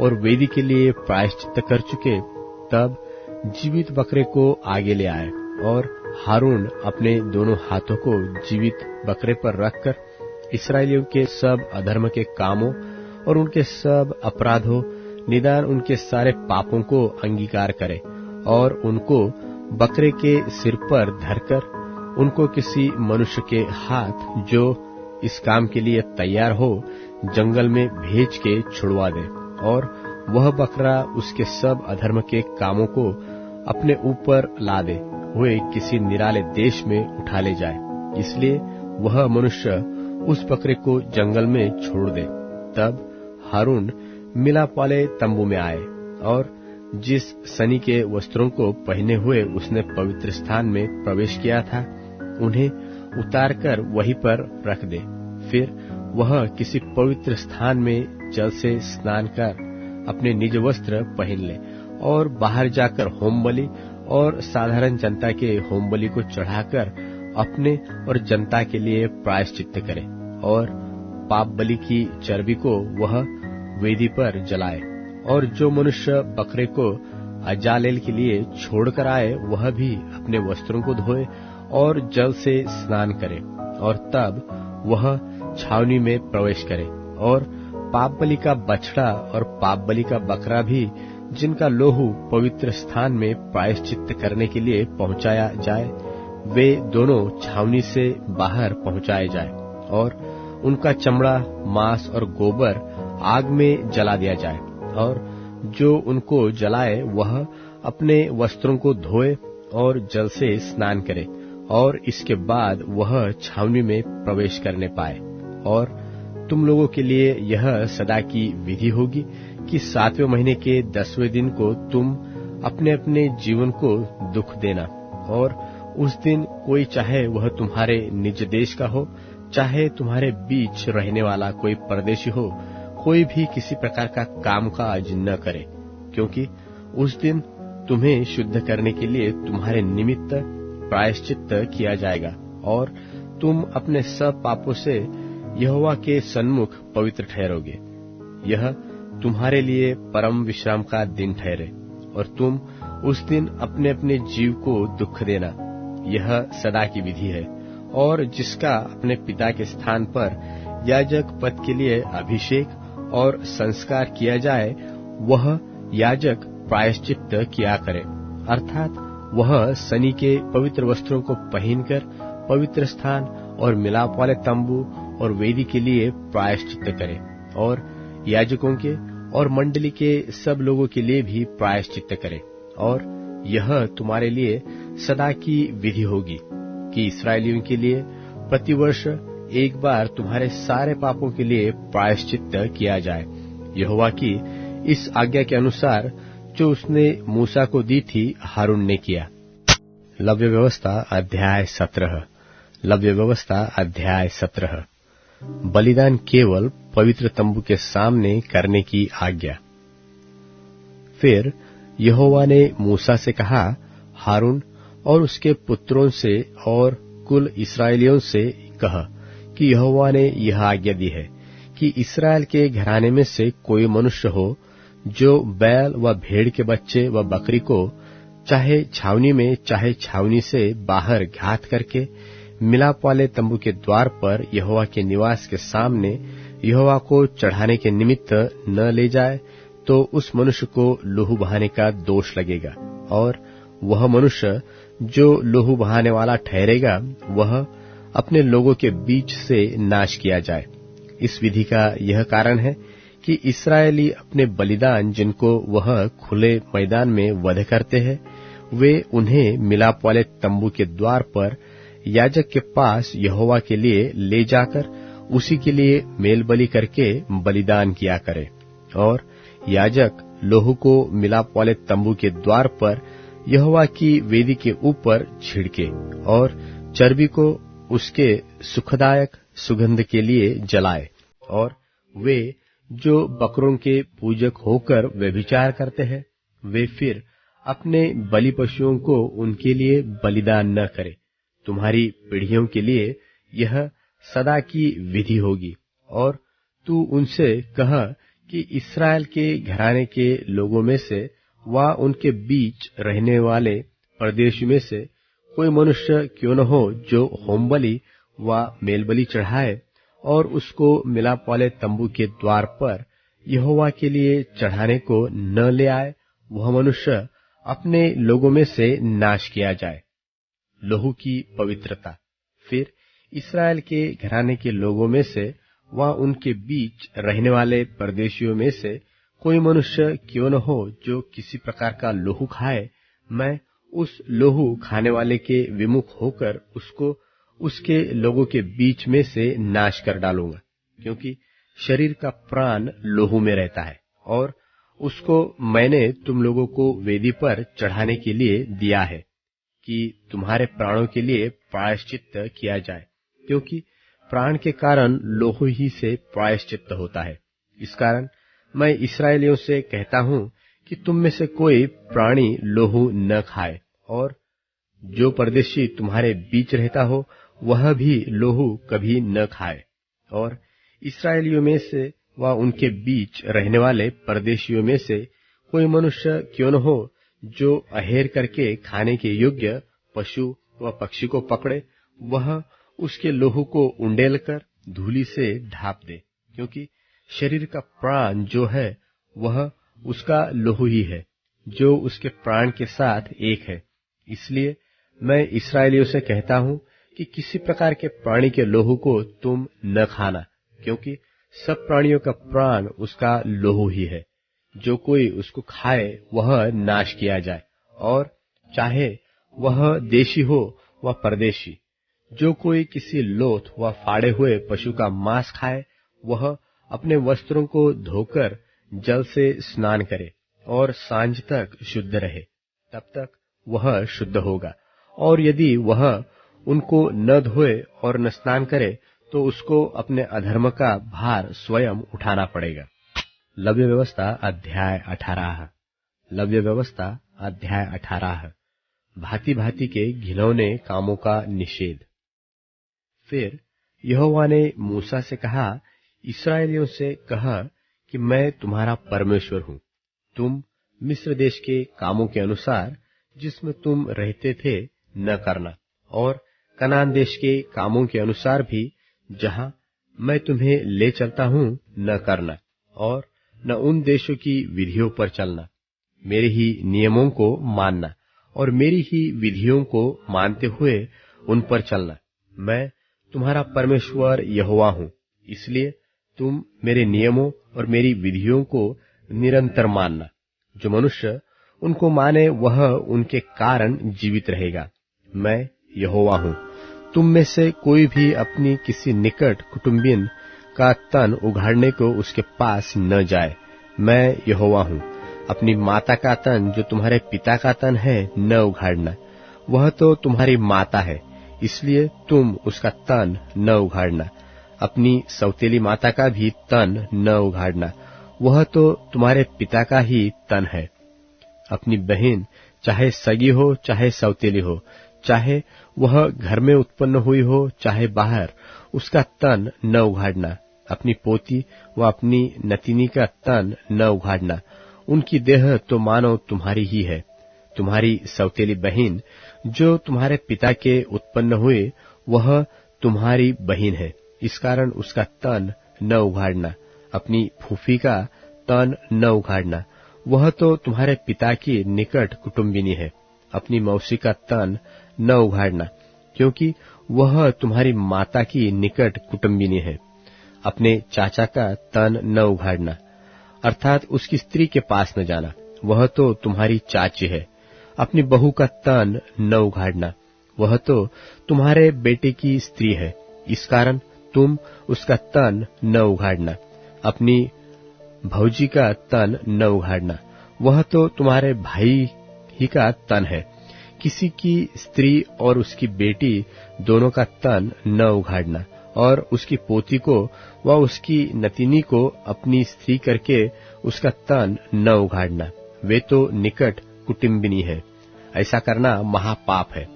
और वेदी के लिए प्रायश्चित्त कर चुके, तब जीवित बकरे को आगे ले आए, और हारून अपने दोनों हाथों को जीवित बकरे पर रखकर इस्राएलियों के सब अधर्म के कामों और उनके सब अपराधों निदान उनके सारे पापों को अंगीकार करे, और उनको बकरे के सिर पर धरकर उनको किसी मनुष्य के हाथ जो इस काम के लिए तैयार हो जंगल में भेज के छुड़वा दे, और वह बकरा उसके सब अधर्म के कामों को अपने ऊपर लादे हुए किसी निराले देश में उठा ले जाए। इसलिए वह मनुष्य उस बकरे को जंगल में छोड़ दे। तब हारून मिलाप वाले तंबू में आए, और जिस सनी के वस्त्रों को पहने हुए उसने पवित्र स्थान में प्रवेश किया था उन्हें उतारकर वहीं पर रख दे। फिर वह किसी पवित्र स्थान में जल से स्नान कर अपने निज वस्त्र पहन ले, और बाहर जाकर होम बलि और साधारण जनता के होम बलि को चढ़ाकर अपने और जनता के लिए प्रायश्चित्त करे। और पाप बलि की चर्बी को वह वेदी पर जलाए। और जो मनुष्य बकरे को अजालेल के लिए छोड़कर आए वह भी अपने वस्त्रों को धोए और जल से स्नान करे और तब वह छावनी में प्रवेश करे। और पाप बलि का बछड़ा और पाप बलि का बकरा भी, जिनका लोहू पवित्र स्थान में प्रायश्चित करने के लिए पहुंचाया जाए, वे दोनों छावनी से बाहर पहुंचाए जाए और उनका चमड़ा, मांस और गोबर आग में जला दिया जाए। और जो उनको जलाए वह अपने वस्त्रों को धोए और जल से स्नान करे और इसके बाद वह छावनी में प्रवेश करने पाए। और तुम लोगों के लिए यह सदा की विधि होगी कि 7वें महीने के 10वें दिन को तुम अपने अपने जीवन को दुख देना। और उस दिन कोई, चाहे वह तुम्हारे निज देश का हो, चाहे तुम्हारे बीच रहने वाला कोई परदेशी हो, कोई भी किसी प्रकार का कामकाज न करे, क्योंकि उस दिन तुम्हें शुद्ध करने के लिए तुम्हारे निमित्त प्रायश्चित किया जाएगा और तुम अपने सब पापों से यहोवा के सन्मुख पवित्र ठहरोगे। यह तुम्हारे लिए परम विश्राम का दिन ठहरे और तुम उस दिन अपने अपने जीव को दुख देना। यह सदा की विधि है। और जिसका अपने पिता के स्थान पर याजक पद के लिए अभिषेक और संस्कार किया जाए, वह याजक प्रायश्चित किया करे, अर्थात वह सनी के पवित्र वस्त्रों को पहनकर पवित्र स्थान और मिलाप वाले तंबू और वेदी के लिए प्रायश्चित करे और याजकों के और मंडली के सब लोगों के लिए भी प्रायश्चित करे। और यह तुम्हारे लिए सदा की विधि होगी कि इस्राएलियों के लिए प्रतिवर्ष एक बार तुम्हारे सारे पापों के लिए प्रायश्चित किया जाए, यहोवा की इस आज्ञा के अनुसार जो उसने मूसा को दी थी, हारून ने किया। लव्य व्यवस्था अध्याय 17। लव्य व्यवस्था अध्याय 17। बलिदान केवल पवित्र तंबू के सामने करने की आज्ञा। फिर यहोवा ने मूसा से कहा, हारून और उसके पुत्रों से और कुल इस्राएलियों से कह कि यहोवा ने यह आज्ञा दी है कि इस्राएल के घराने में से कोई मनुष्य हो जो बैल व भेड़ के बच्चे व बकरी को चाहे छावनी में चाहे छावनी से बाहर घात करके मिलाप वाले तंबू के द्वार पर यहोवा के निवास के सामने यहोवा को चढ़ाने के निमित्त न ले जाए, तो उस मनुष्य को लहू बहाने का दोष लगेगा और वह मनुष्य जो लहू बहाने वाला ठहरेगा वह अपने लोगों के बीच से नाश किया जाए। इस विधि का यह कारण है कि इस्राएली अपने बलिदान जिनको वह खुले मैदान में वध करते हैं, वे उन्हें मिलाप वाले तंबू के द्वार पर याजक के पास यहोवा के लिए ले जाकर उसी के लिए मेल बलि करके बलिदान किया करे। और याजक लोहू को मिलाप वाले तंबू के द्वार पर यहोवा की वेदी के ऊपर छिड़के और चर्बी को उसके सुखदायक सुगंध के लिए जलाए। और वे जो बकरों के पूजक होकर व्यभिचार करते हैं, वे फिर अपने बलि पशुओं को उनके लिए बलिदान न करें। तुम्हारी पीढ़ियों के लिए यह सदा की विधि होगी। और तू उनसे कह कि इस्राएल के घराने के लोगों में से व उनके बीच रहने वाले परदेशी में से कोई मनुष्य क्यों न हो जो होम बलि व मेल बलि चढ़ाए और उसको मिलाप वाले तंबू के द्वार पर यहोवा के लिए चढ़ाने को न ले आए, वह मनुष्य अपने लोगों में से नाश किया जाए। लोहू की पवित्रता। फिर इस्राएल के घराने के लोगों में से व उनके बीच रहने वाले परदेशियों में से कोई मनुष्य क्यों न हो जो किसी प्रकार का लोहू खाए, मैं उस लोहू खाने वाले के विमुख होकर उसको उसके लोगों के बीच में से नाश कर डालूंगा, क्योंकि शरीर का प्राण लोहू में रहता है और उसको मैंने तुम लोगों को वेदी पर चढ़ाने के लिए दिया है कि तुम्हारे प्राणों के लिए प्रायश्चित किया जाए, क्योंकि प्राण के कारण लोहू ही से प्रायश्चित होता है। इस कारण मैं इस्राएलियों से कहता हूं कि तुम में से कोई प्राणी लोहू न खाए, और जो परदेशी तुम्हारे बीच रहता हो वह भी लोहू कभी न खाए। और इस्राएलियों में से व उनके बीच रहने वाले परदेशियों में से कोई मनुष्य क्यों न हो जो अहेर करके खाने के योग्य पशु व पक्षी को पकड़े, वह उसके लोहू को उंडेल कर धूलि से ढाप दे, क्योंकि शरीर का प्राण जो है वह उसका लोहू ही है, जो उसके प्राण के साथ एक है। इसलिए मैं इस्राएलियों से कहता हूं कि किसी प्रकार के प्राणी के लोहू को तुम न खाना, क्योंकि सब प्राणियों का प्राण उसका लोहू ही है। जो कोई उसको खाए वह नाश किया जाए, और चाहे वह देशी हो व परदेशी। जो कोई किसी लोथ व फाड़े हुए पशु का मांस खाए, वह अपने वस्त्रों को धोकर जल से स्नान करे और सांझ तक शुद्ध रहे, तब तक वह शुद्ध होगा। और यदि वह उनको न धोए और न स्नान करे, तो उसको अपने अधर्म का भार स्वयं उठाना पड़ेगा। लव्य व्यवस्था अध्याय 18। लव्य व्यवस्था अध्याय 18। भांति भांति के घिनौने कामों का निषेध। फिर यहोवा ने मूसा से कहा, इस्राएलियों से कह कि मैं तुम्हारा परमेश्वर हूँ। तुम मिस्र देश के कामों के अनुसार जिसमें तुम रहते थे न करना, और कनान देश के कामों के अनुसार भी जहाँ मैं तुम्हें ले चलता हूँ न करना, और न उन देशों की विधियों पर चलना। मेरे ही नियमों को मानना और मेरी ही विधियों को मानते हुए उन पर चलना। मैं तुम्हारा परमेश्वर यहोवा हूँ, इसलिए तुम मेरे नियमों और मेरी विधियों को निरंतर मानना। जो मनुष्य उनको माने वह उनके कारण जीवित रहेगा। मैं यहोवा हूँ। तुम में से कोई भी अपनी किसी निकट कुटुंबिन का तन उघाड़ने को उसके पास न जाए। मैं यहोवा हूँ। अपनी माता का तन जो तुम्हारे पिता का तन है न उघाड़ना, वह तो तुम्हारी माता है, इसलिए तुम उसका तन न उघाड़ना। अपनी सौतेली माता का भी तन न उघाड़ना, वह तो तुम्हारे पिता का ही तन है। अपनी बहन चाहे सगी हो चाहे सौतेली हो, चाहे वह घर में उत्पन्न हुई हो चाहे बाहर, उसका तन न उघाड़ना। अपनी पोती व अपनी नतिनी का तन न उघाड़ना। उनकी देह तो मानो तुम्हारी ही है। तुम्हारी सौतेली बहन जो तुम्हारे पिता के उत्पन्न हुए, वह तुम्हारी बहन है, इस कारण उसका तन न उघाड़ना। अपनी फूफी का तन न उघाड़ना, वह तो तुम्हारे पिता की निकट कुटुंबिनी है। अपनी मौसी का तन न उघाड़ना, क्योंकि वह तुम्हारी माता की निकट कुटुंबिनी है। अपने चाचा का तन न उघाड़ना, अर्थात उसकी स्त्री के पास न जाना, वह तो तुम्हारी चाची है। अपनी बहू का तन न उघाड़ना, वह तो तुम्हारे बेटे की स्त्री है, इस कारण तुम उसका तन न उघाड़ना। अपनी भौजी का तन न उघाड़ना, वह तो तुम्हारे भाई ही का तन है। किसी की स्त्री और उसकी बेटी दोनों का तन न उघाड़ना, और उसकी पोती को व उसकी नतिनी को अपनी स्त्री करके उसका तन न उघाड़ना, वे तो निकट कुटुंबिनी है। ऐसा करना महापाप है।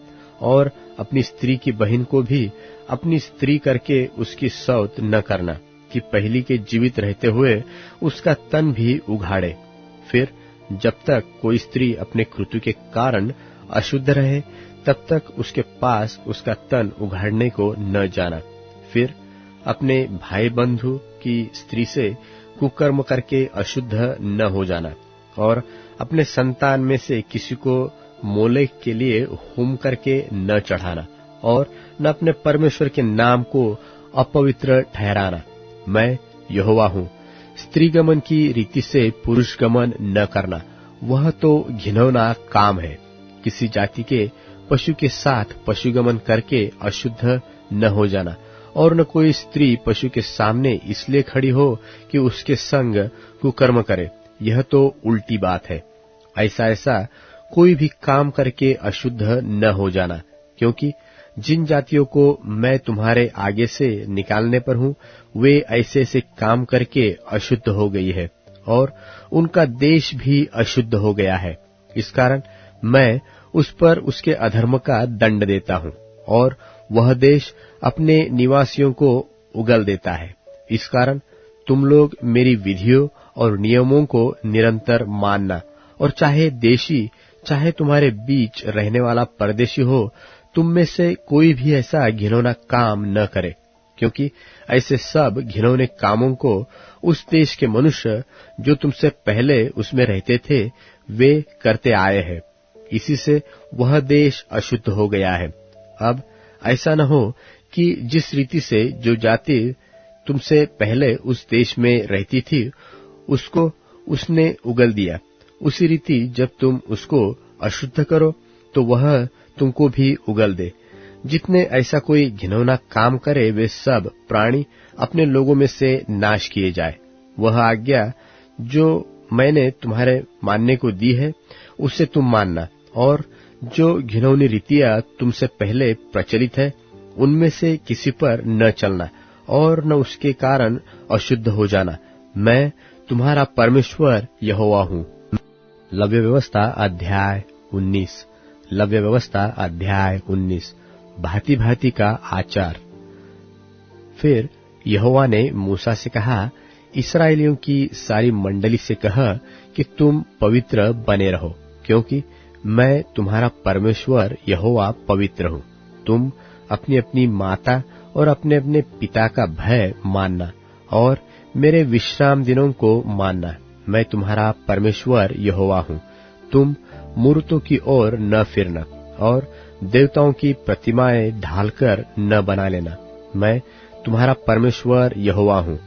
और अपनी स्त्री की बहन को भी अपनी स्त्री करके उसकी सौत न करना, कि पहली के जीवित रहते हुए उसका तन भी उघाड़े। फिर जब तक कोई स्त्री अपने कृत्य के कारण अशुद्ध रहे, तब तक उसके पास उसका तन उघाड़ने को न जाना। फिर अपने भाई बंधु की स्त्री से कुकर्म करके अशुद्ध न हो जाना, और अपने संतान में से किसी को मोलेक के लिए होम करके न चढ़ाना, और न अपने परमेश्वर के नाम को अपवित्र ठहराना। मैं यहोवा हूँ। स्त्री गमन की रीति से पुरुष गमन न करना, वह तो घिनौना काम है। किसी जाति के पशु के साथ पशुगमन करके अशुद्ध न हो जाना, और न कोई स्त्री पशु के सामने इसलिए खड़ी हो कि उसके संग कुकर्म करे, यह तो उल्टी बात है। ऐसा कोई भी काम करके अशुद्ध न हो जाना, क्योंकि जिन जातियों को मैं तुम्हारे आगे से निकालने पर हूँ, वे ऐसे ऐसे काम करके अशुद्ध हो गई है, और उनका देश भी अशुद्ध हो गया है। इस कारण मैं उस पर उसके अधर्म का दंड देता हूँ, और वह देश अपने निवासियों को उगल देता है। इस कारण तुम लोग मेरी विधियों और नियमों को निरंतर मानना, और चाहे देशी चाहे तुम्हारे बीच रहने वाला परदेशी हो, तुम में से कोई भी ऐसा घिनौना काम न करे, क्योंकि ऐसे सब घिनौने कामों को उस देश के मनुष्य जो तुमसे पहले उसमें रहते थे वे करते आए हैं। इसी से वह देश अशुद्ध हो गया है। अब ऐसा न हो कि जिस रीति से जो जाति तुमसे पहले उस देश में रहती थी उसको उसने उगल दिया, उसी रीति जब तुम उसको अशुद्ध करो तो वह तुमको भी उगल दे। जितने ऐसा कोई घिनौना काम करे वे सब प्राणी अपने लोगों में से नाश किए जाए। वह आज्ञा जो मैंने तुम्हारे मानने को दी है उसे तुम मानना, और जो घिनौनी रीतियां तुमसे पहले प्रचलित है उनमें से किसी पर न चलना और न उसके कारण अशुद्ध हो जाना। मैं तुम्हारा परमेश्वर यहोवा हूँ। लव्य व्यवस्था अध्याय 19। लव्य व्यवस्था अध्याय 19। भांति भांति का आचार। फिर यहोवा ने मूसा से कहा, इस्राएलियों की सारी मंडली से कह कि तुम पवित्र बने रहो, क्योंकि मैं तुम्हारा परमेश्वर यहोवा पवित्र हूँ। तुम अपनी अपनी माता और अपने अपने पिता का भय मानना और मेरे विश्राम दिनों को मानना। मैं तुम्हारा परमेश्वर यहोवा हूँ। तुम मूर्तों की ओर न फिरना और देवताओं की प्रतिमाएं ढालकर न बना लेना। मैं तुम्हारा परमेश्वर यहोवा हूँ।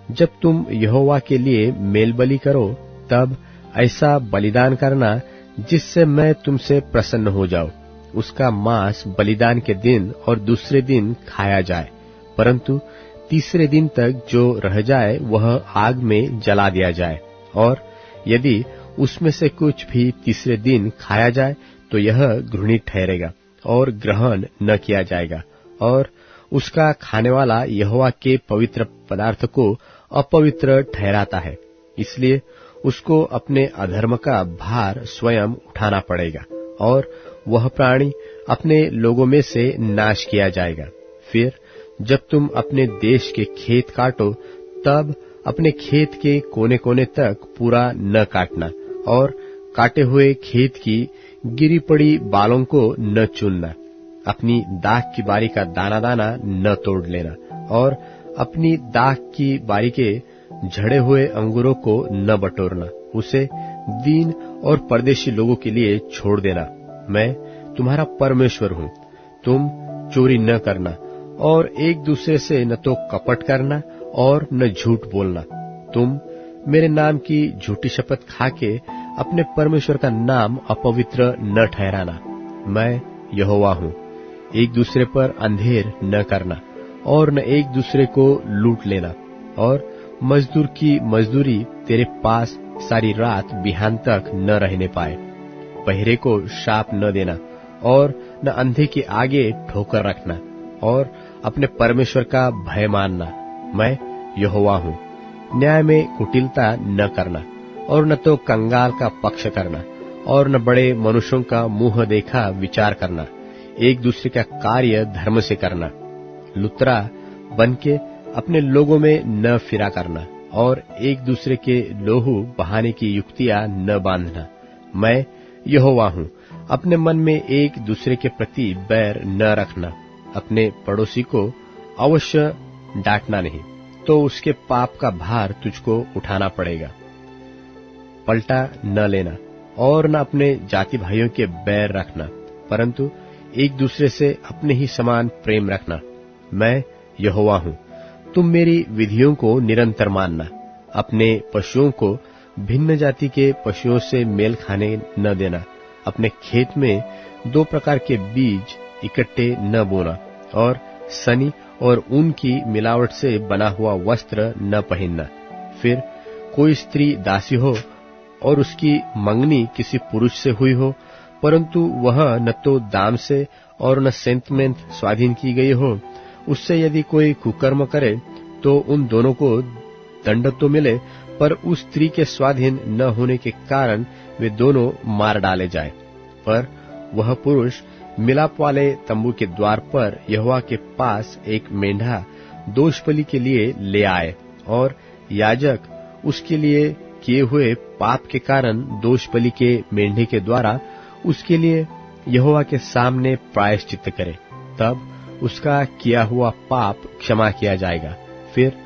जब तुम यहोवा के लिए मेलबलि करो तब ऐसा बलिदान करना जिससे मैं तुमसे प्रसन्न हो जाऊं। उसका मांस बलिदान के दिन और दूसरे दिन खाया जाए, परंतु तीसरे दिन तक जो रह जाए वह आग में जला दिया जाए। और यदि उसमें से कुछ भी तीसरे दिन खाया जाए तो यह घृणित ठहरेगा और ग्रहण न किया जाएगा, और उसका खाने वाला यहोवा के पवित्र पदार्थ को अपवित्र ठहराता है। इसलिए उसको अपने अधर्म का भार स्वयं उठाना पड़ेगा और वह प्राणी अपने लोगों में से नाश किया जाएगा। फिर जब तुम अपने देश के खेत काटो तब अपने खेत के कोने कोने तक पूरा न काटना, और काटे हुए खेत की गिरी पड़ी बालों को न चुनना। अपनी दाख की बारी का दाना दाना न तोड़ लेना, और अपनी दाख की बारी के झड़े हुए अंगूरों को न बटोरना। उसे दीन और परदेशी लोगों के लिए छोड़ देना। मैं तुम्हारा परमेश्वर हूँ। तुम चोरी न करना और एक दूसरे से न तो कपट करना और न झूठ बोलना। तुम मेरे नाम की झूठी शपथ खाके अपने परमेश्वर का नाम अपवित्र न ठहराना। मैं यहोवा हूँ। एक दूसरे पर अंधेर न करना और न एक दूसरे को लूट लेना, और मजदूर की मजदूरी तेरे पास सारी रात बिहान तक न रहने पाए। बहरे को शाप न देना और न अंधे के आगे ठोकर रखना, और अपने परमेश्वर का भय मानना। मैं यहोवा हूँ। न्याय में कुटिलता न करना और न तो कंगाल का पक्ष करना और न बड़े मनुष्यों का मुंह देखा विचार करना। एक दूसरे का कार्य धर्म से करना। लुतरा बनके अपने लोगों में न फिरा करना और एक दूसरे के लोहू बहाने की युक्तियां न बांधना। मैं यहोवा हूँ। अपने मन में एक दूसरे के प्रति बैर न रखना। अपने पड़ोसी को अवश्य डांटना नहीं, तो उसके पाप का भार तुझको उठाना पड़ेगा। पलटा न लेना और न अपने जाति भाइयों के बैर रखना, परंतु एक दूसरे से अपने ही समान प्रेम रखना। मैं यहोवा हूँ। तुम मेरी विधियों को निरंतर मानना। अपने पशुओं को भिन्न जाति के पशुओं से मेल खाने न देना। अपने खेत में दो प्रकार के बीज इकट्ठे न बोना, और सनी और ऊन की मिलावट से बना हुआ वस्त्र न पहनना। फिर कोई स्त्री दासी हो और उसकी मंगनी किसी पुरुष से हुई हो, परंतु वह न तो दाम से और न सेंतमेंत स्वाधीन की गई हो, उससे यदि कोई कुकर्म करे तो उन दोनों को दंड तो मिले, पर उस स्त्री के स्वाधीन न होने के कारण वे दोनों मार डाले जाए। पर वह पुरुष मिलाप वाले तंबू के द्वार पर यहोवा के पास एक मेंढा दोष बलि के लिए ले आए, और याजक उसके लिए किए हुए पाप के कारण दोष बलि के मेंढे के द्वारा उसके लिए यहोवा के सामने प्रायश्चित करे। तब उसका किया हुआ पाप क्षमा किया जाएगा। फिर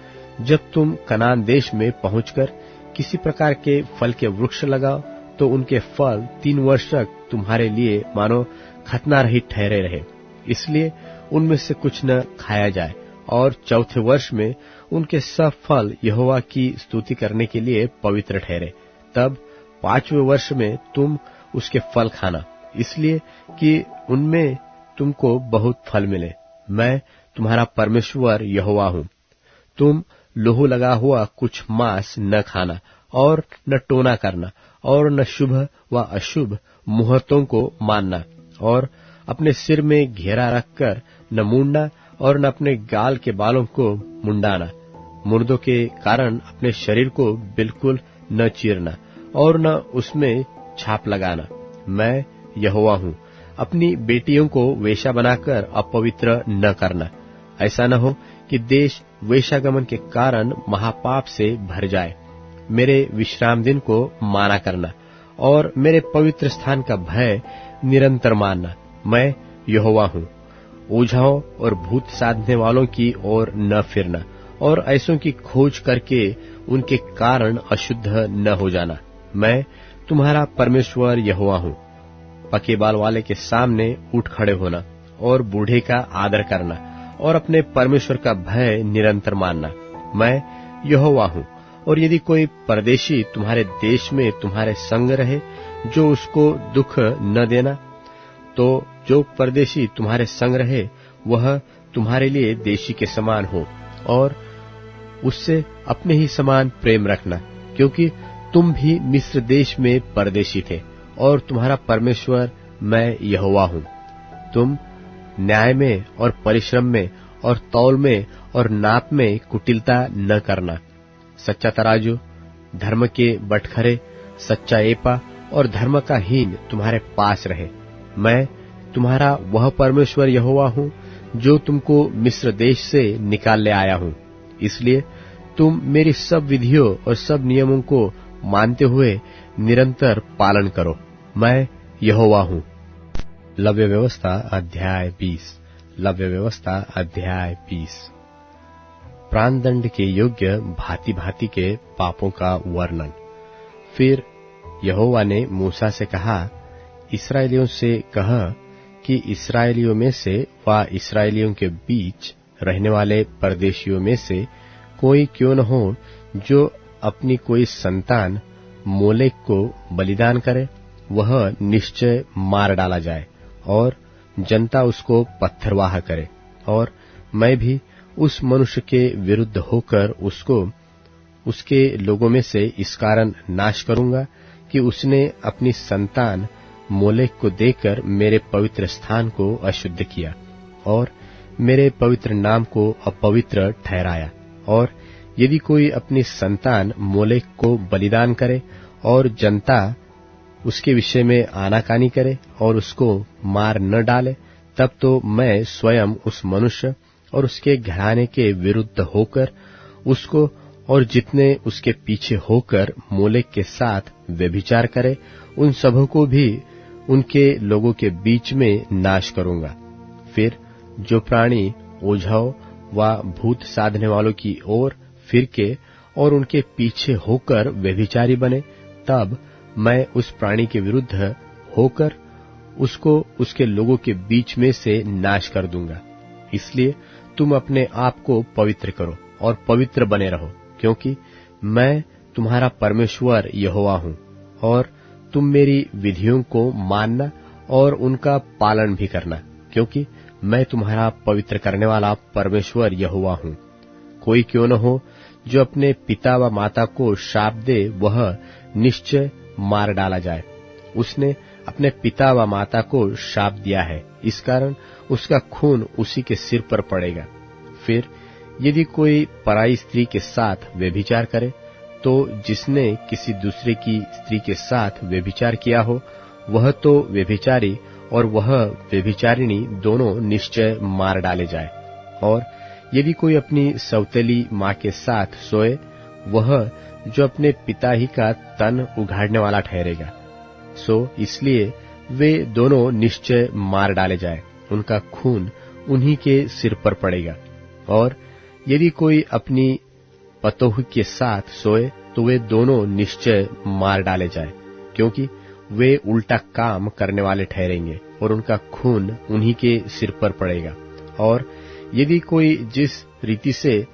जब तुम कनान देश में पहुंचकर किसी प्रकार के फल के वृक्ष लगाओ, तो उनके फल 3 वर्ष तक तुम्हारे लिए मानो खतना रहित ठहरे रहे, इसलिए उनमें से कुछ न खाया जाए। और चौथे वर्ष में उनके सब फल यहोवा की स्तुति करने के लिए पवित्र ठहरे। तब 5वें वर्ष में तुम उसके फल खाना, इसलिए कि उनमें तुमको बहुत फल मिले। मैं तुम्हारा परमेश्वर यहोवा हूँ। तुम लोहू लगा हुआ कुछ मांस न खाना, और न टोना करना, और न शुभ व अशुभ मुहूर्तों को मानना, और अपने सिर में घेरा रखकर न मुंडना, और न अपने गाल के बालों को मुंडाना। मुर्दों के कारण अपने शरीर को बिल्कुल न चीरना, और न उसमें छाप लगाना। मैं यहोवा हूँ। अपनी बेटियों को वेश्या बनाकर अपवित्र न करना। ऐसा न हो कि देश वेश्यागमन के कारण महापाप से भर जाए। मेरे विश्राम दिन को माना करना, और मेरे पवित्र स्थान का भय निरंतर मानना। मैं यहोवा हूँ। ओझाओं और भूत साधने वालों की ओर न फिरना, और ऐसों की खोज करके उनके कारण अशुद्ध न हो जाना। मैं तुम्हारा परमेश्वर यहोवा हूँ। पके बाल वाले के सामने उठ खड़े होना, और बूढ़े का आदर करना, और अपने परमेश्वर का भय निरंतर मानना। मैं यहोवा हूँ। और यदि कोई परदेशी तुम्हारे देश में तुम्हारे संग रहे, जो उसको दुख न देना, तो जो परदेशी तुम्हारे संग रहे वह तुम्हारे लिए देशी के समान हो, और उससे अपने ही समान प्रेम रखना, क्योंकि तुम भी मिस्र देश में परदेशी थे, और तुम्हारा परमेश्वर मैं यहोवा हूँ। तुम न्याय में और परिश्रम में और तौल में और नाप में कुटिलता न करना। सच्चा तराजू, धर्म के बटखरे, सच्चा एपा और धर्म का हीन तुम्हारे पास रहे। मैं तुम्हारा वह परमेश्वर यहोवा हूँ, जो तुमको मिस्र देश से निकाल ले आया हूँ। इसलिए तुम मेरी सब विधियों और सब नियमों को मानते हुए निरंतर पालन करो। मैं यहोवा हूँ। लव्य व्यवस्था अध्याय 20। लव्य व्यवस्था अध्याय 20। प्राणदंड के योग्य भांति भांति के पापों का वर्णन। फिर यहोवा ने मूसा से कहा, इस्राएलियों से कह कि इस्राएलियों में से व इस्राएलियों के बीच रहने वाले परदेशियों में से कोई क्यों न हो जो अपनी कोई संतान मोलेक को बलिदान करे, वह निश्चय मार डाला जाए, और जनता उसको पत्थरवाह करे। और मैं भी उस मनुष्य के विरुद्ध होकर उसको उसके लोगों में से इस कारण नाश करूंगा कि उसने अपनी संतान मोलेक को देकर मेरे पवित्र स्थान को अशुद्ध किया, और मेरे पवित्र नाम को अपवित्र ठहराया। और यदि कोई अपनी संतान मोलेक को बलिदान करे, और जनता उसके विषय में आनाकानी करे और उसको मार न डाले, तब तो मैं स्वयं उस मनुष्य और उसके घराने के विरुद्ध होकर उसको और जितने उसके पीछे होकर मोलेक के साथ व्यभिचार करे, उन सबों को भी उनके लोगों के बीच में नाश करूंगा। फिर जो प्राणी ओझाओं व भूत साधने वालों की ओर फिर के और उनके पीछे होकर व्यभिचारी बने, तब मैं उस प्राणी के विरुद्ध होकर उसको उसके लोगों के बीच में से नाश कर दूंगा। इसलिए तुम अपने आप को पवित्र करो और पवित्र बने रहो, क्योंकि मैं तुम्हारा परमेश्वर यहोवा हूँ। और तुम मेरी विधियों को मानना और उनका पालन भी करना, क्योंकि मैं तुम्हारा पवित्र करने वाला परमेश्वर यहोवा हूँ। कोई क्यों न हो जो अपने पिता व माता को शाप दे, वह निश्चय मार डाला जाए। उसने अपने पिता व माता को शाप दिया है, इस कारण उसका खून उसी के सिर पर पड़ेगा। फिर यदि कोई पराई स्त्री के साथ व्यभिचार करे, तो जिसने किसी दूसरे की स्त्री के साथ व्यभिचार किया हो, वह तो व्यभिचारी और वह व्यभिचारिणी दोनों निश्चय मार डाले जाए। और यदि कोई अपनी सौतेली माँ के साथ सोए, वह जो अपने पिता ही का तन उघाड़ने वाला ठहरेगा। सो इसलिए वे दोनों निश्चय मार डाले जाए, उनका खून उन्हीं के सिर पर पड़ेगा। और यदि कोई अपनी पतोह के साथ सोए, तो वे दोनों निश्चय मार डाले जाए, क्योंकि वे उल्टा काम करने वाले ठहरेंगे और उनका खून उन्हीं के सिर पर पड़ेगा। और यदि कोई जिस रीति से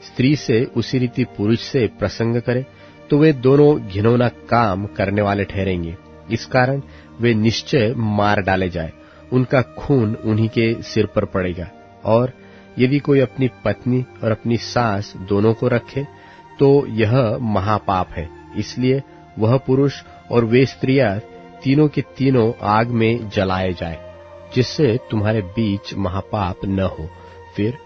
स्त्री से उसी रीति पुरुष से प्रसंग करे, तो वे दोनों घिनौना काम करने वाले ठहरेंगे। इस कारण वे निश्चय मार डाले जाए, उनका खून उन्हीं के सिर पर पड़ेगा। और यदि कोई अपनी पत्नी और अपनी सास दोनों को रखे, तो यह महापाप है। इसलिए वह पुरुष और वे स्त्रियां तीनों के तीनों आग में जलाए जाए, जिससे तुम्हारे बीच महापाप न हो। फिर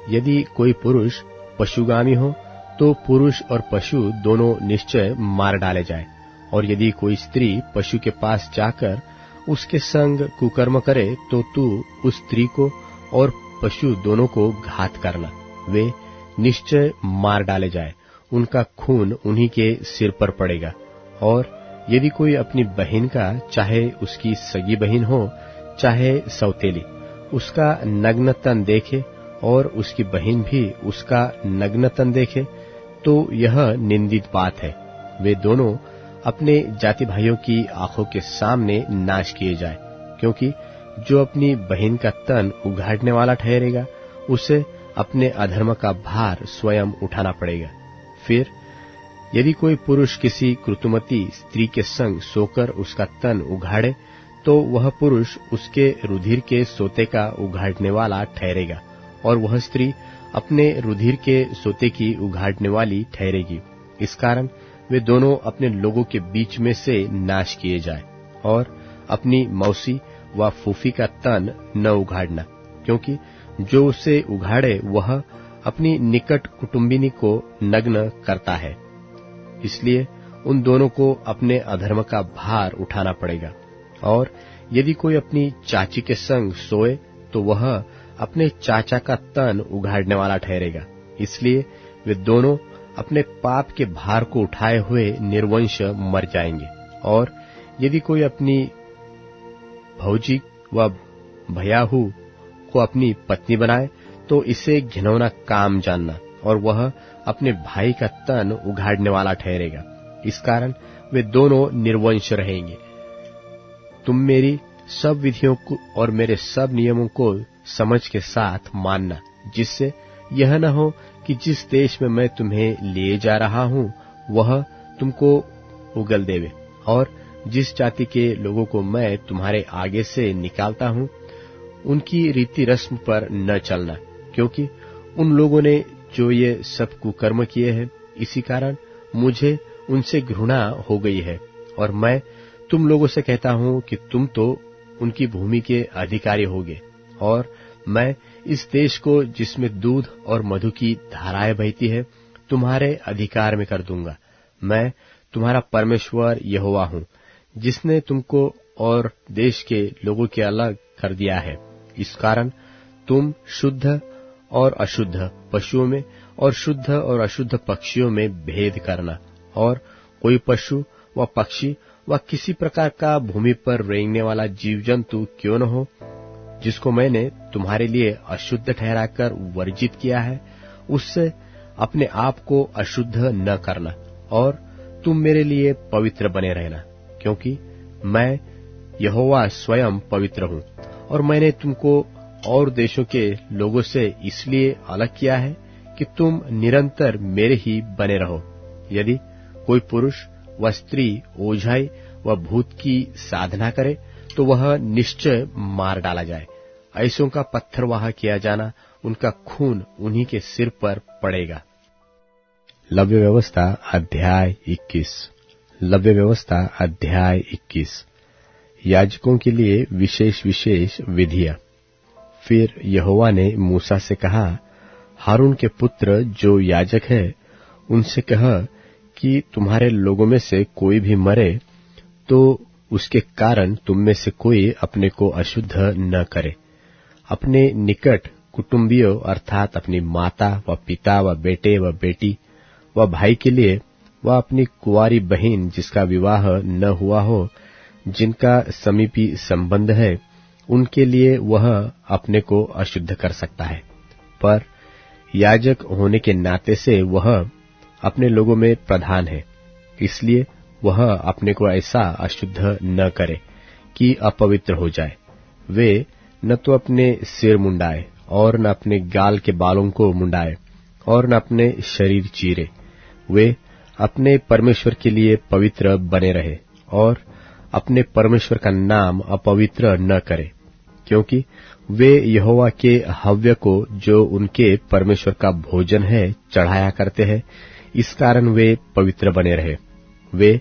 यदि कोई पुरुष पशुगामी हो, तो पुरुष और पशु दोनों निश्चय मार डाले जाए। और यदि कोई स्त्री पशु के पास जाकर उसके संग कुकर्म करे, तो तू उस स्त्री को और पशु दोनों को घात करना। वे निश्चय मार डाले जाए, उनका खून उन्हीं के सिर पर पड़ेगा। और यदि कोई अपनी बहन का, चाहे उसकी सगी बहन हो चाहे सौतेली, उसका नग्न तन देखे और उसकी बहन भी उसका नग्न तन देखे, तो यह निंदित बात है। वे दोनों अपने जाति भाइयों की आंखों के सामने नाश किए जाए, क्योंकि जो अपनी बहन का तन उघाड़ने वाला ठहरेगा, उसे अपने अधर्म का भार स्वयं उठाना पड़ेगा। फिर यदि कोई पुरुष किसी कृतुमती स्त्री के संग सोकर उसका तन उघाड़े, तो वह पुरुष उसके रुधिर के सोते का उघाड़ने वाला ठहरेगा, और वह स्त्री अपने रुधिर के सोते की उघाड़ने वाली ठहरेगी। इस कारण वे दोनों अपने लोगों के बीच में से नाश किए जाए। और अपनी मौसी व फूफी का तन न उघाड़ना, क्योंकि जो उसे उघाड़े वह अपनी निकट कुटुंबिनी को नग्न करता है। इसलिए उन दोनों को अपने अधर्म का भार उठाना पड़ेगा। और यदि कोई अपनी चाची के संग सोए, तो वह अपने चाचा का तन उघाड़ने वाला ठहरेगा। इसलिए वे दोनों अपने पाप के भार को उठाए हुए निर्वंश मर जाएंगे। और यदि कोई अपनी भौजी व भयाहू को अपनी पत्नी बनाए, तो इसे घिनौना काम जानना, और वह अपने भाई का तन उघाड़ने वाला ठहरेगा। इस कारण वे दोनों निर्वंश रहेंगे। तुम मेरी सब विधियों को और मेरे सब नियमों को समझ के साथ मानना, जिससे यह न हो कि जिस देश में मैं तुम्हें लिए जा रहा हूँ, वह तुमको उगल देवे। और जिस जाति के लोगों को मैं तुम्हारे आगे से निकालता हूँ, उनकी रीति रस्म पर न चलना, क्योंकि उन लोगों ने जो ये सब कुकर्म किए हैं, इसी कारण मुझे उनसे घृणा हो गई है। और मैं तुम लोगों से कहता हूँ कि तुम तो उनकी भूमि के अधिकारी होगे, और मैं इस देश को, जिसमें दूध और मधु की धाराएं बहती है, तुम्हारे अधिकार में कर दूंगा। मैं तुम्हारा परमेश्वर यहोवा हूँ, जिसने तुमको और देश के लोगों के अलग कर दिया है। इस कारण तुम शुद्ध और अशुद्ध पशुओं में और शुद्ध और अशुद्ध पक्षियों में भेद करना। और कोई पशु व पक्षी व किसी प्रकार का भूमि पर रेंगने वाला जीव जंतु क्यों न हो, जिसको मैंने तुम्हारे लिए अशुद्ध ठहराकर वर्जित किया है, उससे अपने आप को अशुद्ध न करना। और तुम मेरे लिए पवित्र बने रहना, क्योंकि मैं यहोवा स्वयं पवित्र हूँ। और मैंने तुमको और देशों के लोगों से इसलिए अलग किया है कि तुम निरंतर मेरे ही बने रहो। यदि कोई पुरुष व स्त्री ओझाई व भूत की साधना करे, तो वह निश्चय मार डाला जाए। ऐसों का पत्थरवाह किया जाना, उनका खून उन्हीं के सिर पर पड़ेगा। लव्य व्यवस्था अध्याय 21। लव्य व्यवस्था अध्याय 21। याजकों के लिए विशेष विशेष विधियां। फिर यहोवा ने मूसा से कहा, हारून के पुत्र जो याजक है, उनसे कह कि तुम्हारे लोगों में से कोई भी मरे, तो उसके कारण तुम में से कोई अपने को अशुद्ध न करे। अपने निकट कुटुंबियों अर्थात अपनी माता व पिता व बेटे व बेटी व भाई के लिए, व अपनी कुंवारी बहन जिसका विवाह न हुआ हो, जिनका समीपी संबंध है, उनके लिए वह अपने को अशुद्ध कर सकता है। पर याजक होने के नाते से वह अपने लोगों में प्रधान है, इसलिए वह अपने को ऐसा अशुद्ध न करे कि अपवित्र हो जाए। वे न तो अपने सिर मुंडाए और न अपने गाल के बालों को मुंडाए और न अपने शरीर चीरे। वे अपने परमेश्वर के लिए पवित्र बने रहे और अपने परमेश्वर का नाम अपवित्र न करे, क्योंकि वे यहोवा के हव्य को जो उनके परमेश्वर का भोजन है चढ़ाया करते हैं। इस कारण वे पवित्र बने रहे। वे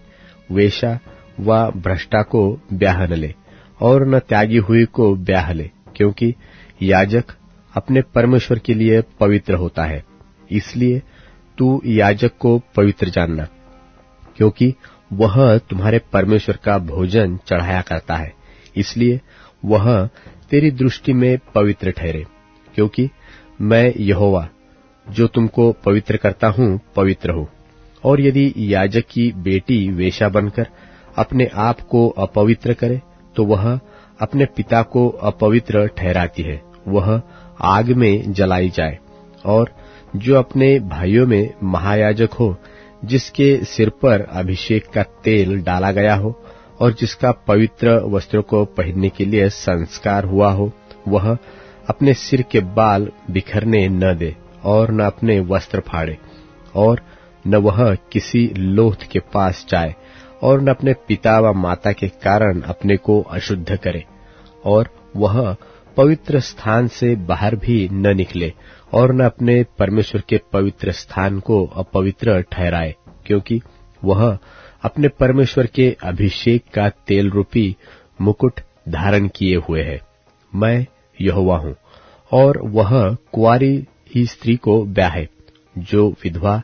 वेश्या व भ्रष्टा को ब्याह न ले और न त्यागी हुई को ब्याह ले, क्योंकि याजक अपने परमेश्वर के लिए पवित्र होता है। इसलिए तू याजक को पवित्र जानना, क्योंकि वह तुम्हारे परमेश्वर का भोजन चढ़ाया करता है, इसलिए वह तेरी दृष्टि में पवित्र ठहरे। क्योंकि मैं यहोवा जो तुमको पवित्र करता हूँ पवित्र हूँ। और यदि याजक की बेटी वेश्या बनकर अपने आप को अपवित्र करे, तो वह अपने पिता को अपवित्र ठहराती है, वह आग में जलाई जाए। और जो अपने भाइयों में महायाजक हो, जिसके सिर पर अभिषेक का तेल डाला गया हो और जिसका पवित्र वस्त्रों को पहनने के लिए संस्कार हुआ हो, वह अपने सिर के बाल बिखरने न दे और न अपने वस्त्र फाड़े, और न वह किसी लोथ के पास जाए, और न अपने पिता व माता के कारण अपने को अशुद्ध करे। और वह पवित्र स्थान से बाहर भी न निकले और न अपने परमेश्वर के पवित्र स्थान को अपवित्र ठहराए, क्योंकि वह अपने परमेश्वर के अभिषेक का तेल रूपी मुकुट धारण किए हुए है। मैं यहोवा हूँ। और वह कुंवारी ही स्त्री को ब्याहे, जो विधवा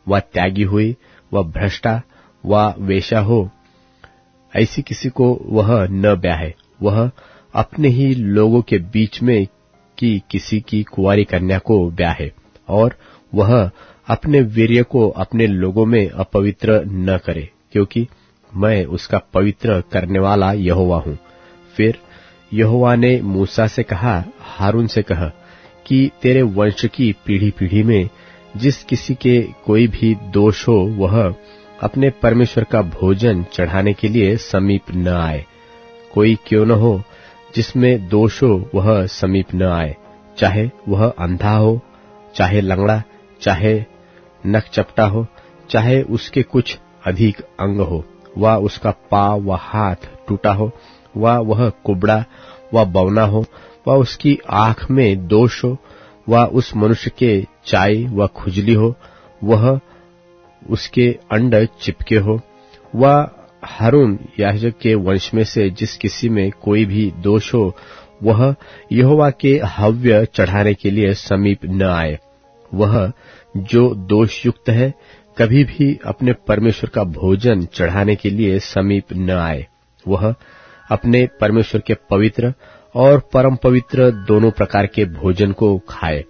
व त्यागी हुई व भ्रष्टा व वेश्या हो, ऐसी किसी को वह न ब्याहे। वह अपने ही लोगों के बीच में की किसी की कुंवारी कन्या को ब्याहे, और वह अपने वीर्य को अपने लोगों में अपवित्र न करे, क्योंकि मैं उसका पवित्र करने वाला यहोवा हूँ। फिर यहोवा ने मूसा से कहा, हारून से कह कि तेरे वंश की पीढ़ी पीढ़ी में जिस किसी के कोई भी दोष हो, वह अपने परमेश्वर का भोजन चढ़ाने के लिए समीप न आए। कोई क्यों न हो जिसमें दोष हो, वह समीप न आए, चाहे वह अंधा हो, चाहे लंगड़ा, चाहे नख चपटा हो, चाहे उसके कुछ अधिक अंग हो, व उसका पाँव व हाथ टूटा हो, व वह कुबड़ा व बौना हो, व उसकी आंख में दोष हो, व उस मनुष्य के चाई व खुजली हो, वह उसके अंड चिपके हो, व हारून याजक के वंश में से जिस किसी में कोई भी दोष हो, वह यहोवा के हव्य चढ़ाने के लिए समीप न आए। वह जो दोष युक्त है, कभी भी अपने परमेश्वर का भोजन चढ़ाने के लिए समीप न आए। वह अपने परमेश्वर के पवित्र और परम पवित्र दोनों प्रकार के भोजन को खाए,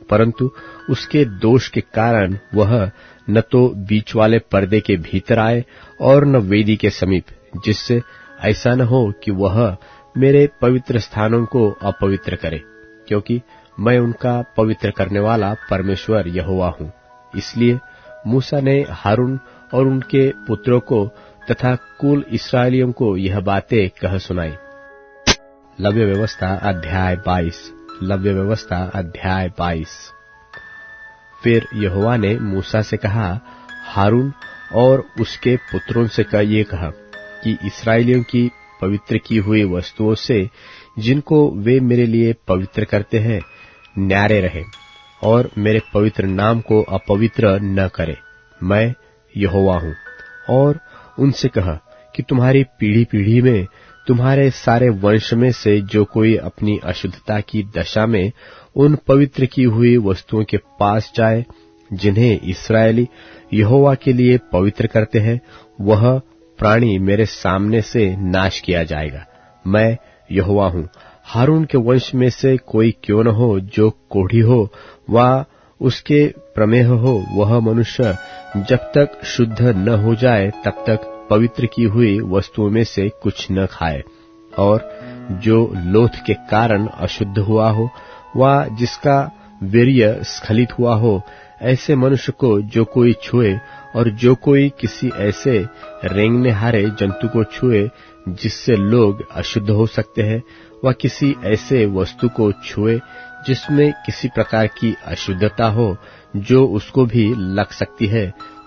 परंतु उसके दोष के कारण वह न तो बीच वाले पर्दे के भीतर आए और न वेदी के समीप, जिससे ऐसा न हो कि वह मेरे पवित्र स्थानों को अपवित्र करे, क्योंकि मैं उनका पवित्र करने वाला परमेश्वर यहोवा हूँ। इसलिए मूसा ने हारून और उनके पुत्रों को तथा कुल इस्राएलियों को यह बातें कह सुनाई। लव्य व्यवस्था अध्याय 22। लव्य व्यवस्था अध्याय 22। फिर यहोवा ने मूसा से कहा, हारून और उसके पुत्रों से ये कहा कि इस्राएलियों की पवित्र की हुई वस्तुओं से जिनको वे मेरे लिए पवित्र करते हैं न्यारे रहे, और मेरे पवित्र नाम को अपवित्र न करे। मैं यहोवा हूँ। और उनसे कहा कि तुम्हारी पीढ़ी पीढ़ी में तुम्हारे सारे वंश में से जो कोई अपनी अशुद्धता की दशा में उन पवित्र की हुई वस्तुओं के पास जाए जिन्हें इस्राएली यहोवा के लिए पवित्र करते हैं, वह प्राणी मेरे सामने से नाश किया जाएगा। मैं यहोवा हूँ। हारून के वंश में से कोई क्यों न हो जो कोढ़ी हो वा उसके प्रमेह हो, वह मनुष्य जब तक शुद्ध न हो जाए तब तक पवित्र की हुई वस्तुओं में से कुछ न खाए। और जो लोथ के कारण अशुद्ध हुआ हो वा जिसका वीर्य स्खलित हुआ हो, ऐसे मनुष्य को जो कोई छुए, और जो कोई किसी ऐसे रेंगने हारे जंतु को छुए जिससे लोग अशुद्ध हो सकते हैं, व किसी ऐसे वस्तु को छुए जिसमें किसी प्रकार की अशुद्धता हो जो उसको भी लग सकती है,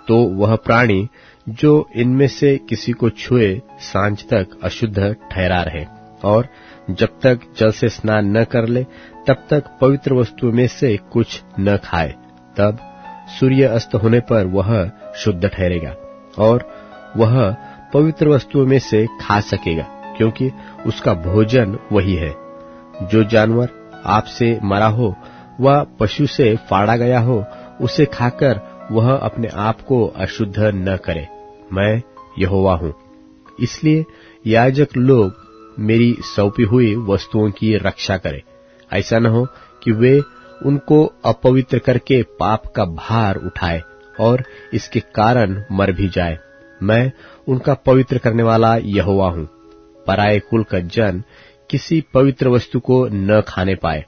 तो वह प्राणी जो इनमें से किसी को छुए सांझ तक अशुद्ध ठहरा रहे, और जब तक जल से स्नान न कर ले तब तक पवित्र वस्तुओं में से कुछ न खाए। तब सूर्य अस्त होने पर वह शुद्ध ठहरेगा और वह पवित्र वस्तुओं में से खा सकेगा, क्योंकि उसका भोजन वही है। जो जानवर आपसे मरा हो व पशु से फाड़ा गया हो, उसे खाकर वह अपने आप को अशुद्ध न करे। मैं यहोवा हूँ। इसलिए याजक लोग मेरी सौंपी हुई वस्तुओं की रक्षा करें। ऐसा न हो कि वे उनको अपवित्र करके पाप का भार उठाए और इसके कारण मर भी जाए। मैं उनका पवित्र करने वाला यहोवा हूँ। पराये कुल का जन किसी पवित्र वस्तु को न खाने पाए,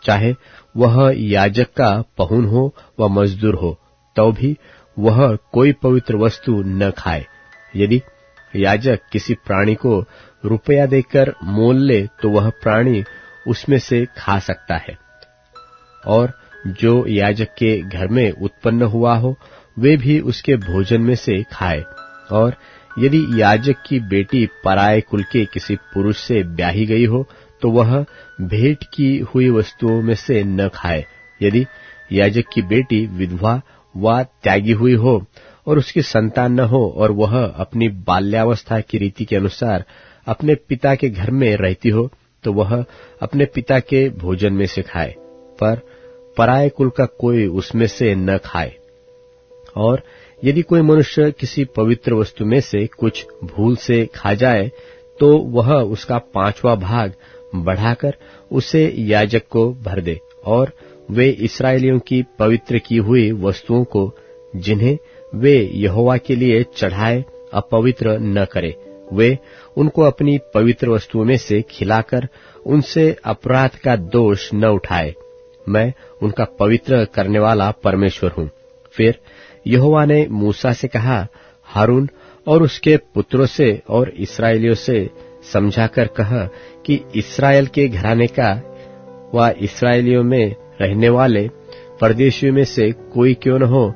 चाहे वह याजक का पहुन हो व मजदूर हो, तो भी वह कोई पवित्र वस्तु न खाए। यदि याजक किसी प्राणी को रुपया देकर मोल ले तो वह प्राणी उसमें से खा सकता है, और जो याजक के घर में उत्पन्न हुआ हो वे भी उसके भोजन में से खाए। और यदि याजक की बेटी पराये कुल के किसी पुरुष से ब्याही गई हो तो वह भेंट की हुई वस्तुओं में से न खाए। यदि याजक की बेटी विधवा व त्यागी हुई हो और उसकी संतान न हो और वह अपनी बाल्यावस्था की रीति के अनुसार अपने पिता के घर में रहती हो, तो वह अपने पिता के भोजन में से खाए, पर पराये कुल का कोई उसमें से न खाए। और यदि कोई मनुष्य किसी पवित्र वस्तु में से कुछ भूल से खा जाए तो वह उसका 5वां भाग बढ़ाकर उसे याजक को भर दे, और वे इस्राएलियों की पवित्र की हुई वस्तुओं को जिन्हें वे यहोवा के लिए चढ़ाए अपवित्र न करे। वे उनको अपनी पवित्र वस्तुओं में से खिलाकर उनसे अपराध का दोष न उठाए। मैं उनका पवित्र करने वाला परमेश्वर हूँ। फिर यहोवा ने मूसा से कहा, हारून और उसके पुत्रों से और इस्राएलियों से समझाकर कहा कि इस्राएल के घराने का व इस्राएलियों में रहने वाले परदेशियों में से कोई क्यों न हो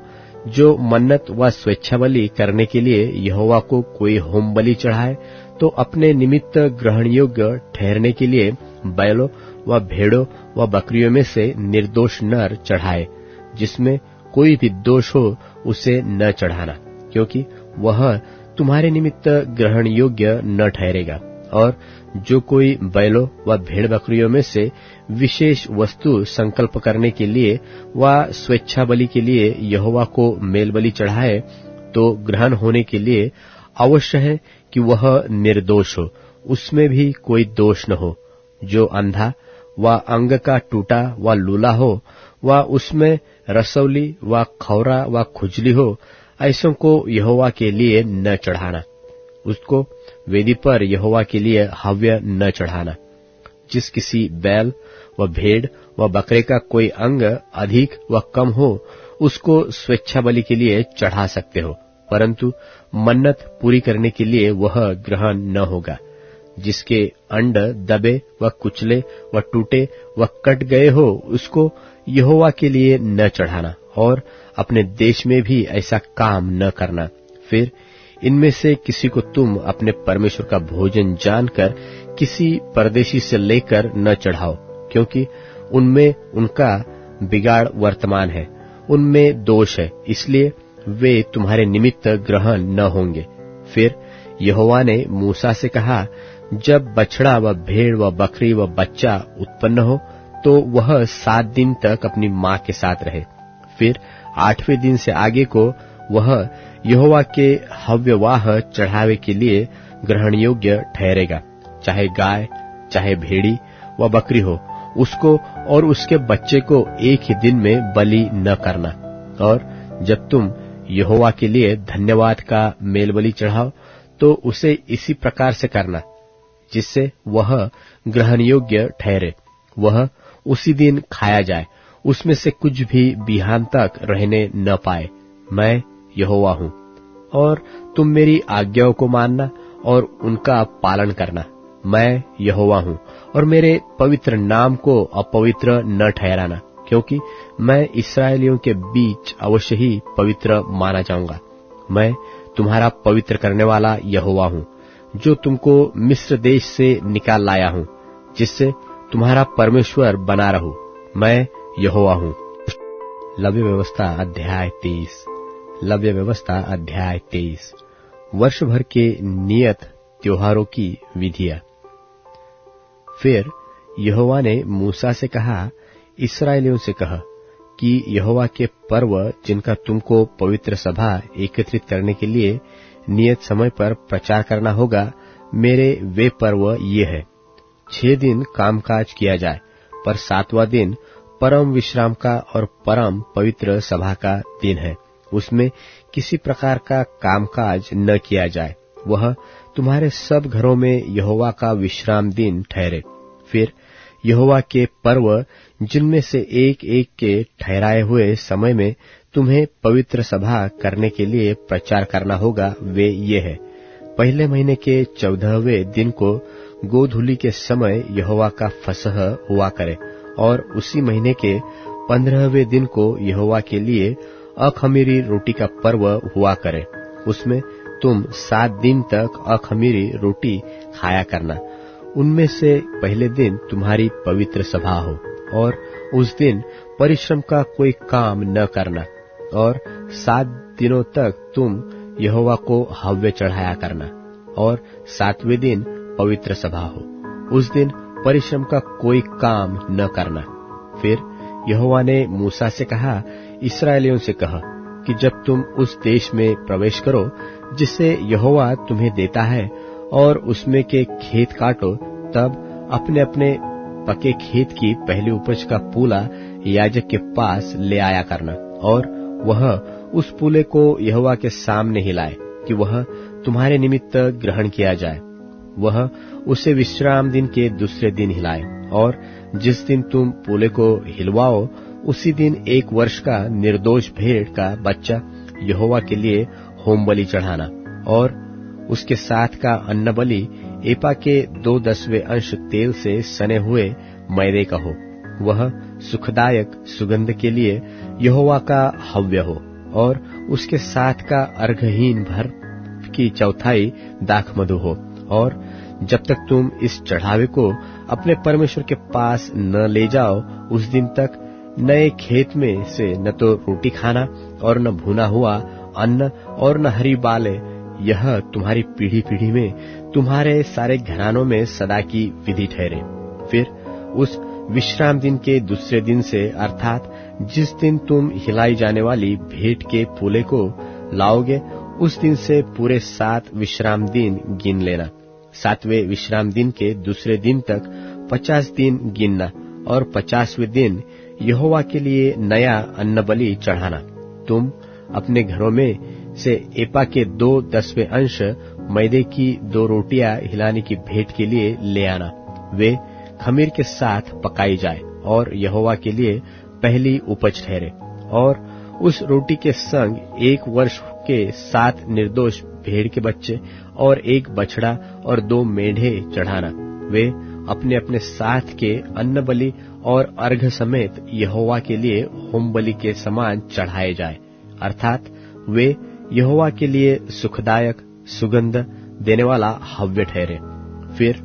जो मन्नत व स्वेच्छा बलि करने के लिए यहोवा को कोई होम बलि चढ़ाए, तो अपने निमित्त ग्रहण योग्य ठहरने के लिए बैलों व भेड़ों व बकरियों में से निर्दोष नर चढ़ाए। जिसमें कोई भी दोष हो उसे न चढ़ाना, क्योंकि वह तुम्हारे निमित्त ग्रहण योग्य न ठहरेगा। और जो कोई बैलों व भेड़ बकरियों में से विशेष वस्तु संकल्प करने के लिए व स्वेच्छा बलि के लिए यहोवा को मेल बलि चढ़ाए, तो ग्रहण होने के लिए अवश्य है कि वह निर्दोष हो, उसमें भी कोई दोष न हो। जो अंधा व अंग का टूटा व लूला हो व उसमें रसौली व खौरा व खुजली हो, ऐसों को यहोवा के लिए न चढ़ाना। उसको वेदी पर यहोवा के लिए हव्य न चढ़ाना। जिस किसी बैल व भेड़ व बकरे का कोई अंग अधिक व कम हो उसको स्वेच्छा बलि के लिए चढ़ा सकते हो, परंतु मन्नत पूरी करने के लिए वह ग्रहण न होगा। जिसके अंड दबे व कुचले व टूटे व कट गए हो उसको यहोवा के लिए न चढ़ाना, और अपने देश में भी ऐसा काम न करना। फिर इनमें से किसी को तुम अपने परमेश्वर का भोजन जानकर किसी परदेशी से लेकर न चढ़ाओ, क्योंकि उनमें उनका बिगाड़ वर्तमान है, उनमें दोष है, इसलिए वे तुम्हारे निमित्त ग्रहण न होंगे। फिर यहोवा ने मूसा से कहा, जब बछड़ा व भेड़ व बकरी व बच्चा उत्पन्न हो तो वह 7 दिन तक अपनी माँ के साथ रहे। फिर 8वें दिन से आगे को वह यहोवा के हव्यवाह चढ़ावे के लिए ग्रहण योग्य ठहरेगा, चाहे गाय, चाहे भेड़ी व बकरी हो, उसको और उसके बच्चे को एक ही दिन में बलि न करना। और जब तुम यहोवा के लिए धन्यवाद का मेलबलि चढ़ाओ तो उसे इसी प्रकार से करना जिससे वह ग्रहण योग्य ठहरे। वह उसी दिन खाया जाए, उसमें से कुछ भी बिहान तक रहने न पाए। मैं यहोवा हूं। और तुम मेरी आज्ञाओं को मानना और उनका पालन करना। मैं यहोवा हूं। और मेरे पवित्र नाम को अपवित्र न ठहराना, क्योंकि मैं इस्राएलियों के बीच अवश्य ही पवित्र माना जाऊंगा। मैं तुम्हारा पवित्र करने वाला यहोवा हूं, जो तुमको मिस्र देश से निकाल लाया हूं, जिससे तुम्हारा परमेश्वर बना रहूं। मैं यहोवा हूं। लव्य व्यवस्था अध्याय 23। लव्य व्यवस्था अध्याय 23। वर्ष भर के नियत त्योहारों की विधियां। फिर यहोवा ने मूसा से कहा, इस्राएलियों से कह कि यहोवा के पर्व जिनका तुमको पवित्र सभा एकत्रित करने के लिए नियत समय पर प्रचार करना होगा, मेरे वे पर्व ये है। 6 दिन कामकाज किया जाए, पर 7वां दिन परम विश्राम का और परम पवित्र सभा का दिन है। उसमें किसी प्रकार का कामकाज न किया जाए। वह तुम्हारे सब घरों में यहोवा का विश्राम दिन ठहरे। फिर यहोवा के पर्व जिनमें से एक एक के ठहराए हुए समय में तुम्हें पवित्र सभा करने के लिए प्रचार करना होगा, वे ये है। पहले महीने के 14वें दिन को गोधूली के समय यहोवा का फसह हुआ करे, और उसी महीने के 15वें दिन को यहोवा के लिए अखमीरी रोटी का पर्व हुआ करे। उसमें तुम 7 दिन तक अखमीरी रोटी खाया करना। उनमें से पहले दिन तुम्हारी पवित्र सभा हो, और उस दिन परिश्रम का कोई काम न करना, और 7 दिनों तक तुम यहोवा को हव्य चढ़ाया करना, और 7वें दिन पवित्र सभा हो। उस दिन परिश्रम का कोई काम न करना। फिर यहोवा ने मूसा से कहा, इस्राएलियों से कह कि जब तुम उस देश में प्रवेश करो जिसे यहोवा तुम्हें देता है, और उसमें के खेत काटो, तब अपने अपने पके खेत की पहली उपज का पूला याजक के पास ले आया करना, और वह उस पूले को यहोवा के सामने हिलाए कि वह तुम्हारे निमित्त ग्रहण किया जाए। वह उसे विश्राम दिन के दूसरे दिन हिलाए, और जिस दिन तुम पूले को हिलवाओ उसी दिन 1 वर्ष का निर्दोष भेड़ का बच्चा यहोवा के लिए होम बलि चढ़ाना, और उसके साथ का अन्न बलि एपा के 2/10 अंश तेल से सने हुए मैदे का हो। वह सुखदायक सुगंध के लिए यहोवा का हव्य हो, और उसके साथ का अर्घहीन भर की 1/4 दाखमधु हो। और जब तक तुम इस चढ़ावे को अपने परमेश्वर के पास न ले जाओ, उस दिन तक नए खेत में से न तो रोटी खाना, और न भुना हुआ अन्न, और न हरी बाले। यह तुम्हारी पीढ़ी पीढ़ी में तुम्हारे सारे घरानों में सदा की विधि ठहरे। फिर उस विश्राम दिन के दूसरे दिन से, अर्थात जिस दिन तुम हिलाई जाने वाली भेंट के फूले को लाओगे, उस दिन से पूरे 7 विश्राम दिन गिन लेना। 7वें विश्राम दिन के दूसरे दिन तक 50 दिन गिनना, और 50वें दिन यहोवा के लिए नया अन्न बलि चढ़ाना। तुम अपने घरों में से एपा के 2/10 अंश मैदे की 2 रोटियां हिलाने की भेंट के लिए ले आना। वे खमीर के साथ पकाई जाए, और यहोवा के लिए पहली उपज ठहरे। और उस रोटी के संग 1 वर्ष के 7 निर्दोष भेड़ के बच्चे, और 1 बछड़ा, और 2 मेढ़े चढ़ाना। वे अपने अपने साथ के अन्न बलि और अर्घ समेत यहोवा के लिए होम बलि के समान चढ़ाए जाए, अर्थात वे यहोवा के लिए सुखदायक सुगंध देने वाला हव्य ठहरे। फिर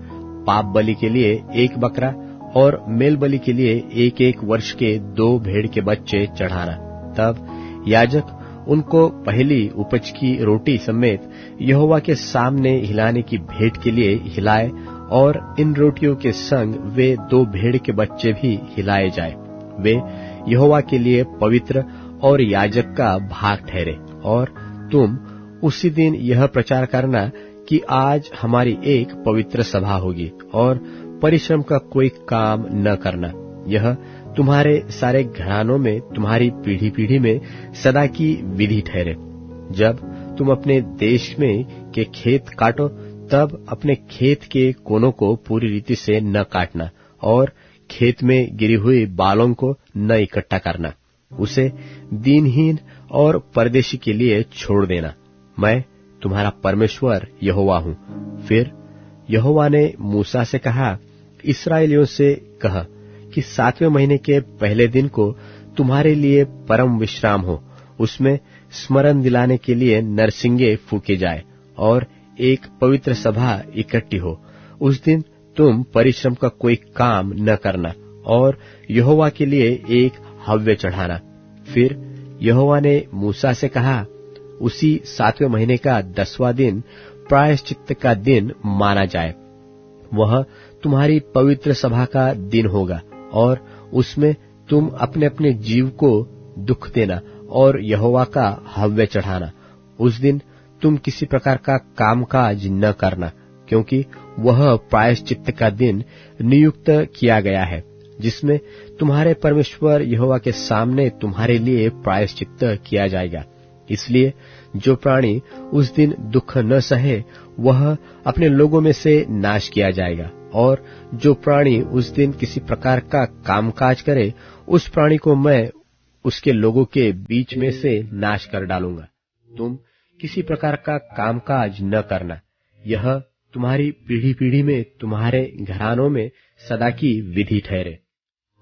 पाप बलि के लिए 1 बकरा, और मेल बलि के लिए 1 वर्ष के 2 भेड़ के बच्चे चढ़ाना। तब याजक उनको पहली उपज की रोटी समेत यहोवा के सामने हिलाने की भेंट के लिए हिलाए, और इन रोटियों के संग वे 2 भेड़ के बच्चे भी हिलाए जाए। वे यहोवा के लिए पवित्र और याजक का भाग ठहरे। और तुम उसी दिन यह प्रचार करना कि आज हमारी एक पवित्र सभा होगी, और परिश्रम का कोई काम न करना। यह तुम्हारे सारे घरानों में तुम्हारी पीढ़ी पीढ़ी में सदा की विधि ठहरे। जब तुम अपने देश में के खेत काटो, तब अपने खेत के कोनों को पूरी रीति से न काटना और खेत में गिरी हुई बालों को न इकट्ठा करना। उसे दीनहीन और परदेशी के लिए छोड़ देना। मैं तुम्हारा परमेश्वर यहोवा हूँ। फिर यहोवा ने मूसा से कहा, इस्राएलियों से कह कि 7वें महीने के पहले दिन को तुम्हारे लिए परम विश्राम हो। उसमें स्मरण दिलाने के लिए नरसिंगे फूके जाए और एक पवित्र सभा इकट्ठी हो। उस दिन तुम परिश्रम का कोई काम न करना और यहोवा के लिए एक हव्य चढ़ाना। फिर यहोवा ने मूसा से कहा, उसी 7वें महीने का 10वां दिन प्रायश्चित का दिन माना जाए। वह तुम्हारी पवित्र सभा का दिन होगा और उसमें तुम अपने अपने जीव को दुख देना और यहोवा का हव्य चढ़ाना। उस दिन तुम किसी प्रकार का कामकाज न करना, क्योंकि वह प्रायश्चित का दिन नियुक्त किया गया है, जिसमें तुम्हारे परमेश्वर यहोवा के सामने तुम्हारे लिए प्रायश्चित किया जाएगा। इसलिए जो प्राणी उस दिन दुख न सहे, वह अपने लोगों में से नाश किया जाएगा, और जो प्राणी उस दिन किसी प्रकार का कामकाज करे, उस प्राणी को मैं उसके लोगों के बीच में से नाश कर डालूंगा। तुम किसी प्रकार का कामकाज न करना। यह तुम्हारी पीढ़ी पीढ़ी में तुम्हारे घरानों में सदा की विधि ठहरे।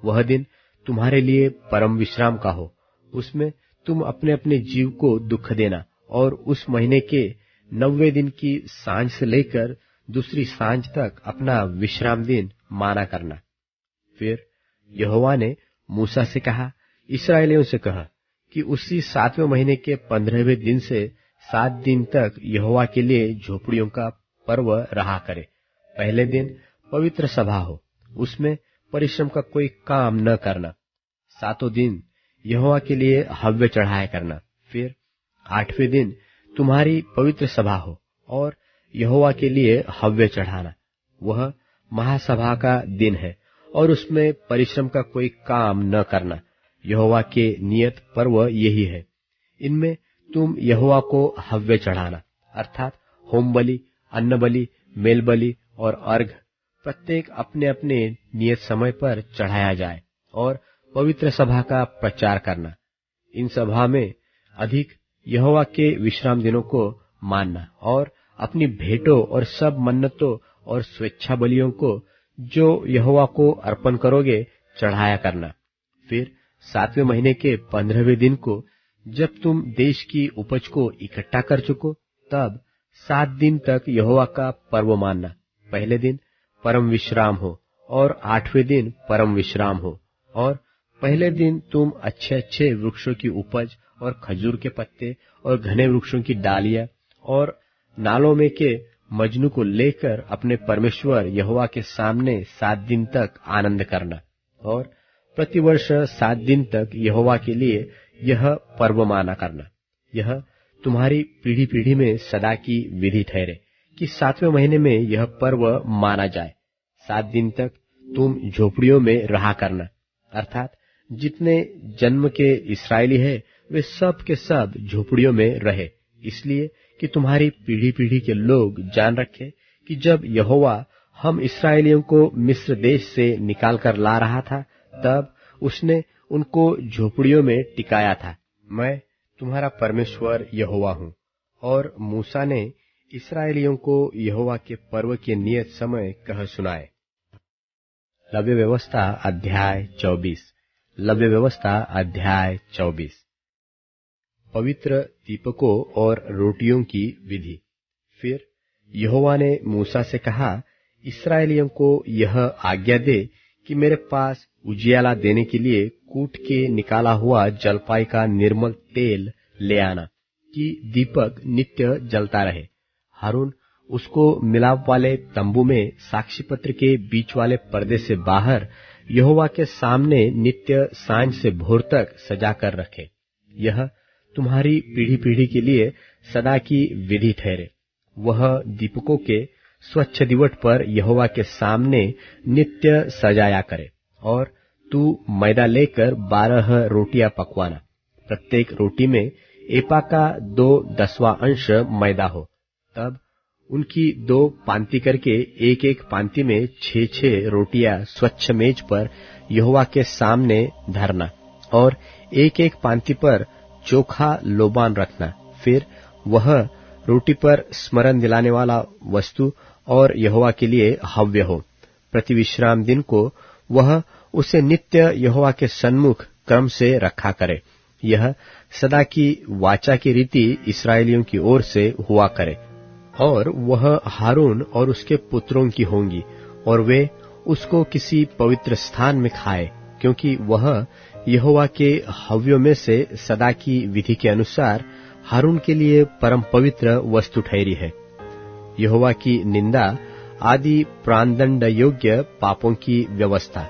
वह दिन तुम्हारे लिए परम विश्राम का हो। उसमें तुम अपने अपने जीव को दुख देना और उस महीने के 90वें दिन की सांझ से लेकर दूसरी सांझ तक अपना विश्राम दिन माना करना। फिर यहोवा ने मूसा से कहा, इस्राएलियों से कहा कि उसी 7वें महीने के 15वें दिन से 7 दिन तक यहोवा के लिए झोपड़ियों का पर्व रहा करे। पहले दिन पवित्र सभा हो, उसमें परिश्रम का कोई काम न करना। 7 दिन यहोवा के लिए हव्य चढ़ाया करना। फिर 8वें दिन तुम्हारी पवित्र सभा हो और यहोवा के लिए हव्य चढ़ाना। वह महासभा का दिन है और उसमें परिश्रम का कोई काम न करना। यहोवा के नियत पर्व यही है। इनमें तुम यहोवा को हव्य चढ़ाना, अर्थात होम बलि, अन्न बलि, मेल बलि और अर्घ प्रत्येक अपने अपने नियत समय पर चढ़ाया जाए, और पवित्र सभा का प्रचार करना। इन सभा में अधिक यहोवा के विश्राम दिनों को मानना और अपनी भेंटों और सब मन्नतों और स्वेच्छा बलियों को जो यहोवा को अर्पण करोगे चढ़ाया करना। फिर 7वें महीने के 15वें दिन को जब तुम देश की उपज को इकट्ठा कर चुको, तब 7 दिन तक यहोवा का पर्व मानना। पहले दिन परम विश्राम हो और 8वें दिन परम विश्राम हो। और पहले दिन तुम अच्छे अच्छे वृक्षों की उपज और खजूर के पत्ते और घने वृक्षों की डालियां और नालों में के मजनू को लेकर अपने परमेश्वर यहोवा के सामने 7 दिन तक आनंद करना, और प्रतिवर्ष 7 दिन तक यहोवा के लिए यह पर्व माना करना। यह तुम्हारी पीढ़ी पीढ़ी में सदा की विधि ठहरे कि 7वें महीने में यह पर्व माना जाए। 7 दिन तक तुम झोपड़ियों में रहा करना, अर्थात जितने जन्म के इस्राएली है वे सब के सब झोपड़ियों में रहे, इसलिए कि तुम्हारी पीढ़ी पीढ़ी के लोग जान रखें कि जब यहोवा हम इस्राएलियों को मिस्र देश से निकाल कर ला रहा था, तब उसने उनको झोपड़ियों में टिकाया था। मैं तुम्हारा परमेश्वर यहोवा हूँ। और मूसा ने इस्राएलियों को यहोवा के पर्व के नियत समय कह सुनाए। लव्य व्यवस्था अध्याय 24। लव्य व्यवस्था अध्याय 24। पवित्र दीपकों और रोटियों की विधि। फिर यहोवा ने मूसा से कहा, इस्राएलियों को यह आज्ञा दे कि मेरे पास उजियाला देने के लिए कूट के निकाला हुआ जलपाई का निर्मल तेल ले आना, कि दीपक नित्य जलता रहे। हारून उसको मिलाप वाले तंबू में साक्षी पत्र के बीच वाले पर्दे से बाहर यहोवा के सामने नित्य सांझ से भोर तक सजा कर रखे। यह तुम्हारी पीढ़ी पीढ़ी के लिए सदा की विधि ठहरे। वह दीपकों के स्वच्छ दिवट पर यहोवा के सामने नित्य सजाया करे। और तू मैदा लेकर 12 रोटियां पकवाना, प्रत्येक रोटी में एपा का 2/10 अंश मैदा हो। तब उनकी 2 पांति करके एक एक पांति में 6 रोटियां स्वच्छ मेज पर यहोवा के सामने धरना, और एक एक पांति पर चोखा लोबान रखना। फिर वह रोटी पर स्मरण दिलाने वाला वस्तु और यहोवा के लिए हव्य हो। प्रति विश्राम दिन को वह उसे नित्य यहोवा के सन्मुख क्रम से रखा करे। यह सदा की वाचा की रीति इस्राएलियों की ओर से हुआ करे, और वह हारून और उसके पुत्रों की होंगी, और वे उसको किसी पवित्र स्थान में खाए, क्योंकि वह यहोवा के हव्यों में से सदा की विधि के अनुसार हारून के लिए परम पवित्र वस्तु ठहरी है। यहोवा की निंदा आदि प्राणदंड योग्य पापों की व्यवस्था।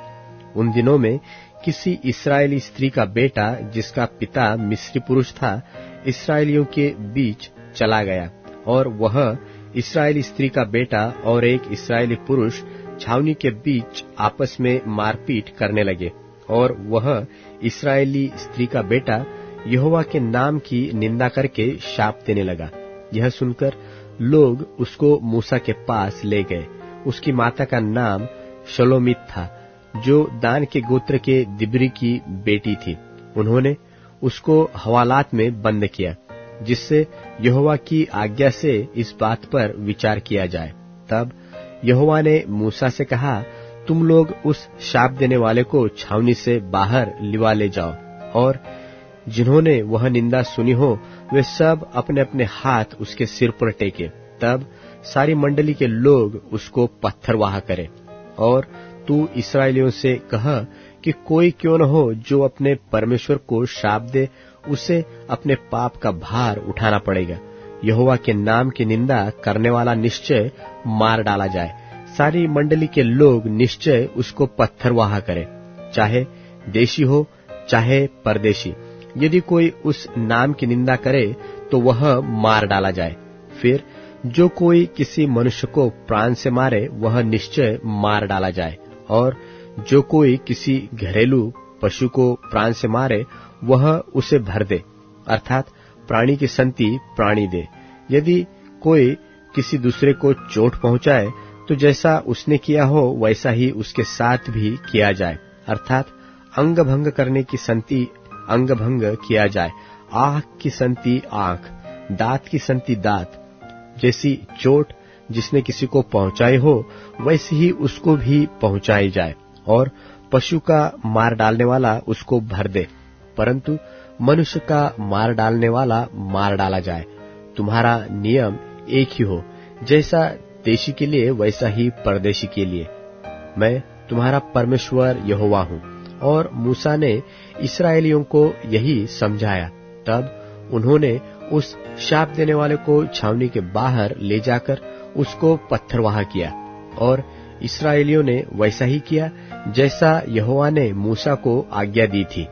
उन दिनों में किसी इस्राएली स्त्री का बेटा जिसका पिता मिस्री पुरुष था, इस्राएलियों के बीच चला गया, और वह इस्राएली स्त्री का बेटा और एक इस्राएली पुरुष छावनी के बीच आपस में मारपीट करने लगे, और वह इस्राएली स्त्री का बेटा यहोवा के नाम की निंदा करके शाप देने लगा। यह सुनकर लोग उसको मूसा के पास ले गए। उसकी माता का नाम शलोमीत था, जो दान के गोत्र के दिबरी की बेटी थी। उन्होंने उसको हवालात में बंद किया, जिससे यहोवा की आज्ञा से इस बात पर विचार किया जाए। तब यहोवा ने मूसा से कहा, तुम लोग उस शाप देने वाले को छावनी से बाहर लिवा ले जाओ, और जिन्होंने वह निंदा सुनी हो वे सब अपने अपने हाथ उसके सिर पर टेके। तब सारी मंडली के लोग उसको पत्थरवाह करें। और तू इस्राएलियों से कह कि कोई क्यों न हो जो अपने परमेश्वर को शाप दे, उसे अपने पाप का भार उठाना पड़ेगा। यहोवा के नाम की निंदा करने वाला निश्चय मार डाला जाए। सारी मंडली के लोग निश्चय उसको पत्थरवाह करें, चाहे देशी हो चाहे परदेशी। यदि कोई उस नाम की निंदा करे तो वह मार डाला जाए। फिर जो कोई किसी मनुष्य को प्राण से मारे वह निश्चय मार डाला जाए, और जो कोई किसी घरेलू पशु को प्राण से मारे वह उसे भर दे, अर्थात प्राणी की संति प्राणी दे। यदि कोई किसी दूसरे को चोट पहुंचाए तो जैसा उसने किया हो वैसा ही उसके साथ भी किया जाए, अर्थात अंग भंग करने की संति अंग भंग किया जाए। आंख की संति आंख, दांत की संति दांत। जैसी चोट जिसने किसी को पहुंचाई हो वैसे ही उसको भी पहुंचाई जाए, और पशु का मार डालने वाला उसको भर दे, परंतु मनुष्य का मार डालने वाला मार डाला जाए। तुम्हारा नियम एक ही हो, जैसा देशी के लिए वैसा ही परदेशी के लिए। मैं तुम्हारा परमेश्वर यहोवा हूँ। और मूसा ने इस्राएलियों को यही समझाया। तब उन्होंने उस शाप देने वाले को छावनी के बाहर ले जाकर उसको पत्थरवाह किया, और इस्राएलियों ने वैसा ही किया जैसा यहोवा ने मूसा को आज्ञा दी थी।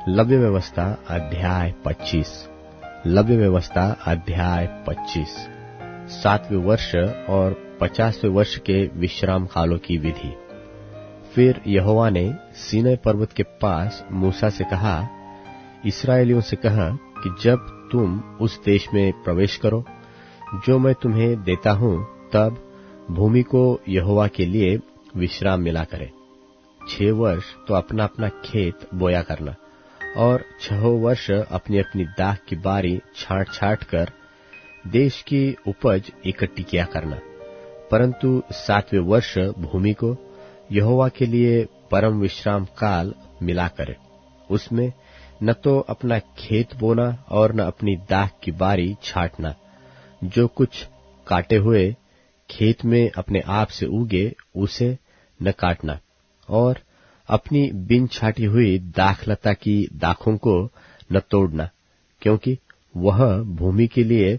लव्य व्यवस्था अध्याय 25। लव्य व्यवस्था अध्याय 25। 7वें वर्ष और 50वें वर्ष के विश्राम कालों की विधि। फिर यहोवा ने सीनै पर्वत के पास मूसा से कहा, इस्राएलियों से कहा कि जब तुम उस देश में प्रवेश करो जो मैं तुम्हें देता हूं, तब भूमि को यहोवा के लिए विश्राम मिला करे। 6 वर्ष तो अपना अपना खेत बोया करना, और 6 वर्ष अपनी अपनी दाख की बारी छांट छांट कर देश की उपज इकट्ठी किया करना। परंतु 7वें वर्ष भूमि को यहोवा के लिए परम विश्राम काल मिला करे। उसमें न तो अपना खेत बोना और न अपनी दाख की बारी छाटना। जो कुछ काटे हुए खेत में अपने आप से उगे उसे न काटना, और अपनी बिन छाटी हुई दाखलता की दाखों को न तोड़ना, क्योंकि वह भूमि के लिए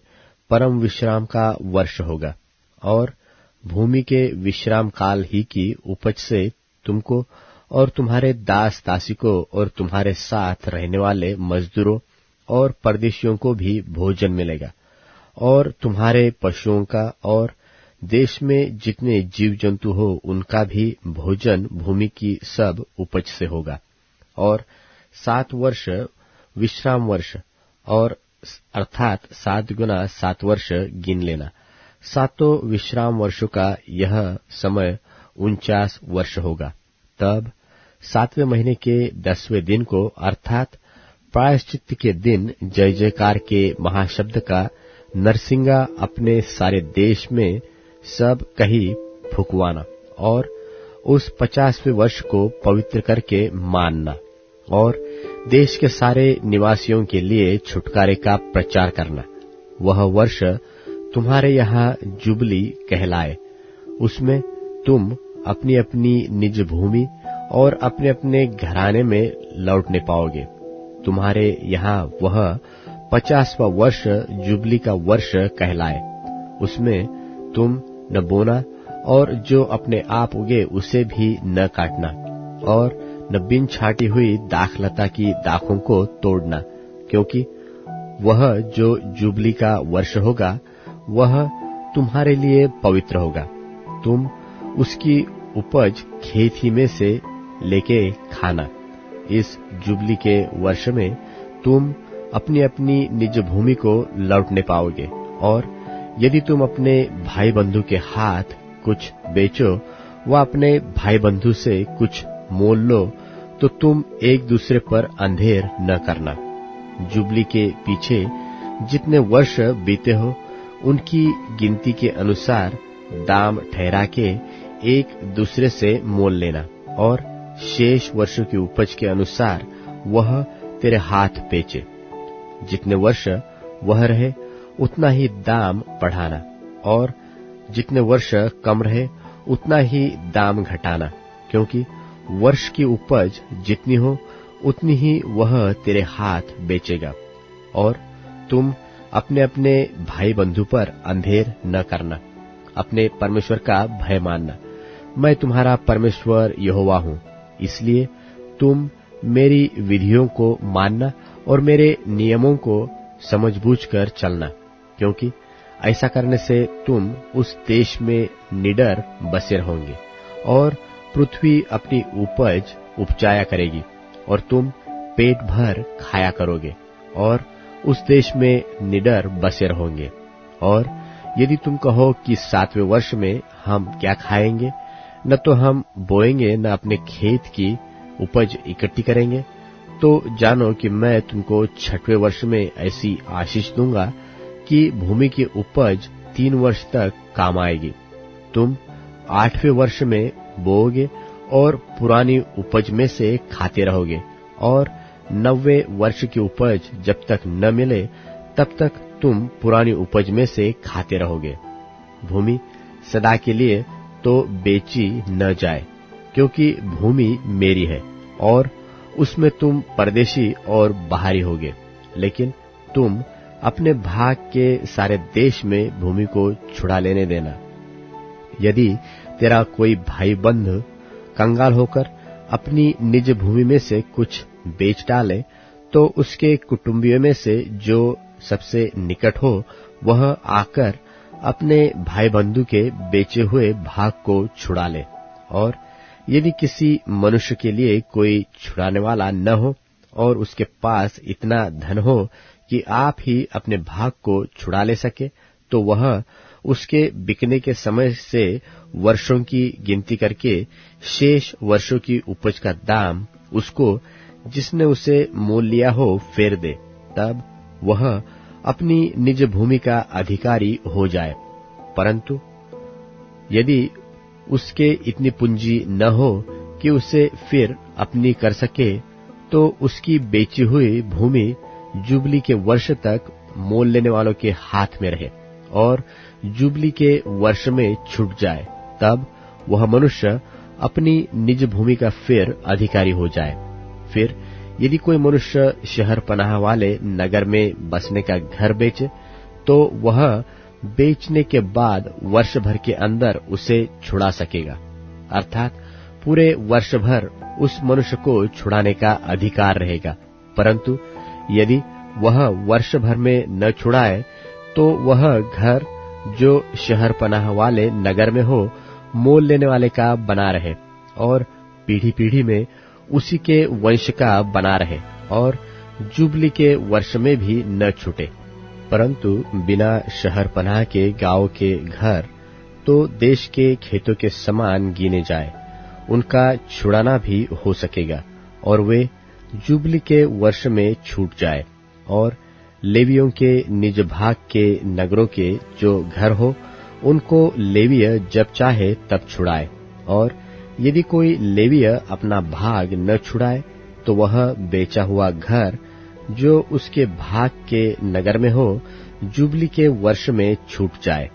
परम विश्राम का वर्ष होगा। और भूमि के विश्राम काल ही की उपज से तुमको और तुम्हारे दास दासी को और तुम्हारे साथ रहने वाले मजदूरों और परदेशियों को भी भोजन मिलेगा, और तुम्हारे पशुओं का और देश में जितने जीव जंतु हो उनका भी भोजन भूमि की सब उपज से होगा। और 7 वर्ष विश्राम वर्ष, और अर्थात 7 गुना 7 वर्ष गिन लेना। 7 विश्राम वर्षों का यह समय 49 वर्ष होगा। तब 7वें महीने के 10वें दिन को, अर्थात प्रायश्चित के दिन, जय जयकार के महाशब्द का नरसिंगा अपने सारे देश में सब कहीं फुकवाना, और उस 50वें वर्ष को पवित्र करके मानना, और देश के सारे निवासियों के लिए छुटकारे का प्रचार करना। वह वर्ष तुम्हारे यहाँ जुबली कहलाए। उसमें तुम अपनी अपनी निज भूमि और अपने अपने घराने में लौटने पाओगे। तुम्हारे यहाँ वह 50वां वर्ष जुबली का वर्ष कहलाए। उसमें तुम न बोना, और जो अपने आप उगे उसे भी न काटना, और न बिन छाटी हुई दाखलता की दाखों को तोड़ना, क्योंकि वह जो जुबली का वर्ष होगा वह तुम्हारे लिए पवित्र होगा। तुम उसकी उपज खेत ही में से लेके खाना। इस जुबली के वर्ष में तुम अपनी अपनी निज भूमि को लौटने पाओगे। और यदि तुम अपने भाई बंधु के हाथ कुछ बेचो व अपने भाई बंधु से कुछ मोल लो, तो तुम एक दूसरे पर अंधेर न करना। जुबली के पीछे जितने वर्ष बीते हो उनकी गिनती के अनुसार दाम ठहरा के एक दूसरे से मोल लेना, और शेष वर्षों की उपज के अनुसार वह तेरे हाथ बेचे। जितने वर्ष वह रहे उतना ही दाम बढ़ाना, और जितने वर्ष कम रहे उतना ही दाम घटाना, क्योंकि वर्ष की उपज जितनी हो उतनी ही वह तेरे हाथ बेचेगा। और तुम अपने अपने भाई बंधु पर अंधेर न करना, अपने परमेश्वर का भय मानना। मैं तुम्हारा परमेश्वर यहोवा हूँ, इसलिए तुम मेरी विधियों को मानना और मेरे नियमों को समझबूझकर चलना, क्योंकि ऐसा करने से तुम उस देश में निडर बसे रहोगे, और पृथ्वी अपनी उपज उपजाया करेगी, और तुम पेट भर खाया करोगे, और उस देश में निडर बसे रहोगे। और यदि तुम कहो कि 7वें वर्ष में हम क्या खाएंगे, न तो हम बोएंगे न अपने खेत की उपज इकट्ठी करेंगे, तो जानो कि मैं तुमको 6वें वर्ष में ऐसी आशीष दूंगा कि भूमि की उपज 3 वर्ष तक काम आएगी। तुम 8वें वर्ष में बोओगे और पुरानी उपज में से खाते रहोगे, और 9वें वर्ष की उपज जब तक न मिले तब तक तुम पुरानी उपज में से खाते रहोगे। भूमि सदा के लिए तो बेची न जाए, क्योंकि भूमि मेरी है, और उसमें तुम परदेशी और बाहरी होगे। लेकिन तुम अपने भाग के सारे देश में भूमि को छुड़ा लेने देना। यदि तेरा कोई भाई बंधु कंगाल होकर अपनी निज भूमि में से कुछ बेच डाले, तो उसके कुटुंबियों में से जो सबसे निकट हो वह आकर अपने भाई बंधु के बेचे हुए भाग को छुड़ा ले। और यदि किसी मनुष्य के लिए कोई छुड़ाने वाला न हो और उसके पास इतना धन हो कि आप ही अपने भाग को छुड़ा ले सके, तो वह उसके बिकने के समय से वर्षों की गिनती करके शेष वर्षों की उपज का दाम उसको जिसने उसे मोल लिया हो फेर दे। तब वह अपनी निज भूमि का अधिकारी हो जाए। परंतु यदि उसके इतनी पूंजी न हो कि उसे फिर अपनी कर सके, तो उसकी बेची हुई भूमि जुबली के वर्ष तक मोल लेने वालों के हाथ में रहे और जुबली के वर्ष में छूट जाए। तब वह मनुष्य अपनी निज भूमि का फिर अधिकारी हो जाए। फिर यदि कोई मनुष्य शहर पनाह वाले नगर में बसने का घर बेचे, तो वह बेचने के बाद वर्ष भर के अंदर उसे छुड़ा सकेगा। अर्थात पूरे वर्ष भर उस मनुष्य को छुड़ाने का अधिकार रहेगा। परंतु यदि वह वर्ष भर में न छुड़ाए, तो वह घर जो शहर पनाह वाले नगर में हो मोल लेने वाले का बना रहे, और पीढ़ी पीढ़ी में उसी के वंश का बना रहे, और जुबली के वर्ष में भी न छूटे। परंतु बिना शहर पनाह के गांव के घर तो देश के खेतों के समान गिने जाए, उनका छुड़ाना भी हो सकेगा, और वे जुबली के वर्ष में छूट जाए। और लेवियों के निज भाग के नगरों के जो घर हो, उनको लेवीय जब चाहे तब छुड़ाए। और यदि कोई लेवीय अपना भाग न छुड़ाए, तो वह बेचा हुआ घर जो उसके भाग के नगर में हो जुबली के वर्ष में छूट जाए,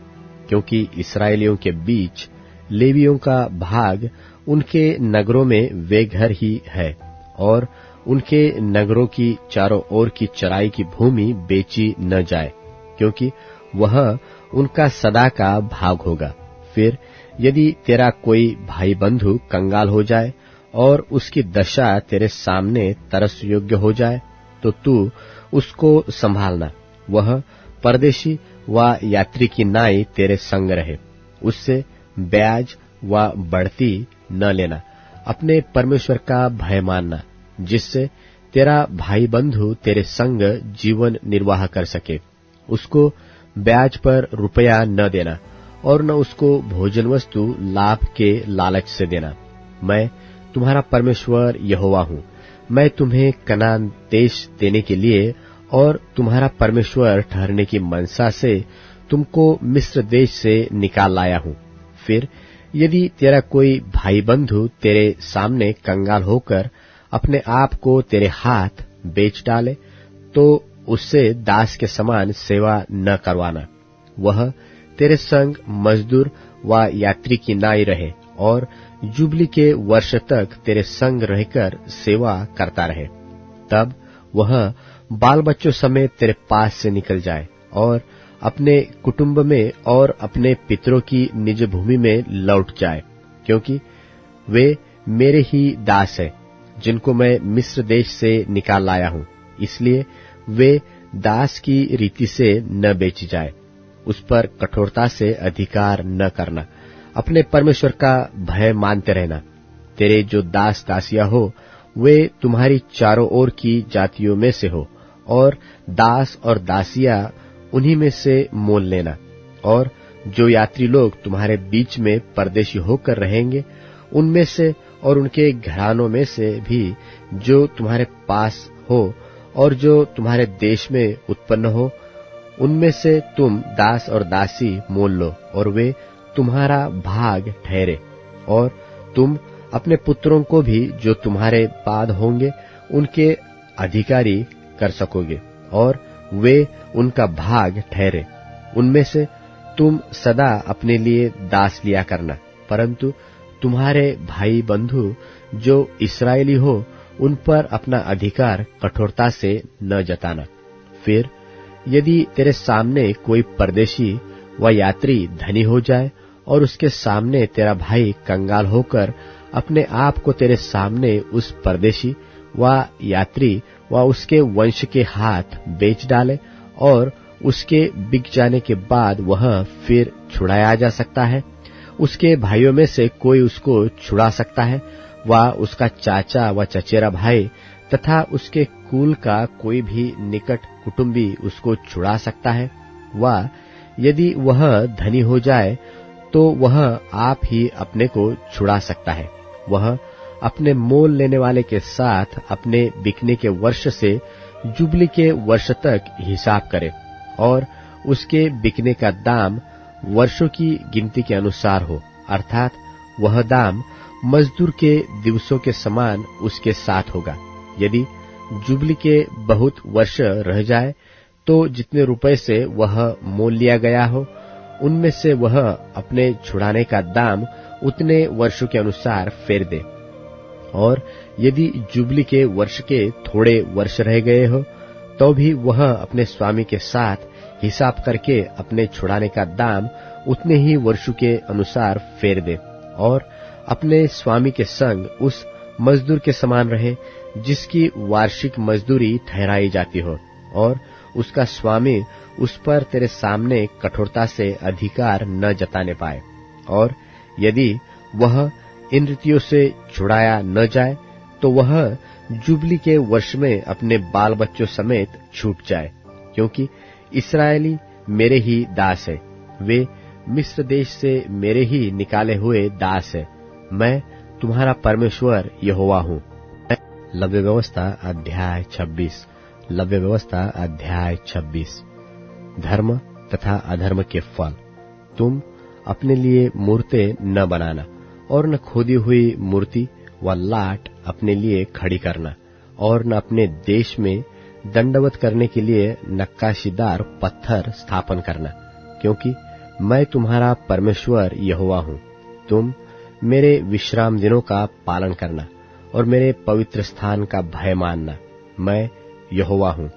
क्योंकि इस्राएलियों के बीच लेवियों का भाग उनके नगरों में वे घर ही है, और उनके नगरों की चारों ओर की चराई की भूमि बेची न जाए, क्योंकि वह उनका सदा का भाग होगा। फिर यदि तेरा कोई भाई बंधु कंगाल हो जाए और उसकी दशा तेरे सामने तरस योग्य हो जाए, तो तू उसको संभालना। वह परदेशी व यात्री की नाई तेरे संग रहे, उससे ब्याज व बढ़ती न लेना। अपने परमेश्वर का भय मानना, जिससे तेरा भाई बंधु तेरे संग जीवन निर्वाह कर सके। उसको ब्याज पर रुपया न देना, और न उसको भोजन वस्तु लाभ के लालच से देना। मैं तुम्हारा परमेश्वर यहोवा हूँ। मैं तुम्हें कनान देश देने के लिए और तुम्हारा परमेश्वर ठहरने की मनसा से तुमको मिस्र देश से निकाल लाया हूँ। फिर यदि तेरा कोई भाई बंधु तेरे सामने कंगाल होकर अपने आप को तेरे हाथ बेच डाले, तो उससे दास के समान सेवा न करवाना। वह तेरे संग मजदूर व यात्री की नाई रहे, और जुबली के वर्ष तक तेरे संग रहकर सेवा करता रहे। तब वह बाल बच्चों समेत तेरे पास से निकल जाए, और अपने कुटुंब में और अपने पितरों की निज भूमि में लौट जाए, क्योंकि वे मेरे ही दास हैं, जिनको मैं मिस्र देश से निकाल लाया हूँ। इसलिए वे दास की रीति से न बेची जाए। उस पर कठोरता से अधिकार न करना। अपने परमेश्वर का भय मानते रहना। तेरे जो दास दासियां हो, वे तुम्हारी चारों ओर की जातियों में से हो, और दास और दासियां उन्हीं में से मोल लेना। और जो यात्री लोग तुम्हारे बीच में परदेशी होकर रहेंगे, उनमें से और उनके घरानों में से भी जो तुम्हारे पास हो और जो तुम्हारे देश में उत्पन्न हो, उनमें से तुम दास और दासी मोल लो, और वे तुम्हारा भाग ठहरे। और तुम अपने पुत्रों को भी जो तुम्हारे बाद होंगे उनके अधिकारी कर सकोगे, और वे उनका भाग ठहरे। उनमें से तुम सदा अपने लिए दास लिया करना, परंतु तुम्हारे भाई बंधु जो इस्राएली हो, उन पर अपना अधिकार कठोरता से न जताना। फिर यदि तेरे सामने कोई परदेशी व यात्री धनी हो जाए, और उसके सामने तेरा भाई कंगाल होकर अपने आप को तेरे सामने उस परदेशी व यात्री व उसके वंश के हाथ बेच डाले, और उसके बिक जाने के बाद वह फिर छुड़ाया जा सकता है, उसके भाइयों में से कोई उसको छुड़ा सकता है, व उसका चाचा व चचेरा भाई तथा उसके कुल का कोई भी निकट कुटुंबी उसको छुड़ा सकता है। व यदि वह धनी हो जाए, तो वह आप ही अपने को छुड़ा सकता है। वह अपने मोल लेने वाले के साथ अपने बिकने के वर्ष से जुबली के वर्ष तक हिसाब करे, और उसके बिकने का दाम वर्षों की गिनती के अनुसार हो, अर्थात वह दाम मजदूर के दिवसों के समान उसके साथ होगा। यदि जुबली के बहुत वर्ष रह जाए, तो जितने रुपए से वह मोल लिया गया हो, उनमें से वह अपने छुड़ाने का दाम उतने वर्षों के अनुसार फेर दे। और यदि जुबली के वर्ष के थोड़े वर्ष रह गए हो, तो भी वह अपने स्वामी के साथ हिसाब करके अपने छुड़ाने का दाम उतने ही वर्षों के अनुसार फेर दे, और अपने स्वामी के संग उस मजदूर के समान रहे जिसकी वार्षिक मजदूरी ठहराई जाती हो, और उसका स्वामी उस पर तेरे सामने कठोरता से अधिकार न जताने पाए, और यदि वह इन रीतियों से छुड़ाया न जाए तो वह जुबली के वर्ष में अपने बाल बच्चों समेत छूट जाए, क्योंकि इस्राएली मेरे ही दास है, वे मिस्र देश से मेरे ही निकाले हुए दास है। मैं तुम्हारा परमेश्वर यहोवा हूँ। लव्य व्यवस्था अध्याय 26। लव्य व्यवस्था अध्याय 26। धर्म तथा अधर्म के फल। तुम अपने लिए मूर्तें न बनाना, और न खोदी हुई मूर्ति व लाट अपने लिए खड़ी करना, और न अपने देश में दंडवत करने के लिए नक्काशीदार पत्थर स्थापन करना, क्योंकि मैं तुम्हारा परमेश्वर यहोवा हूँ। तुम मेरे विश्राम दिनों का पालन करना और मेरे पवित्र स्थान का भय मानना। मैं यहोवा हूँ।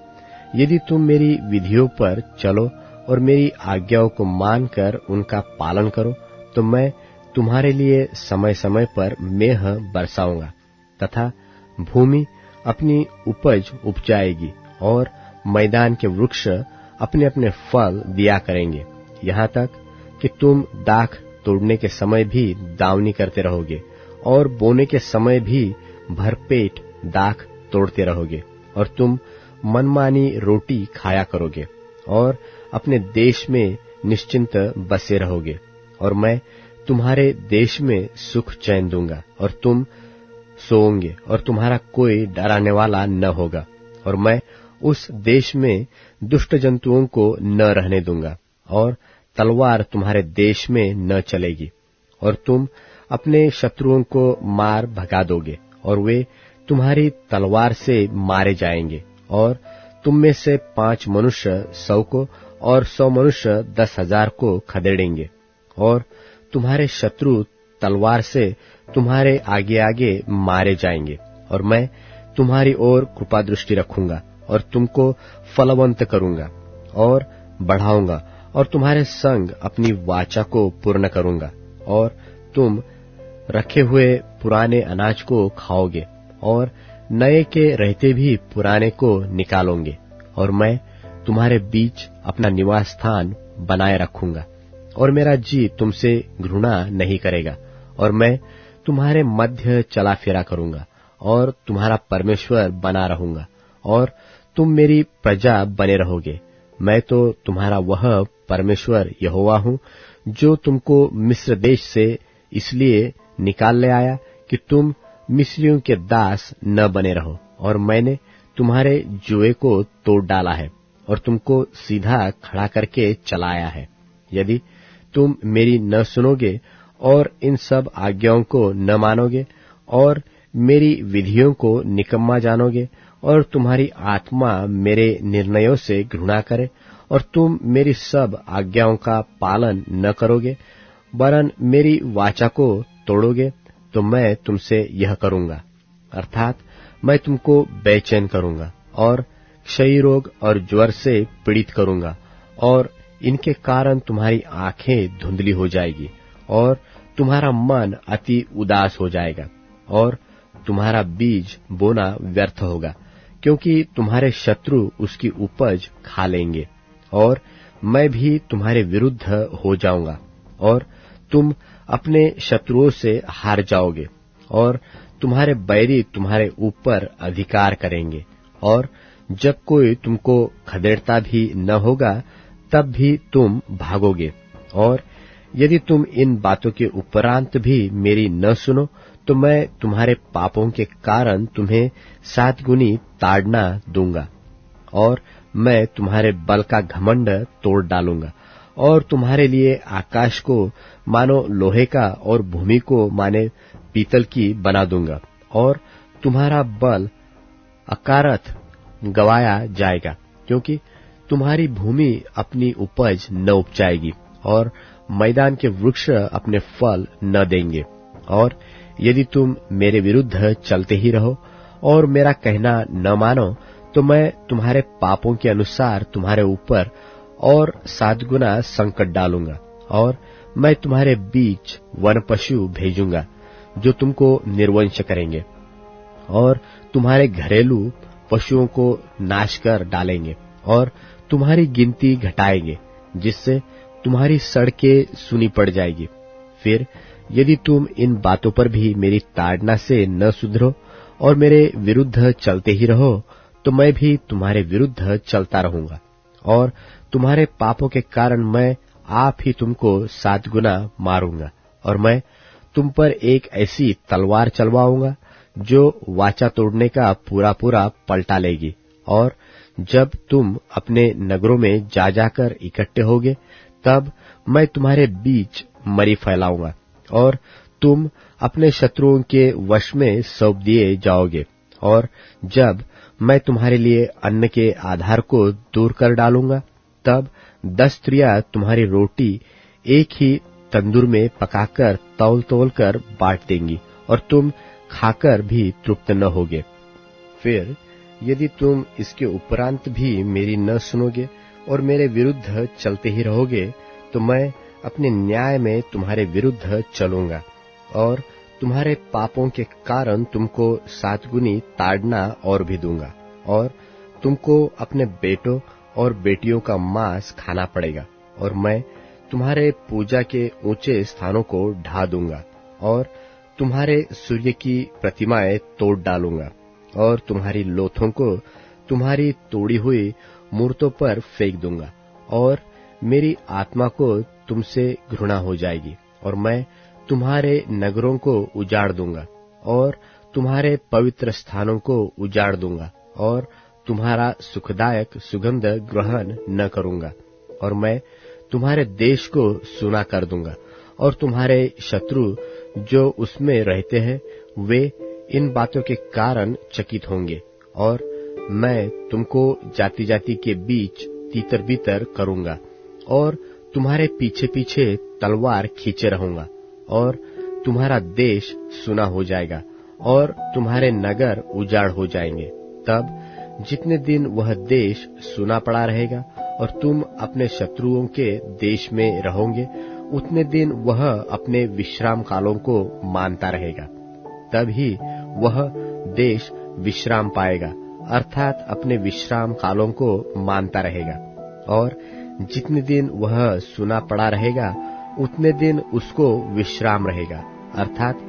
यदि तुम मेरी विधियों पर चलो और मेरी आज्ञाओं को मानकर उनका पालन करो, तो मैं तुम्हारे लिए समय समय पर मेह बरसाऊंगा, तथा भूमि अपनी उपज उपजाएगी, और मैदान के वृक्ष अपने अपने फल दिया करेंगे, यहाँ तक कि तुम दाख तोड़ने के समय भी दावनी करते रहोगे, और बोने के समय भी भरपेट दाख तोड़ते रहोगे, और तुम मनमानी रोटी खाया करोगे, और अपने देश में निश्चिंत बसे रहोगे। और मैं तुम्हारे देश में सुख चैन दूंगा, और तुम सोओगे, और तुम्हारा कोई डराने वाला न होगा। और मैं उस देश में दुष्ट जंतुओं को न रहने दूंगा, और तलवार तुम्हारे देश में न चलेगी। और तुम अपने शत्रुओं को मार भगा दोगे, और वे तुम्हारी तलवार से मारे जाएंगे। और तुम में से 5 मनुष्य 100 को, और 100 मनुष्य 10,000 को खदेड़ेंगे। और तुम्हारे शत्रु तलवार से तुम्हारे आगे आगे मारे जाएंगे। और मैं तुम्हारी ओर कृपा दृष्टि रखूंगा, और तुमको फलवंत करूंगा और बढ़ाऊंगा, और तुम्हारे संग अपनी वाचा को पूर्ण करूंगा। और तुम रखे हुए पुराने अनाज को खाओगे, और नए के रहते भी पुराने को निकालोगे। और मैं तुम्हारे बीच अपना निवास स्थान बनाए रखूंगा, और मेरा जी तुमसे घृणा नहीं करेगा। और मैं तुम्हारे मध्य चला फिरा करूंगा, और तुम्हारा परमेश्वर बना रहूंगा, और तुम मेरी प्रजा बने रहोगे। मैं तो तुम्हारा वह परमेश्वर यहोवा हूँ, जो तुमको मिस्र देश से इसलिए निकाल ले आया कि तुम मिस्रियों के दास न बने रहो। और मैंने तुम्हारे जुए को तोड़ डाला है, और तुमको सीधा खड़ा करके चलाया है। यदि तुम मेरी न सुनोगे और इन सब आज्ञाओं को न मानोगे, और मेरी विधियों को निकम्मा जानोगे, और तुम्हारी आत्मा मेरे निर्णयों से घृणा करे, और तुम मेरी सब आज्ञाओं का पालन न करोगे, वरन मेरी वाचा को तोड़ोगे, तो मैं तुमसे यह करूंगा, अर्थात मैं तुमको बेचैन करूंगा, और क्षयी रोग और ज्वर से पीड़ित करूंगा, और इनके कारण तुम्हारी आंखें धुंधली हो जाएगी, और तुम्हारा मन अति उदास हो जाएगा, और तुम्हारा बीज बोना व्यर्थ होगा, क्योंकि तुम्हारे शत्रु उसकी उपज खा लेंगे। और मैं भी तुम्हारे विरुद्ध हो जाऊंगा, और तुम अपने शत्रुओं से हार जाओगे, और तुम्हारे बैरी तुम्हारे ऊपर अधिकार करेंगे। और जब कोई तुमको खदेड़ता भी न होगा, तब भी तुम भागोगे। और यदि तुम इन बातों के उपरांत भी मेरी न सुनो, तो मैं तुम्हारे पापों के कारण तुम्हें 7 गुनी ताड़ना दूंगा, और मैं तुम्हारे बल का घमंड तोड़ डालूंगा, और तुम्हारे लिए आकाश को मानो लोहे का और भूमि को माने पीतल की बना दूंगा, और तुम्हारा बल अकारथ गवाया जाएगा, क्योंकि तुम्हारी भूमि अपनी उपज न उपजाएगी, और मैदान के वृक्ष अपने फल न देंगे। और यदि तुम मेरे विरुद्ध चलते ही रहो और मेरा कहना न मानो, तो मैं तुम्हारे पापों के अनुसार तुम्हारे ऊपर और 7 गुना संकट डालूंगा, और मैं तुम्हारे बीच वन पशु भेजूंगा जो तुमको निर्वंश करेंगे, और तुम्हारे घरेलू पशुओं को नाश कर डालेंगे, और तुम्हारी गिनती घटाएंगे, जिससे तुम्हारी सड़कें सुनी पड़ जाएगी। फिर यदि तुम इन बातों पर भी मेरी ताड़ना से न सुधरो और मेरे विरुद्ध चलते ही रहो, तो मैं भी तुम्हारे विरुद्ध चलता रहूंगा, और तुम्हारे पापों के कारण मैं आप ही तुमको 7 गुना मारूंगा। और मैं तुम पर एक ऐसी तलवार चलवाऊंगा जो वाचा तोड़ने का पूरा पूरा पलटा लेगी। और जब तुम अपने नगरों में जा जाकर इकट्ठे होगे, तब मैं तुम्हारे बीच मरी फैलाऊंगा, और तुम अपने शत्रुओं के वश में सौंप दिए जाओगे। और जब मैं तुम्हारे लिए अन्न के आधार को दूर कर डालूंगा, तब 10 स्त्रियां तुम्हारी रोटी एक ही तंदूर में पकाकर तौल तौल कर बांट देंगी, और तुम खाकर भी तृप्त न होगे। फिर यदि तुम इसके उपरांत भी मेरी न सुनोगे और मेरे विरुद्ध चलते ही रहोगे, तो मैं अपने न्याय में तुम्हारे विरुद्ध चलूंगा, और तुम्हारे पापों के कारण तुमको 7 गुनी ताड़ना और भी दूंगा, और तुमको अपने बेटों और बेटियों का मांस खाना पड़ेगा। और मैं तुम्हारे पूजा के ऊंचे स्थानों को ढा दूंगा, और तुम्हारे सूर्य की प्रतिमाएं तोड़ डालूंगा, और तुम्हारी लोथों को तुम्हारी तोड़ी हुई मूर्तों पर फेंक दूंगा। और मेरी आत्मा को तुमसे घृणा हो जाएगी, और मैं तुम्हारे नगरों को उजाड़ दूंगा, और तुम्हारे पवित्र स्थानों को उजाड़ दूंगा, और तुम्हारा सुखदायक सुगंध ग्रहण न करूंगा। और मैं तुम्हारे देश को सूना कर दूंगा, और तुम्हारे शत्रु जो उसमें रहते हैं, वे इन बातों के कारण चकित होंगे। और मैं तुमको जाति जाति के बीच तीतर बीतर करूंगा, और तुम्हारे पीछे पीछे तलवार खींचे रहूंगा, और तुम्हारा देश सुना हो जाएगा, और तुम्हारे नगर उजाड़ हो जाएंगे। तब जितने दिन वह देश सुना पड़ा रहेगा और तुम अपने शत्रुओं के देश में रहोगे, उतने दिन वह अपने विश्राम कालों को मानता रहेगा। तब ही वह देश विश्राम पाएगा, अर्थात अपने विश्राम कालों को मानता रहेगा। और जितने दिन वह सुना पड़ा रहेगा, उतने दिन उसको विश्राम रहेगा, अर्थात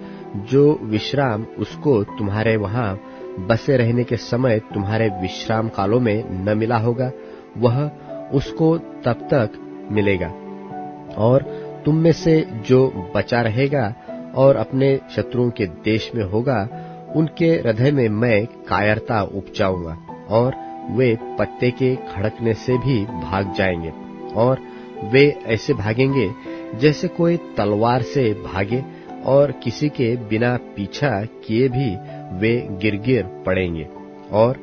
जो विश्राम उसको तुम्हारे वहां बसे रहने के समय तुम्हारे विश्राम कालों में न मिला होगा, वह उसको तब तक मिलेगा। और तुम में से जो बचा रहेगा और अपने शत्रुओं के देश में होगा, उनके हृदय में मैं कायरता उपजाऊंगा, और वे पत्ते के खड़कने से भी भाग जाएंगे। और वे ऐसे भागेंगे जैसे कोई तलवार से भागे, और किसी के बिना पीछा किए भी वे गिर गिर पड़ेंगे। और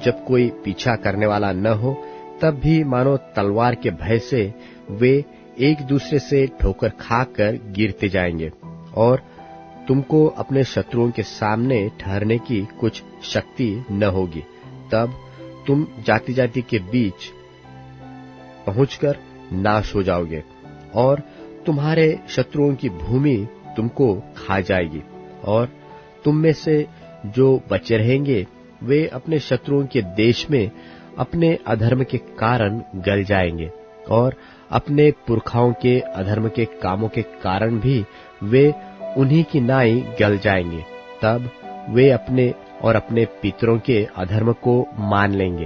जब कोई पीछा करने वाला न हो, तब भी मानो तलवार के भय से वे एक दूसरे से ठोकर खाकर गिरते जाएंगे। और तुमको अपने शत्रुओं के सामने ठहरने की कुछ शक्ति न होगी। तब तुम जाति जाति के बीच पहुंचकर नाश हो जाओगे, और तुम्हारे शत्रुओं की भूमि तुमको खा जाएगी। और तुम में से जो बचे रहेंगे, वे अपने शत्रुओं के देश में अपने अधर्म के कारण गल जाएंगे, और अपने पुरखाओं के अधर्म के कामों के कारण भी वे उन्हीं की नाई गल जाएंगे। तब वे अपने और अपने पितरों के अधर्म को मान लेंगे,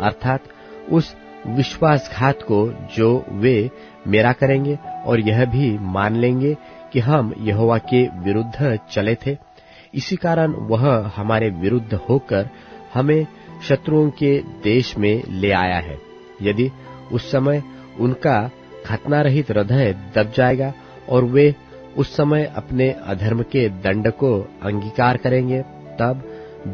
अर्थात उस विश्वासघात को जो वे मेरा करेंगे, और यह भी मान लेंगे कि हम यहोवा के विरुद्ध चले थे। इसी कारण वह हमारे विरुद्ध होकर हमें शत्रुओं के देश में ले आया है। यदि उस समय उनका खतना रहित हृदय दब जाएगा और वे उस समय अपने अधर्म के दंड को अंगीकार करेंगे, तब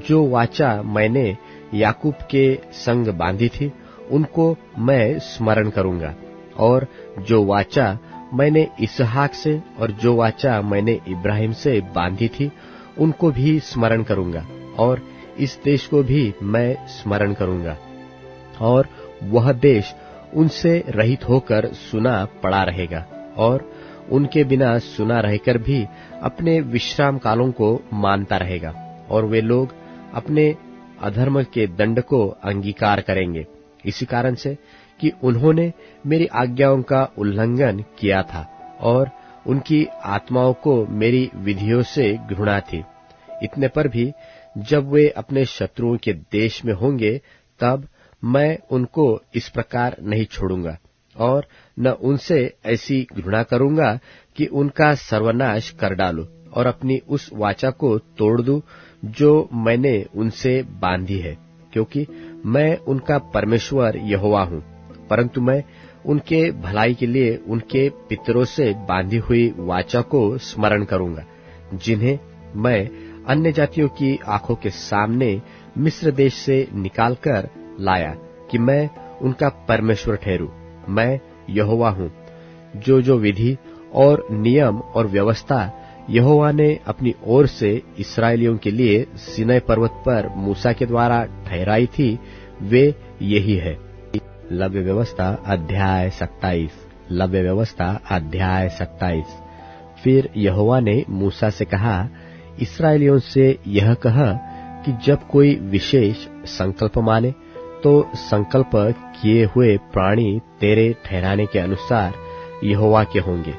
जो वाचा मैंने याकूब के संग बांधी थी, उनको मैं स्मरण करूंगा, और जो वाचा मैंने इसहाक से और जो वाचा मैंने इब्राहिम से बांधी थी, उनको भी स्मरण करूंगा, और इस देश को भी मैं स्मरण करूंगा। और वह देश उनसे रहित होकर सुना पड़ा रहेगा, और उनके बिना सुना रहकर भी अपने विश्राम कालों को मानता रहेगा, और वे लोग अपने अधर्म के दंड को अंगीकार करेंगे, इसी कारण से कि उन्होंने मेरी आज्ञाओं का उल्लंघन किया था और उनकी आत्माओं को मेरी विधियों से घृणा थी। इतने पर भी जब वे अपने शत्रुओं के देश में होंगे, तब मैं उनको इस प्रकार नहीं छोड़ूंगा और न उनसे ऐसी घृणा करूंगा कि उनका सर्वनाश कर डालूं और अपनी उस वाचा को तोड़ दूं जो मैंने उनसे बांधी है, क्योंकि मैं उनका परमेश्वर यहोवा हूं। परंतु मैं उनके भलाई के लिए उनके पितरों से बांधी हुई वाचा को स्मरण करूंगा, जिन्हें मैं अन्य जातियों की आंखों के सामने मिस्र देश से निकालकर लाया, कि मैं उनका परमेश्वर ठहरूं। मैं यहोवा हूं। जो विधि और नियम और व्यवस्था यहोवा ने अपनी ओर से इस्राएलियों के लिए सीनै पर्वत पर मूसा के द्वारा ठहराई थी, वे यही है। लव्य व्यवस्था अध्याय 27। लव्य व्यवस्था अध्याय 27। फिर यहोवा ने मूसा से कहा, इस्राएलियों से यह कहा कि जब कोई विशेष संकल्प माने, तो संकल्प किए हुए प्राणी तेरे ठहराने के अनुसार यहोवा के होंगे।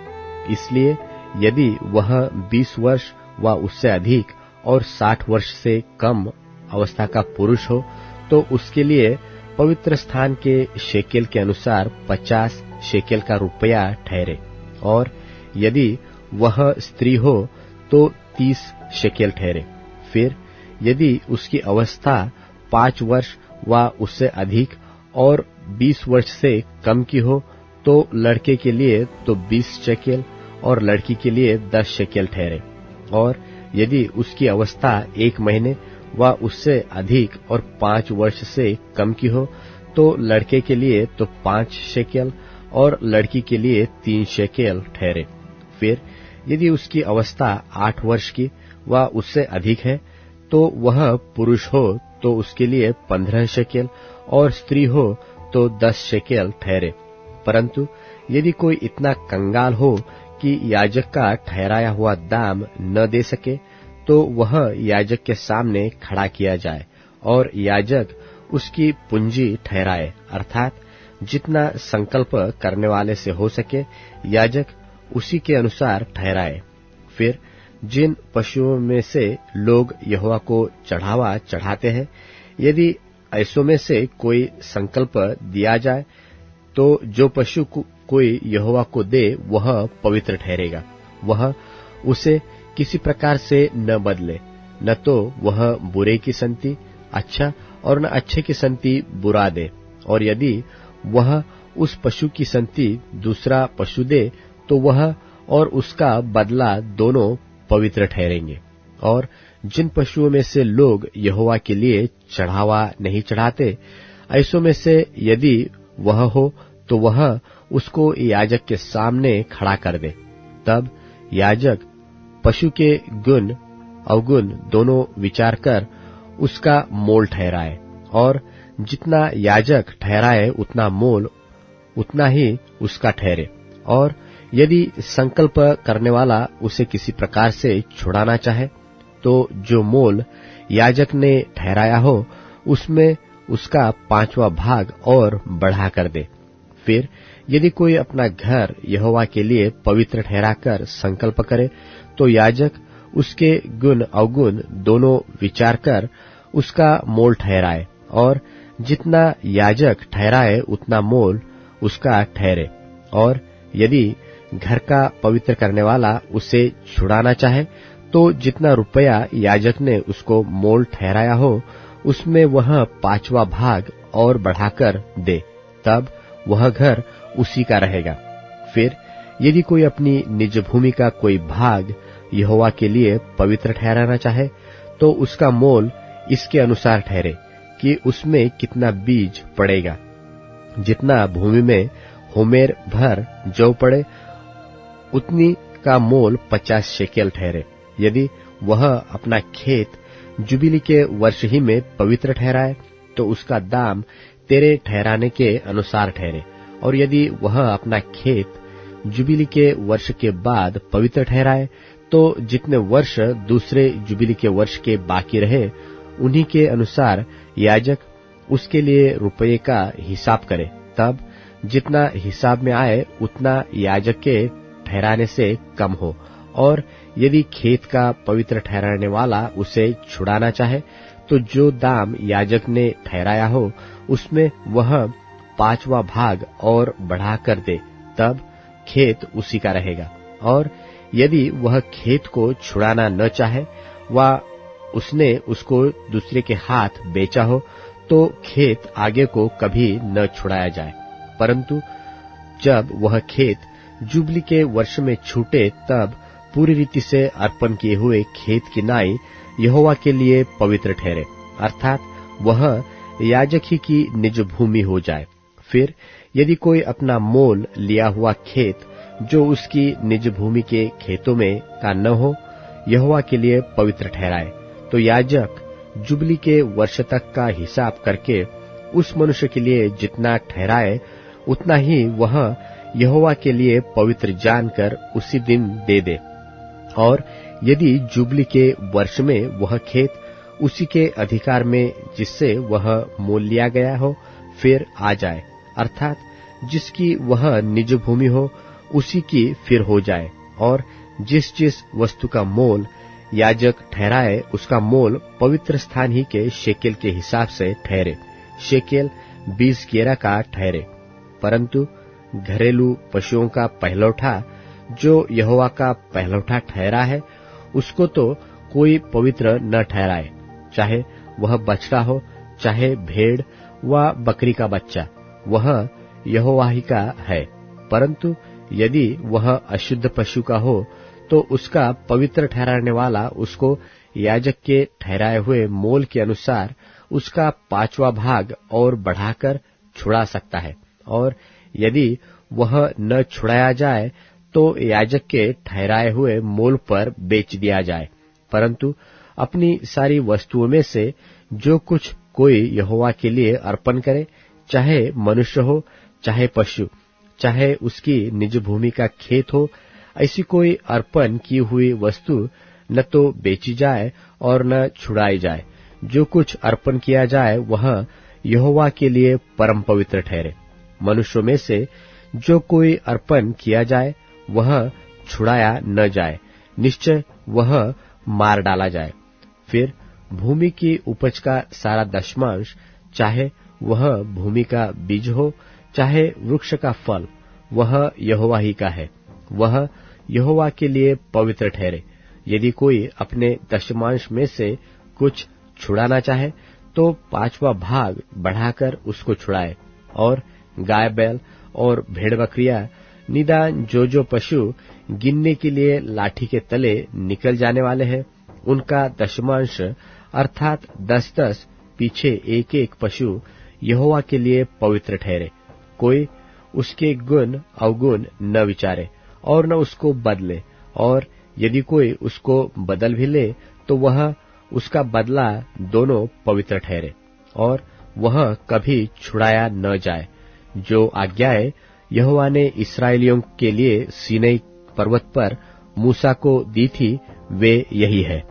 इसलिए यदि वह 20 वर्ष व उससे अधिक और 60 वर्ष से कम अवस्था का पुरुष हो, तो उसके लिए पवित्र स्थान के शेकेल के अनुसार 50 शेकेल का रुपया ठहरे, और यदि वह स्त्री हो तो 30 शेकेल ठहरे। फिर यदि उसकी अवस्था 5 वर्ष व उससे अधिक और 20 वर्ष से कम की हो, तो लड़के के लिए तो 20 शेकेल और लड़की के लिए 10 शेकेल ठहरे। और यदि उसकी अवस्था 1 महीने व उससे अधिक और 5 वर्ष से कम की हो, तो लड़के के लिए तो 5 शेकेल और लड़की के लिए 3 शेकेल ठहरे। फिर यदि उसकी अवस्था 8 वर्ष की व उससे अधिक है, तो वह पुरुष हो तो उसके लिए 15 शेकेल और स्त्री हो तो 10 शेकेल ठहरे। परंतु यदि कोई इतना कंगाल हो कि याजक का ठहराया हुआ दाम न दे सके, तो वह याजक के सामने खड़ा किया जाए और याजक उसकी पूंजी ठहराए, अर्थात जितना संकल्प करने वाले से हो सके याजक उसी के अनुसार ठहराए। फिर जिन पशुओं में से लोग यहोवा को चढ़ावा चढ़ाते हैं, यदि ऐसों में से कोई संकल्प दिया जाए, तो जो पशु कोई यहोवा को दे वह पवित्र ठहरेगा। वह उसे किसी प्रकार से न बदले, न तो वह बुरे की संति अच्छा और न अच्छे की संति बुरा दे। और यदि वह उस पशु की संति दूसरा पशु दे, तो वह और उसका बदला दोनों पवित्र ठहरेंगे। और जिन पशुओं में से लोग यहोवा के लिए चढ़ावा नहीं चढ़ाते, ऐसों में से यदि वह हो, तो वह उसको याजक के सामने खड़ा कर दे। तब याजक पशु के गुण अवगुण दोनों विचार कर उसका मोल ठहराए, और जितना याजक ठहराए उतना मोल उतना ही उसका ठहरे। और यदि संकल्प करने वाला उसे किसी प्रकार से छुड़ाना चाहे, तो जो मोल याजक ने ठहराया हो उसमें उसका 5वां भाग और बढ़ा कर दे। फिर यदि कोई अपना घर यहोवा के लिए पवित्र ठहराकर संकल्प करे, तो याजक उसके गुण अवगुण दोनों विचार कर उसका मोल ठहराए, और जितना याजक ठहराए उतना मोल उसका ठहरे। और यदि घर का पवित्र करने वाला उसे छुड़ाना चाहे, तो जितना रुपया याजक ने उसको मोल ठहराया हो उसमें वह 5वां भाग और बढ़ाकर दे, तब वह घर उसी का रहेगा। फिर यदि कोई अपनी निज भूमि का कोई भाग यहोवा के लिए पवित्र ठहराना चाहे, तो उसका मोल इसके अनुसार ठहरे कि उसमें कितना बीज पड़ेगा। जितना भूमि में होमेर भर जौ पड़े, उतनी का मोल 50 शेकेल ठहरे। यदि वह अपना खेत जुबिली के वर्ष ही में पवित्र ठहराए, तो उसका दाम तेरे ठहराने के अनुसार ठहरे। और यदि वह अपना खेत जुबिली के वर्ष के बाद पवित्र ठहराए, तो जितने वर्ष दूसरे जुबिली के वर्ष के बाकी रहे, उन्हीं के अनुसार याजक उसके लिए रुपये का हिसाब करे, तब जितना हिसाब में आए उतना याजक के ठहराने से कम हो। और यदि खेत का पवित्र ठहराने वाला उसे छुड़ाना चाहे तो जो दाम याजक ने ठहराया हो उसमें वह 5वां भाग और बढ़ाकर दे, तब खेत उसी का रहेगा। और यदि वह खेत को छुड़ाना न चाहे व उसने उसको दूसरे के हाथ बेचा हो तो खेत आगे को कभी न छुड़ाया जाए, परंतु जब वह खेत जुबली के वर्ष में छूटे तब पूरी रीति से अर्पण किए हुए खेत की नाई यहोवा के लिए पवित्र ठहरे, अर्थात वह याजक ही की निज भूमि हो जाए। फिर यदि कोई अपना मोल लिया हुआ खेत जो उसकी निज भूमि के खेतों में का न हो यहोवा के लिए पवित्र ठहराए, तो याजक जुबली के वर्ष तक का हिसाब करके उस मनुष्य के लिए जितना ठहराए उतना ही वह यहोवा के लिए पवित्र जानकर उसी दिन दे दे। और यदि जुबली के वर्ष में वह खेत उसी के अधिकार में जिससे वह मोल लिया गया हो फिर आ जाए, अर्थात जिसकी वह निज भूमि हो उसी की फिर हो जाए, और जिस जिस वस्तु का मोल याजक ठहराए उसका मोल पवित्र स्थान ही के शेकेल के हिसाब से ठहरे, शेकेल 20 गेरा का ठहरे। परंतु घरेलू पशुओं का पहलौठा जो यहोवा का पहलौठा ठहरा है उसको तो कोई पवित्र न ठहराए, चाहे वह बछड़ा हो चाहे भेड़ व बकरी का बच्चा, वह यहोवा ही का है। परंतु यदि वह अशुद्ध पशु का हो तो उसका पवित्र ठहराने वाला उसको याजक के ठहराए हुए मोल के अनुसार उसका 5वां भाग और बढ़ाकर छुड़ा सकता है। और यदि वह न छुड़ाया जाए तो याजक के ठहराए हुए मोल पर बेच दिया जाए। परंतु अपनी सारी वस्तुओं में से जो कुछ कोई यहोवा के लिए अर्पण करे, चाहे मनुष्य हो चाहे पशु, चाहे उसकी निज भूमि का खेत हो, ऐसी कोई अर्पण की हुई वस्तु न तो बेची जाए और न छुड़ाई जाए। जो कुछ अर्पण किया जाए वह यहोवा के लिए परम पवित्र ठहरे। मनुष्यों में से जो कोई अर्पण किया जाए वह छुड़ाया न जाए, निश्चय वह मार डाला जाए। फिर भूमि की उपज का सारा दशमांश, चाहे वह भूमि का बीज हो चाहे वृक्ष का फल, वह यहोवा ही का है, वह यहोवा के लिए पवित्र ठहरे। यदि कोई अपने दशमांश में से कुछ छुड़ाना चाहे तो 5वां भाग बढ़ाकर उसको छुड़ाए। और गाय बैल और भेड़ बकरियां, निदान जो पशु गिनने के लिए लाठी के तले निकल जाने वाले हैं, उनका दशमांश अर्थात 10-10 पीछे एक पशु यहोवा के लिए पवित्र ठहरे। कोई उसके गुण अवगुण न विचारे और न उसको बदले, और यदि कोई उसको बदल भी ले तो वह उसका बदला दोनों पवित्र ठहरे, और वह कभी छुड़ाया न जाए। जो आज्ञाएं यहोवा ने इस्राएलियों के लिए सीनै पर्वत पर मूसा को दी थी वे यही है।